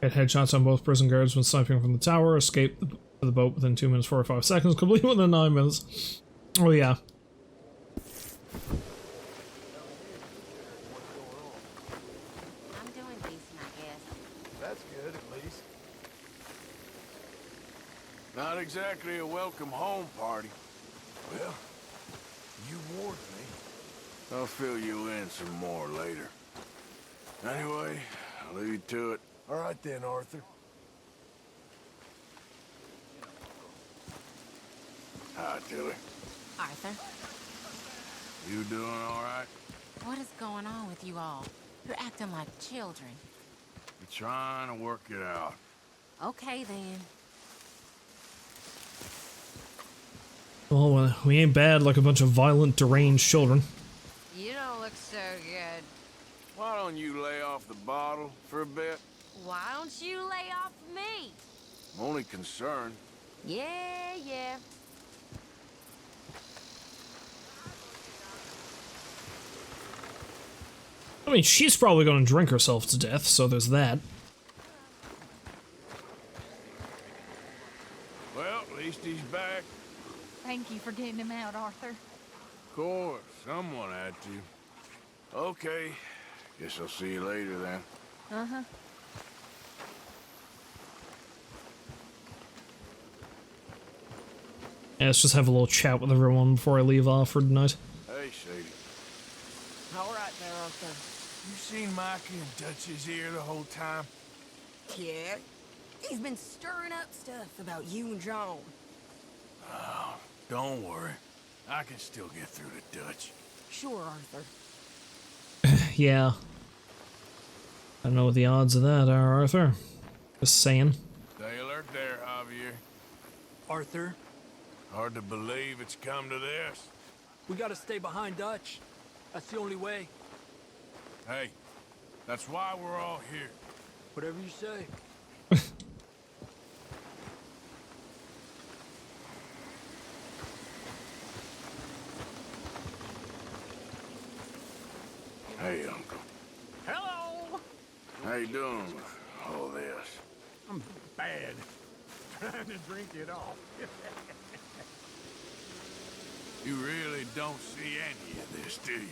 Had headshots on both prison guards when sniping from the tower. Escaped the boat within 2 minutes 45 seconds. Complete within 9 minutes. Oh yeah. I'm doing decent, I guess. That's good, at least. Not exactly a welcome home party. Well, you warned me. I'll fill you in some more later. Anyway, I'll leave you to it. All right then, Arthur. Hi, Tilly. Arthur, You doing all right? what is going on with you all? You're acting like children. We're trying to work it out. Okay, then. Well, we ain't bad like a bunch of violent, deranged children. You don't look so good. Why don't you lay off the bottle for a bit? Why don't you lay off me? I'm only concerned. Yeah. I mean, she's probably going to drink herself to death, so there's that. Well, at least he's back. Thank you for getting him out, Arthur. Of course, someone had to. Okay, guess I'll see you later then. Uh-huh. Yeah, let's just have a little chat with everyone before I leave off for tonight. Hey, Sadie. All right there, Arthur. You seen Mikey and Dutch's ear the whole time? Yeah. He's been stirring up stuff about you and John. Oh, don't worry. I can still get through to Dutch. Sure, Arthur. Yeah. I don't know what the odds of that are, Arthur. Just saying. Stay alert there, Javier. Arthur, Hard to believe it's come to this. we gotta stay behind Dutch. That's the only way. Hey, that's why we're all here. Whatever you say. Hey, Uncle. Hello! How you doing with all this? I'm bad. Trying to drink it off. You really don't see any of this, do you?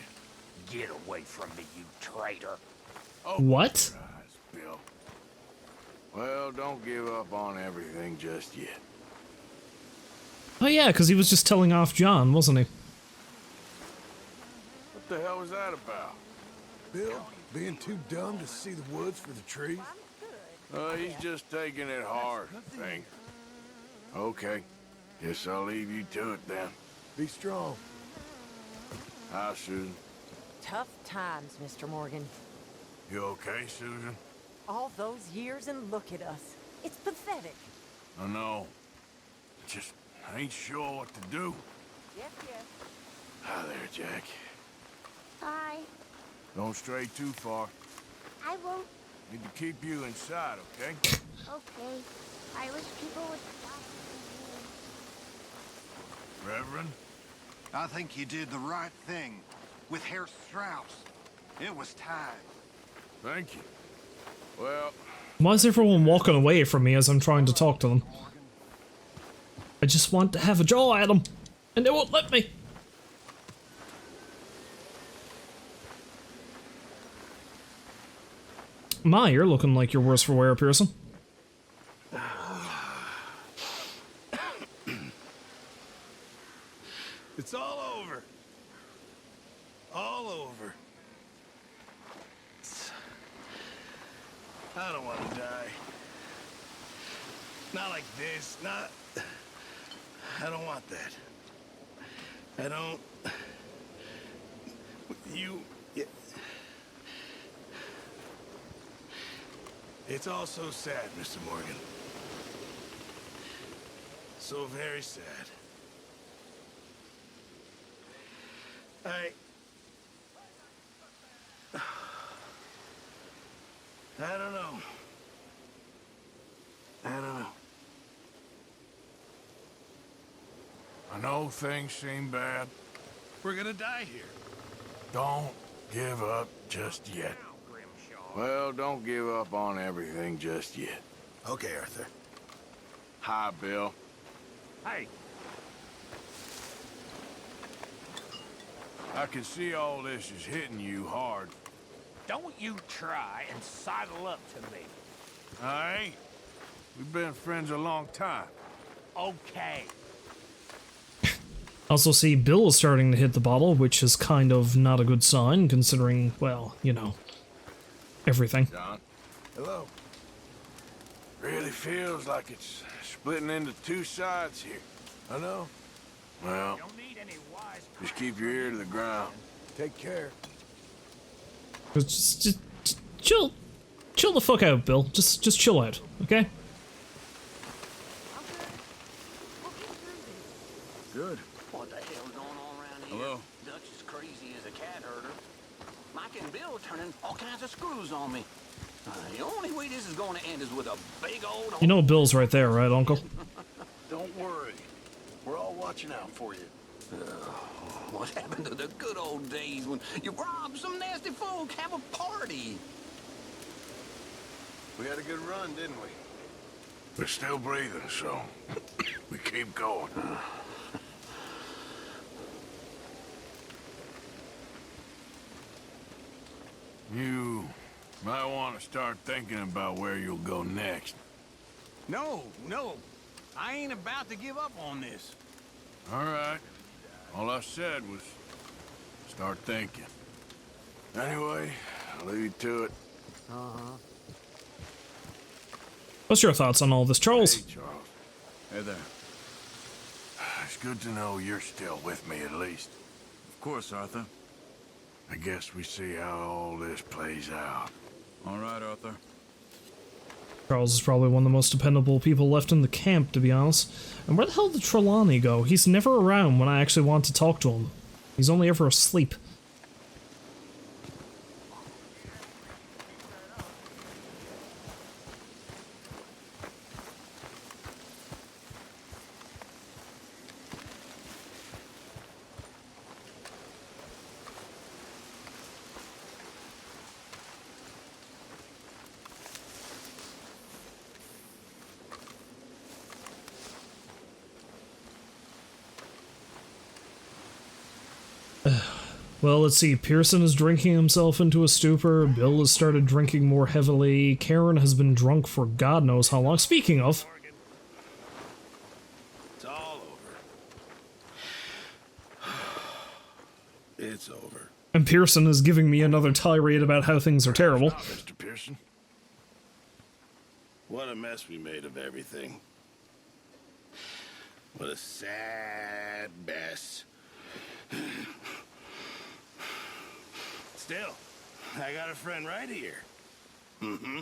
Get away from me, you traitor. What? Bill. Well, don't give up on everything just yet. Oh yeah, because he was just telling off John, wasn't he? What the hell was that about? Bill, being too dumb to see the woods for the trees? He's just taking it hard, I think. Okay. Guess I'll leave you to it then. Be strong. Hi, Susan. Tough times, Mr. Morgan. You okay, Susan? All those years and look at us. It's pathetic. I know. Just ain't sure what to do. Yes. Hi there, Jack. Hi. Don't stray too far. I won't. Need to keep you inside, okay? Okay. I wish people would stop. Reverend? I think you did the right thing with Herr Strauss. It was time. Thank you. Well... Why is everyone walking away from me as I'm trying to talk to them? I just want to have a jaw at them, and they won't let me. My, you're looking like you're worse for wear, Pearson. It's all over. All over. I don't want to die. Not like this. Not... I don't want that. I don't... You... It's all so sad, Mr. Morgan. So very sad. I don't know. I don't know. I know things seem bad. We're gonna die here. Don't give up just yet. Well, don't give up on everything just yet. Okay, Arthur. Hi, Bill. Hey, I can see all this is hitting you hard. Don't you try and sidle up to me. I ain't. We've been friends a long time. Okay. Also see Bill is starting to hit the bottle, which is kind of not a good sign, considering, well, you know, everything. John. Hello. Really feels like it's splitting into two sides here. I know. Well, just keep your ear to the ground. Take care. Just chill the fuck out, Bill. Just chill out, okay? Good. What the hell's going on around here? Hello. Dutch is crazy as a cat herder. Mike and Bill are turning all kinds of screws on me. The only way this is going to end is with a big old... You know Bill's right there, right, Uncle? Don't worry. We're all watching out for you. What happened to the good old days when you robbed some nasty folk, have a party? We had a good run, didn't we? We're still breathing, so we keep going. You might want to start thinking about where you'll go next. No. I ain't about to give up on this. All right. All I said was start thinking. Anyway, I'll leave you to it. What's your thoughts on all this, Charles? Hey, Charles. Hey there. It's good to know you're still with me, at least. Of course, Arthur. I guess we see how all this plays out. All right, Arthur. Charles is probably one of the most dependable people left in the camp, to be honest. And where the hell did Trelawney go? He's never around when I actually want to talk to him. He's only ever asleep. Well, let's see. Pearson is drinking himself into a stupor. Bill has started drinking more heavily. Karen has been drunk for God knows how long. Speaking of... It's all over. It's over. And Pearson is giving me another tirade about how things are terrible. Stop, Mr. Pearson. What a mess we made of everything. What a sad mess. Still, I got a friend right here. Mm-hmm.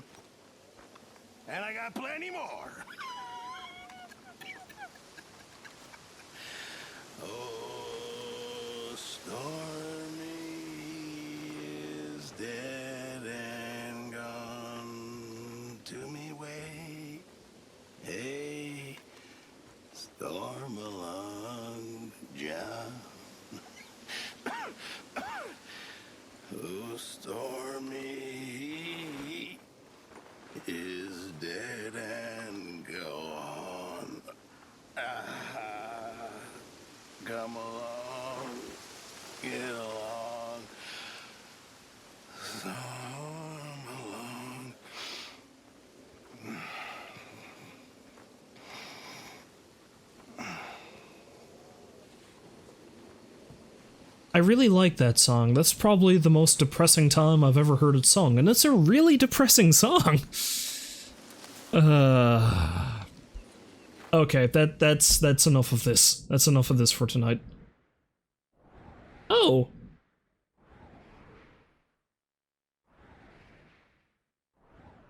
And I got plenty more. Oh, Stormy is dead and gone. To me way. Hey, storm along, John. Oh, Stormy is dead and gone. Come along, get along, storm along. I really like that song. That's probably the most depressing time I've ever heard it sung, and it's a really depressing song. Okay, that's enough of this. That's enough of this for tonight. Oh.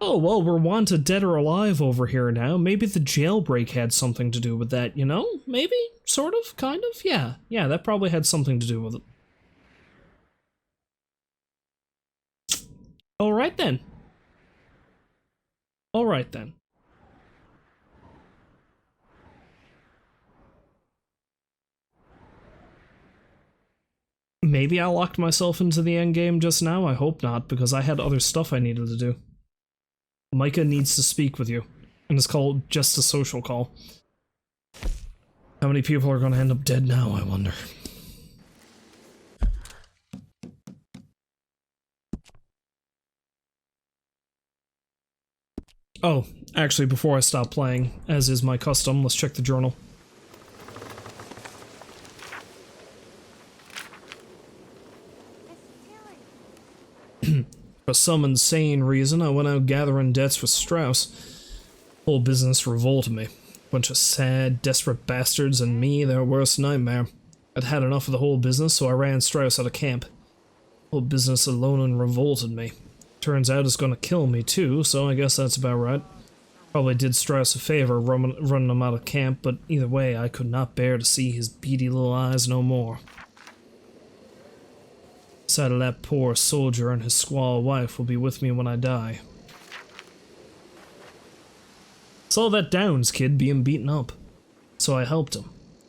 Oh, well, we're wanted dead or alive over here now. Maybe the jailbreak had something to do with that, you know? Maybe? Sort of? Kind of? Yeah. Yeah, that probably had something to do with it. Alright then. Alright then. Maybe I locked myself into the endgame just now? I hope not, because I had other stuff I needed to do. Micah needs to speak with you, and it's called Just a Social Call. How many people are going to end up dead now, I wonder? Oh, actually, before I stop playing, as is my custom, let's check the journal. For some insane reason, I went out gathering debts with Strauss. Whole business revolted me. Bunch of sad, desperate bastards and me, their worst nightmare. I'd had enough of the whole business, so I ran Strauss out of camp. Whole business alone and revolted me. Turns out it's gonna kill me too, so I guess that's about right. Probably did Strauss a favor running him out of camp, but either way, I could not bear to see his beady little eyes no more. Sight of that poor soldier and his squaw wife will be with me when I die. Saw that Downs kid being beaten up, so I helped him.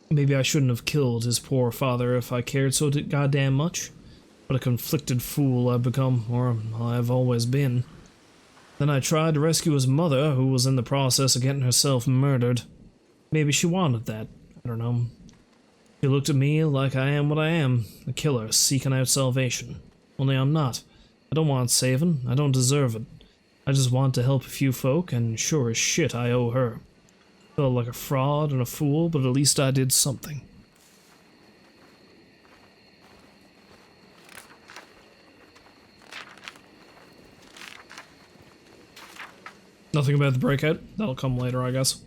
Maybe I shouldn't have killed his poor father if I cared so goddamn much. What a conflicted fool I've become, or I've always been. Then I tried to rescue his mother, who was in the process of getting herself murdered. Maybe she wanted that. I don't know. She looked at me like I am what I am, a killer seeking out salvation. Only I'm not. I don't want saving. I don't deserve it. I just want to help a few folk, and sure as shit I owe her. Felt like a fraud and a fool, but at least I did something. Nothing about the breakout. That'll come later, I guess.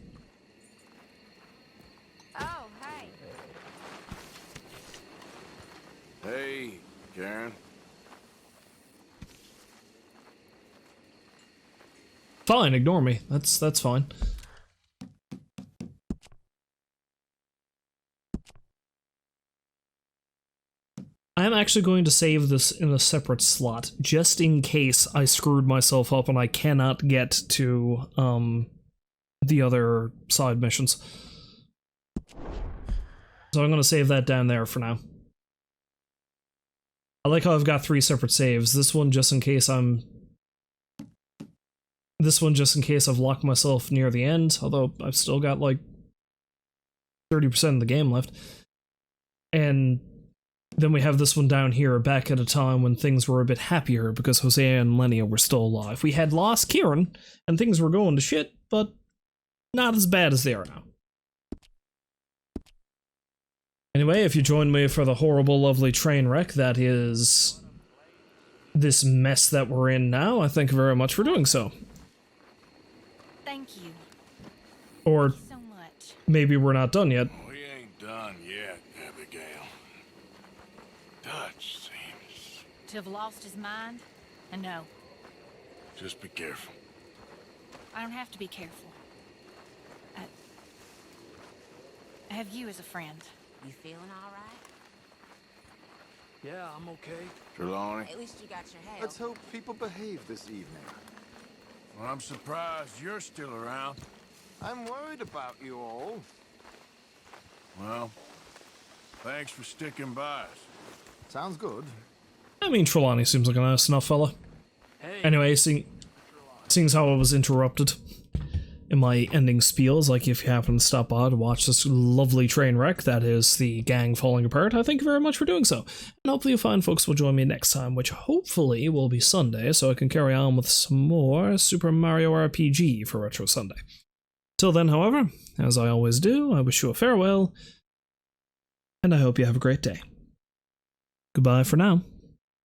Oh, hey. Hey, Karen. Fine, ignore me. That's fine. I'm actually going to save this in a separate slot, just in case I screwed myself up and I cannot get to, the other side missions. So I'm gonna save that down there for now. I like how I've got 3 separate saves. This one just in case I've locked myself near the end, although I've still got like 30% of the game left. And then we have this one down here back at a time when things were a bit happier because Hosea and Lenia were still alive. We had lost Kieran and things were going to shit, but not as bad as they are now. Anyway, if you join me for the horrible, lovely train wreck that is this mess that we're in now, I thank you very much for doing so. Thank you. Or So much. maybe we're not done yet. We ain't done yet, Abigail. Dutch seems... To have lost his mind? And no, Just be careful. I don't have to be careful. I have you as a friend. You feeling all right? Yeah, I'm okay. Trelawney? At least you got your help. Let's hope people behave this evening. Well, I'm surprised you're still around. I'm worried about you all. Well, thanks for sticking by us. Sounds good. I mean, Trelawney seems like a nice enough fella. Anyway, seeing as how I was interrupted in my ending spiels, like if you happen to stop by to watch this lovely train wreck that is the gang falling apart, I thank you very much for doing so. And hopefully you fine folks will join me next time, which hopefully will be Sunday, so I can carry on with some more Super Mario RPG for Retro Sunday. Till then, however, as I always do, I wish you a farewell, and I hope you have a great day. Goodbye for now.